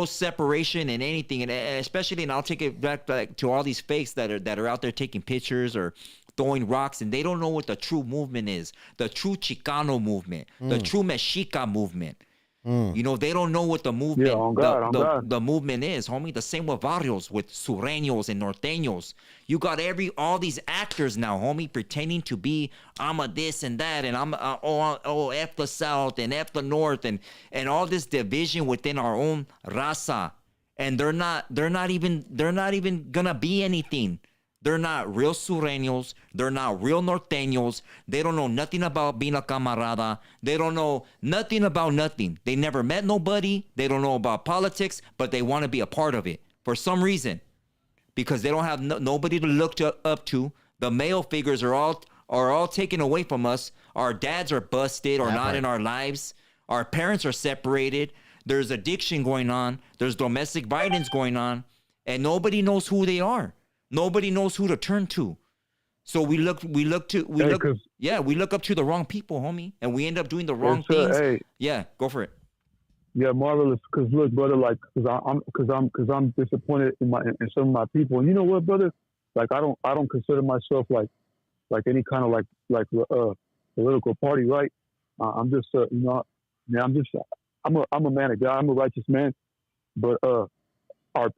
separation in anything, and especially, and I'll take it back to all these fakes that are out there taking pictures or throwing rocks, and they don't know what the true movement is, the true Chicano movement, the true Mexica movement. You know, they don't know what the movement, the movement is, homie. The same with barrios, with sureños and norteños. You got all these actors now, homie, pretending to be I'm a this and that, and I'm F the South and F the North, and all this division within our own raza, and they're not even gonna be anything. They're not real sureños. They're not real norteños. They don't know nothing about being a camarada. They don't know nothing about nothing. They never met nobody. They don't know about politics, but they want to be a part of it for some reason, because they don't have nobody to look up to. The male figures are all taken away from us. Our dads are busted or not in our lives. Our parents are separated. There's addiction going on. There's domestic violence going on, and nobody knows who they are. Nobody knows who to turn to. So we look up to the wrong people, homie, and we end up doing the wrong things. Hey. Yeah, go for it. Yeah, marvelous. Because look, brother, like, because I'm disappointed in some of my people. And you know what, brother? Like, I don't consider myself like any kind of like political party, right? I'm just I'm a man of God. I'm a righteous man. But our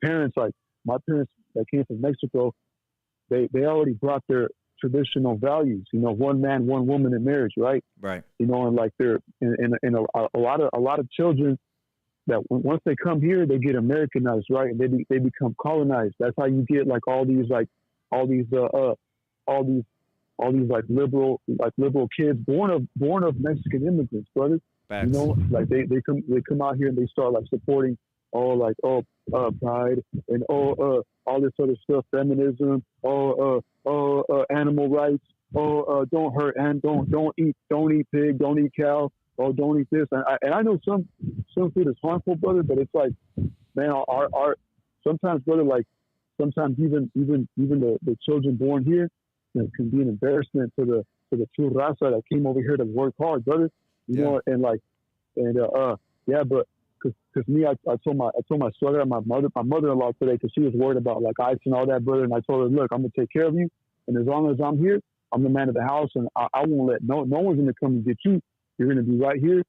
parents, like my parents that came from Mexico, they already brought their traditional values. You know, one man, one woman in marriage, right? Right. You know, and like they're in a lot of children that once they come here, they get Americanized, right? And they become colonized. That's how you get like all these liberal kids born of Mexican immigrants, brother. Facts. You know, like they come out here and they start like supporting pride and all this other stuff, feminism, animal rights, don't hurt and don't eat pig, don't eat cow, don't eat this. And I know some food is harmful, brother, but it's like, man, our sometimes, brother, like sometimes even the children born here, you know, can be an embarrassment to the true raza that came over here to work hard, brother. You know, but. Because me, I told my suegra, my mother-in-law today, because she was worried about like ice and all that, brother. And I told her, look, I'm gonna take care of you, and as long as I'm here, I'm the man of the house, and I won't let no one's gonna come and get you. You're gonna be right here,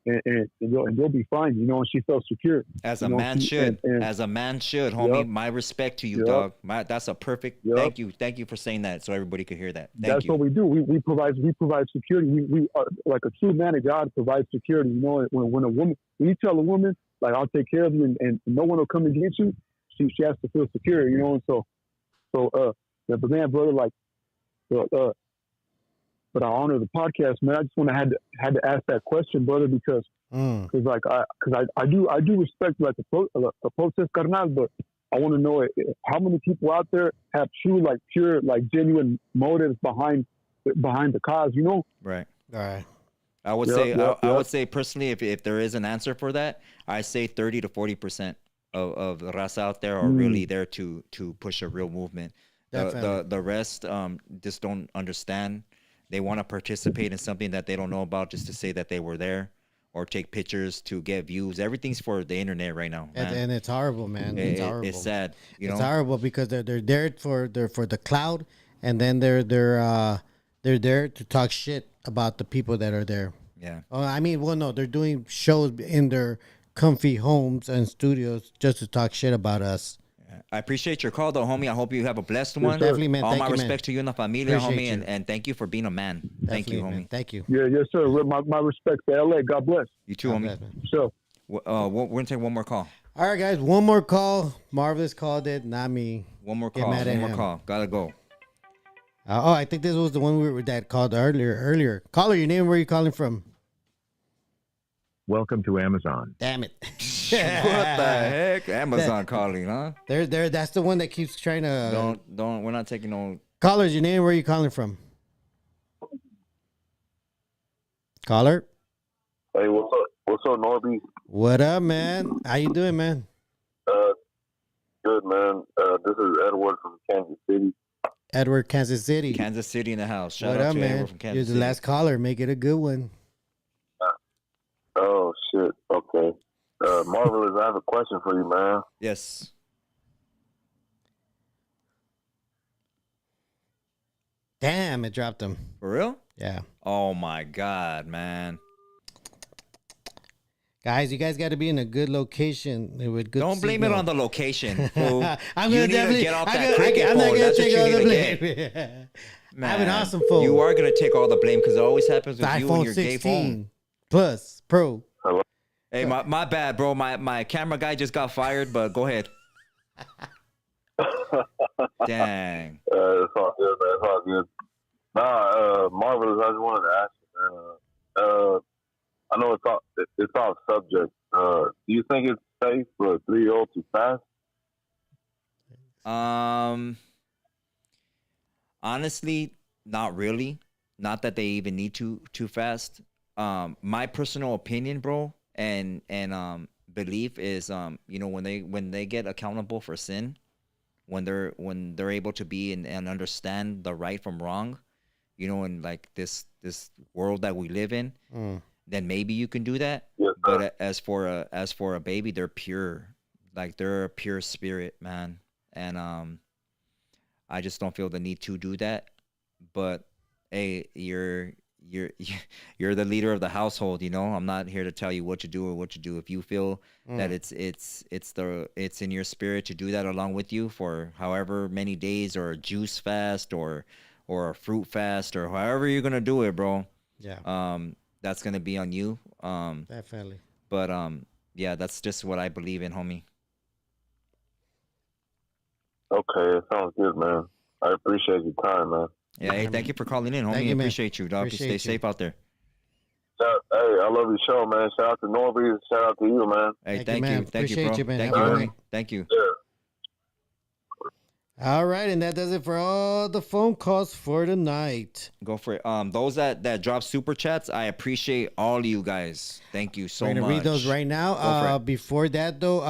and you'll be fine, you know. And she felt secure, as a man should, as a man should, homie. Yep. My respect to you, dog. That's a perfect. Yep. Thank you for saying that, so everybody could hear that. That's what we do. We provide security. We are, like a true man of God provides security. You know, when a woman, when you tell a woman like I'll take care of you, and no one will come and get you, she has to feel secure. You know, and so but man, brother, like, but I honor the podcast, man. I just had to ask that question, brother, because like I do respect like the protest, carnal, but I want to know how many people out there have true, like pure, like genuine motives behind the cause, you know? Right. All right. I would I would say personally, if there is an answer for that, I say 30 to 40% of the raza out there are really there to push a real movement. The rest just don't understand. They want to participate in something that they don't know about just to say that they were there or take pictures to get views. Everything's for the internet right now, man. And it's horrible, man. It's horrible. It's sad. It's horrible because they're there for the cloud, and then they're there to talk shit about the people that are there. Yeah. I mean, well, no, they're doing shows in their comfy homes and studios just to talk shit about us. I appreciate your call, though, homie. I hope you have a blessed one. Definitely, man. All thank my you, respect to you and the familia, appreciate homie, and thank you for being a man. Definitely, thank you, homie. Man. Thank you. Yeah, yes, sir. My respect to LA. God bless. You too, homie. Bless, sure. We're gonna take one more call. All right, guys. One more call. Marvelous called it, not me. One more call. One more call. Gotta go. I think this was the one that called earlier. Caller, your name? Where are you calling from? Welcome to Amazon. Damn it. What the heck? Amazon calling, huh? That's the one that keeps trying to... Don't, we're not taking no... Callers, your name, where are you calling from? Caller? Hey, what's up, NORBEEZ? What up, man? How you doing, man? good, man? This is Edward from Kansas City. Edward, Kansas City. Kansas City in the house. Shout What out up, to man? Edward from You're Kansas the City. last caller. Make it a good one. Oh, shit. Okay. Marvelous, I have a question for you, man. Yes. Damn, it dropped him. For real? Yeah. Oh my God, man. Guys, you guys got to be in a good location with good Don't blame it signal. on the location, fool. I'm You gonna need definitely to get off I'm that gonna- cricket I'm not pole. gonna That's what take you all need the to get. blame. Man, I have an awesome phone. You are going to take all the blame because it always happens with you and iPhone your gay phone. 16 Plus Pro. Hey, my bad, bro. My camera guy just got fired, but go ahead. Dang. It's all good, man. It's all good. Nah, Marvelous, I just wanted to ask you, man. I know it's off subject. Do you think it's safe for a 3-year-old to fast? Honestly, not really. Not that they even need to fast. My personal opinion, bro, and belief is, when they get accountable for sin, when they're able to be and understand the right from wrong, in like this world that we live in, then maybe you can do that. Yes, but as for a baby, they're pure, like they're a pure spirit, man, and I just don't feel the need to do that. But hey, you're the leader of the household, I'm not here to tell you what to do or what to do. If you feel that it's in your spirit to do that along with you for however many days, or a juice fast or a fruit fast, or however you're gonna do it, bro. Yeah. That's gonna be on you. Definitely. But yeah, that's just what I believe in, homie. Okay, it sounds good, man. I appreciate your time, man. Yeah, hey, thank you for calling in, homie. Thank you, man. Appreciate you, dog. Appreciate Stay you. safe out there. Hey, I love your show, man. Shout out to NORBEEZ. Shout out to you, man. Hey, Thank you, man. Thank you, Appreciate bro. you, man. Thank Have you, a good homie. night. Thank you. Yeah. All right, and that does it for all the phone calls for tonight. Go for it. Those that drop super chats, I appreciate all you guys. Thank you so We're much. gonna read those right Go now. for it. Before that, though,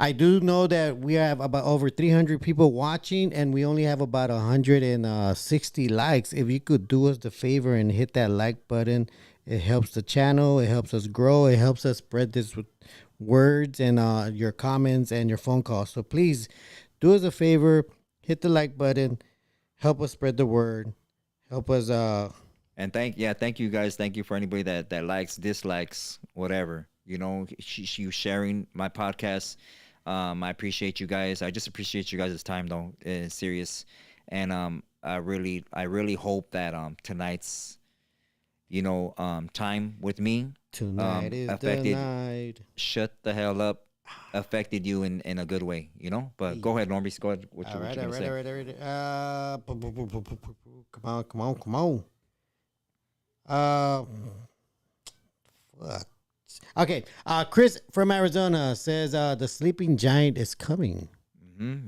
I do know that we have about over 300 people watching, and we only have about 160 likes. If you could do us the favor and hit that like button, it helps the channel. It helps us grow. It helps us spread this with words and your comments and your phone calls. So please do us a favor, hit the like button, help us spread the word, help us. And thank you guys. Thank you for anybody that likes, dislikes, whatever. You sharing my podcast. I appreciate you guys. I just appreciate you guys' time, though. It's serious, and I really hope that tonight's time with me Tonight is the night. Shut the hell up. Affected you in a good way, But go ahead, NORBEEZ. Go ahead. What All you right. gonna say? Come on. Fuck. Okay. Chris from Arizona says the sleeping giant is coming.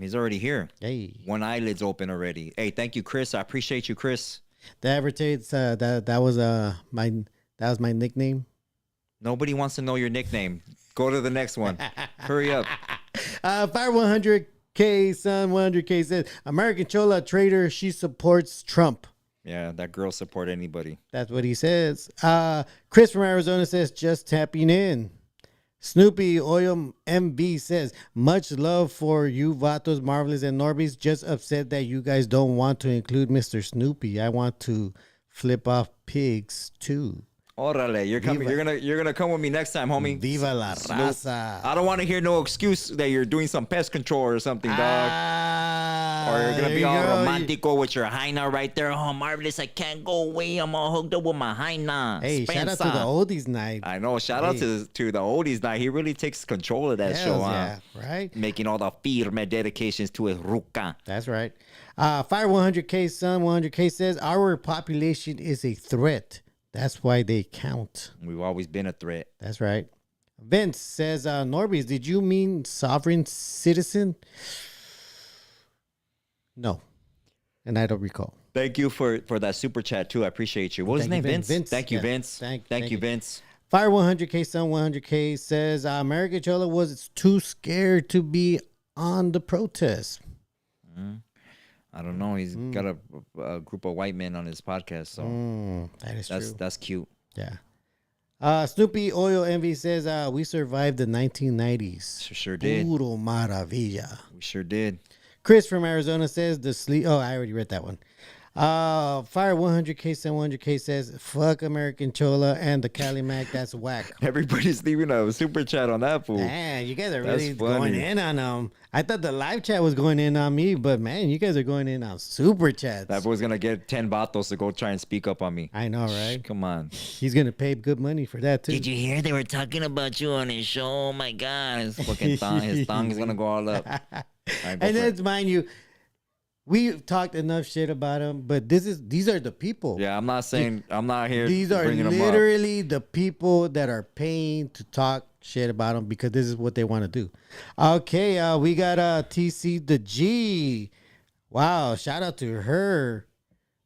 He's already here. Hey. One eyelid's open already. Hey, thank you, Chris. I appreciate you, Chris. The advertise that was my nickname. Nobody wants to know your nickname. Go to the next one. Hurry up. Fire 100K, son 100K says American Chola trader. She supports Trump. Yeah, that girl support anybody. That's what he says. Chris from Arizona says just tapping in. Snoopy Oil MB says much love for you, Vatos, Marvelous, and NORBEEZ. Just upset that you guys don't want to include Mr. Snoopy. I want to flip off pigs too. Órale, you're coming. You're gonna come with me next time, homie. Viva la raza. I don't want to hear no excuse that you're doing some pest control or something, dog. Or you're gonna be all romantico with your hyena right there. Oh, Marvelous, I can't go away. I'm all hooked up with my hyena. Hey, shout out to the oldies night. I know. Shout out to the oldies night. He really takes control of that show, yeah, right? Making all the firme dedications to his ruca. That's right. Fire 100K, son 100K says our population is a threat. That's why they count. We've always been a threat. That's right. Vince says, NORBEEZ, did you mean sovereign citizen? No. And I don't recall. Thank you for that super chat, too. I appreciate you. What was his name, Vince? Thank you, Vince. Thank you, Vince. Fire 100K, son 100K says, American Chola was too scared to be on the protest? I don't know. He's got a group of white men on his podcast, so That is true. that's cute. Yeah. Snoopy Oil Envy says, we survived the 1990s. Sure did. Puro maravilla. We sure did. Chris from Arizona says, the sleep. Oh, I already read that one. Fire 100K 100K says, fuck American Chola and the Cali Mac. That's whack. Everybody's leaving a super chat on that fool. Man, you guys are really That's funny. going in on them. I thought the live chat was going in on me, but man, you guys are going in on super chats. That boy's gonna get 10 batos to go try and speak up on me. I know, right? Come on. He's gonna pay good money for that too. Did you hear they were talking about you on his show? Oh my god, his fucking thong, his thong is gonna go all up. All right, And then, mind you, we've talked enough shit about him, but these are the people. yeah, I'm not saying I'm not here. These are bringing them up. literally the people that are paying to talk shit about them because this is what they want to do. Okay, we got TC the G. Wow, shout out to her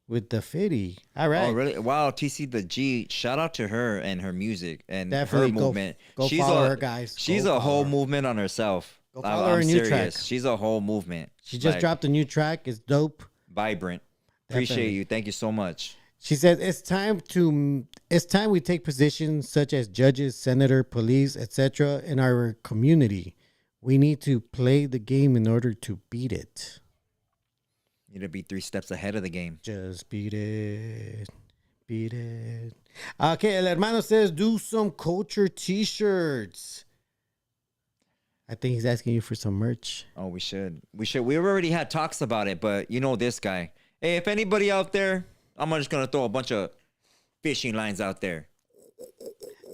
with the 50. All right. Oh really? Wow, TC the G. Shout out to her and her music and Definitely her movement. go she's follow a, her, guys. She's Go a whole follow her. movement on herself. Go follow her new track. She's a whole movement. She just dropped a new track. It's dope. Vibrant. Appreciate Definitely. you. Thank you so much. She says it's time we take positions such as judges, senator, police, etc. in our community. We need to play the game in order to beat it. You need to be 3 steps ahead of the game. Just beat it. Beat it. Okay, El Hermano says do some culture t-shirts. I think he's asking you for some merch. Oh, we should. We already had talks about it, but you know this guy. Hey, if anybody out there, I'm just gonna throw a bunch of fishing lines out there.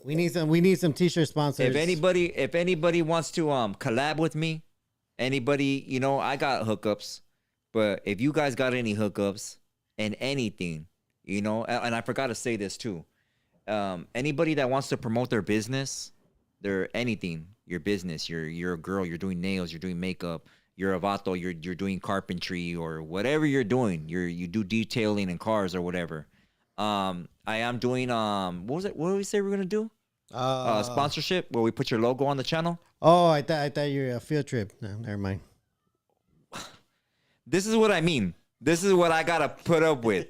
We need some t-shirt sponsors. If anybody wants to collab with me, anybody, I got hookups. But if you guys got any hookups and anything, and I forgot to say this too. Anybody that wants to promote their business, your business, you're a girl, you're doing nails, you're doing makeup, you're a vato, you're doing carpentry or whatever you're doing, you do detailing in cars or whatever. I am doing what did we say we're gonna do? Sponsorship where we put your logo on the channel. Oh, I thought you're a field trip. No, never mind. This is what I mean. This is what I gotta put up with.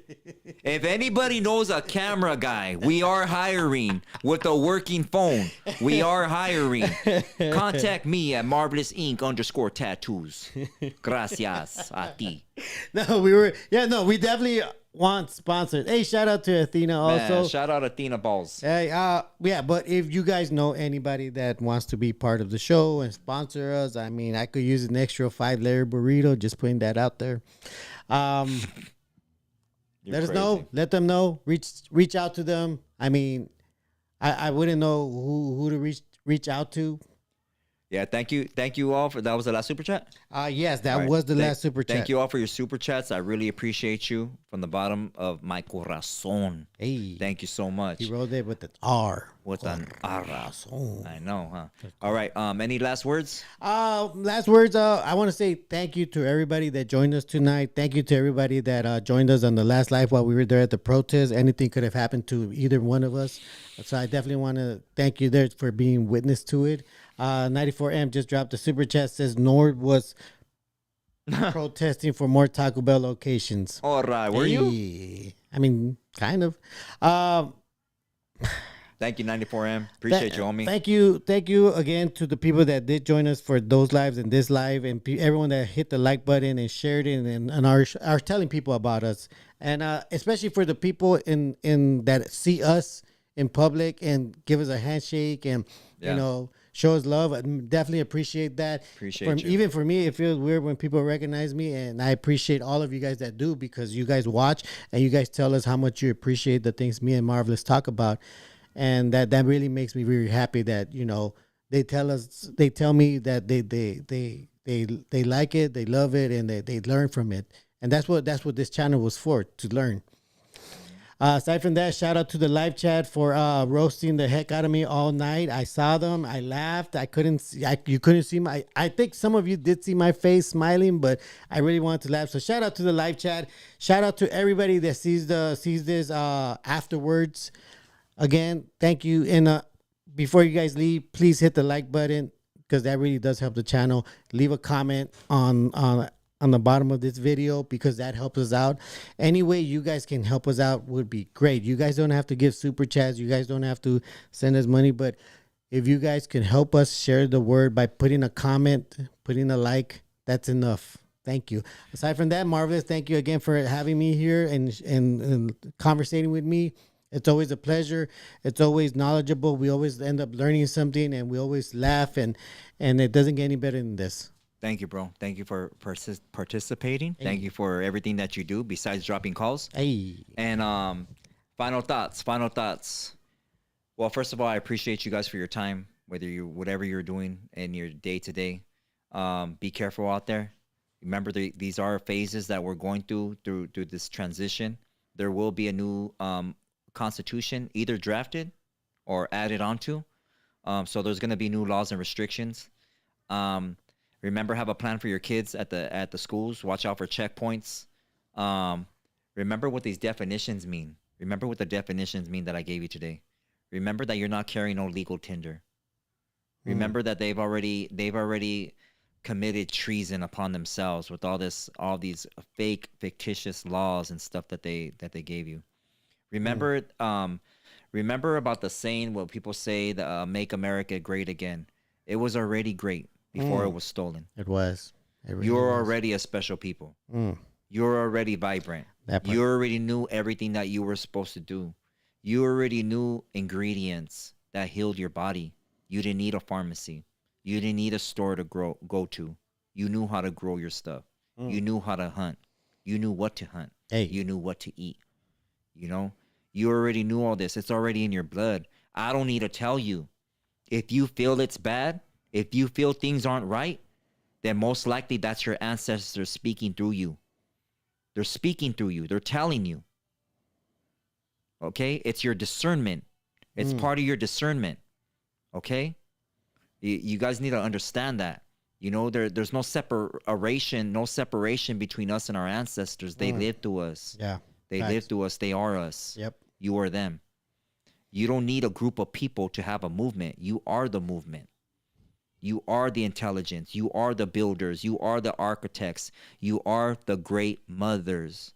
If anybody knows a camera guy, we are hiring with a working phone. We are hiring. Contact me at marvelousinc_tattoos. Gracias a ti. No, we definitely want sponsors. Hey, shout out to Athena also. Man, shout out Athena Balls. Hey, yeah, but if you guys know anybody that wants to be part of the show and sponsor us, I mean, I could use an extra 5-layer burrito. Just putting that out there. Let us know. Let them know. Reach out to them. I mean, I wouldn't know who to reach out to. Yeah, thank you all for that. Was the last super chat? Yes, that was the last super chat. Thank you all for your super chats. I really appreciate you from the bottom of my corazón. Hey, thank you so much. He wrote it with an R. With an R. I know, huh? All right. Any last words? Last words. I want to say thank you to everybody that joined us tonight. Thank you to everybody that joined us on the last live while we were there at the protest. Anything could have happened to either one of us, so I definitely want to thank you there for being witness to it. 94M just dropped a super chat. Says Nord was protesting for more Taco Bell locations. All right, were you? I mean, kind of. Thank you, 94M. Appreciate you, homie. Thank you again to the people that did join us for those lives and this live, and everyone that hit the like button and shared it and are telling people about us, and especially for the people in that see us in public and give us a handshake and show us love. I definitely appreciate that. Appreciate you. Even for me, it feels weird when people recognize me, and I appreciate all of you guys that do, because you guys watch and you guys tell us how much you appreciate the things me and Marvelous talk about, and that really makes me really happy that they tell me that they like it, they love it, and they learn from it, and that's what this channel was for, to learn. Aside from that, shout out to the live chat for roasting the heck out of me all night. I saw them. I laughed. You couldn't see my. I think some of you did see my face smiling, but I really wanted to laugh. So shout out to the live chat. Shout out to everybody that sees this afterwards. Again, thank you. And before you guys leave, please hit the like button. because that really does help the channel. Leave a comment on the bottom of this video, because that helps us out. Any way you guys can help us out would be great. You guys don't have to give super chats. You guys don't have to send us money, but if you guys can help us share the word by putting a comment, putting a like, that's enough. Thank you. Aside from that, Marvelous, thank you again for having me here and conversating with me. It's always a pleasure. It's always knowledgeable. We always end up learning something, and we always laugh, and it doesn't get any better than this. Thank you, bro. Thank you for participating. Hey. Thank you for everything that you do besides dropping calls. Hey. And final thoughts. Well, first of all, I appreciate you guys for your time, whatever you're doing in your day to day. Be careful out there. Remember, these are phases that we're going through this transition. There will be a new constitution either drafted or added onto. So there's going to be new laws and restrictions. Remember, have a plan for your kids at the schools. Watch out for checkpoints. Remember what these definitions mean. Remember what the definitions mean that I gave you today. Remember that you're not carrying no legal tinder. Remember that they've already committed treason upon themselves with all these fictitious laws and stuff that they gave you. Remember, remember about the saying, what people say, the "Make America Great Again." It was already great before it was stolen. It was. Really You're was. Already a special people. You're already vibrant. You already knew everything that you were supposed to do. You already knew ingredients that healed your body. You didn't need a pharmacy. You didn't need a store to go to. You knew how to grow your stuff. You knew how to hunt. You knew what to hunt. Hey. You knew what to eat. You know? You already knew all this. It's already in your blood. I don't need to tell you. If you feel it's bad, if you feel things aren't right, then most likely that's your ancestors speaking through you. They're speaking through you. They're telling you. Okay? It's your discernment. It's part of your discernment. Okay? You guys need to understand that. You know, there's no separation between us and our ancestors. They lived through us. Yeah. They lived through us. They are us. Yep. You are them. You don't need a group of people to have a movement. You are the movement. You are the intelligence. You are the builders. You are the architects. You are the great mothers.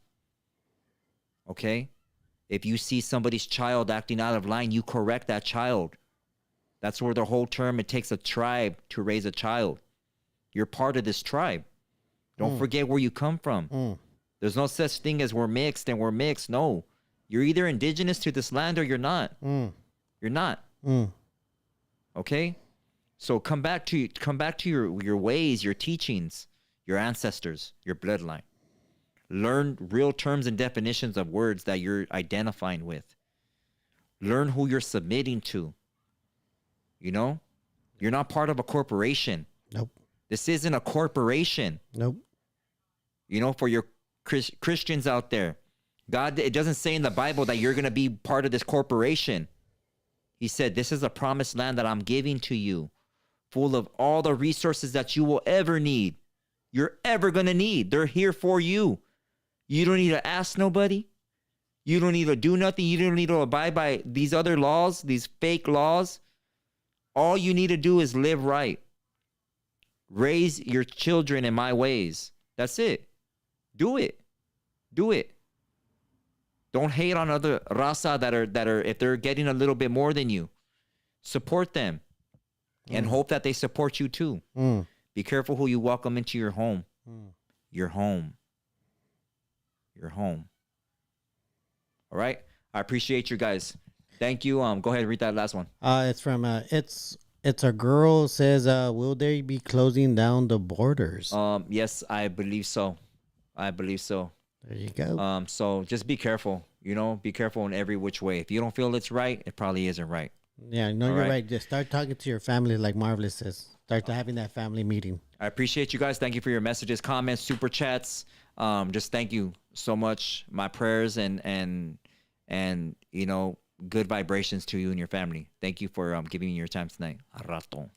Okay? If you see somebody's child acting out of line, you correct that child. That's where the whole term, it takes a tribe to raise a child. You're part of this tribe. Don't forget where you come from. There's no such thing as we're mixed and we're mixed. No. You're either indigenous to this land or you're not. You're not. Okay? So come back to your ways, your teachings, your ancestors, your bloodline. Learn real terms and definitions of words that you're identifying with. Learn who you're submitting to. You know? You're not part of a corporation. Nope. This isn't a corporation. Nope. You know, for your Christians out there, God, it doesn't say in the Bible that you're going to be part of this corporation. He said, this is a promised land that I'm giving to you, full of all the resources that you will ever need. You're ever going to need. They're here for you. You don't need to ask nobody. You don't need to do nothing. You don't need to abide by these other laws, these fake laws. All you need to do is live right. Raise your children in my ways. That's it. Do it. Do it. Don't hate on other raza that are if they're getting a little bit more than you. Support them and hope that they support you too. Be careful who you welcome into your home. Your home. Your home. All right? I appreciate you guys. Thank you. Go ahead and read that last one. It's from it's a girl says, will they be closing down the borders? Yes, I believe so. I believe so. There you go. So just be careful. You know, be careful in every which way. If you don't feel it's right, it probably isn't right. Yeah, no, you're right. Just start talking to your family, like Marvelous says. Start having that family meeting. I appreciate you guys. Thank you for your messages, comments, super chats. Just thank you so much. My prayers and you know, good vibrations to you and your family. Thank you for giving me your time tonight. A rato.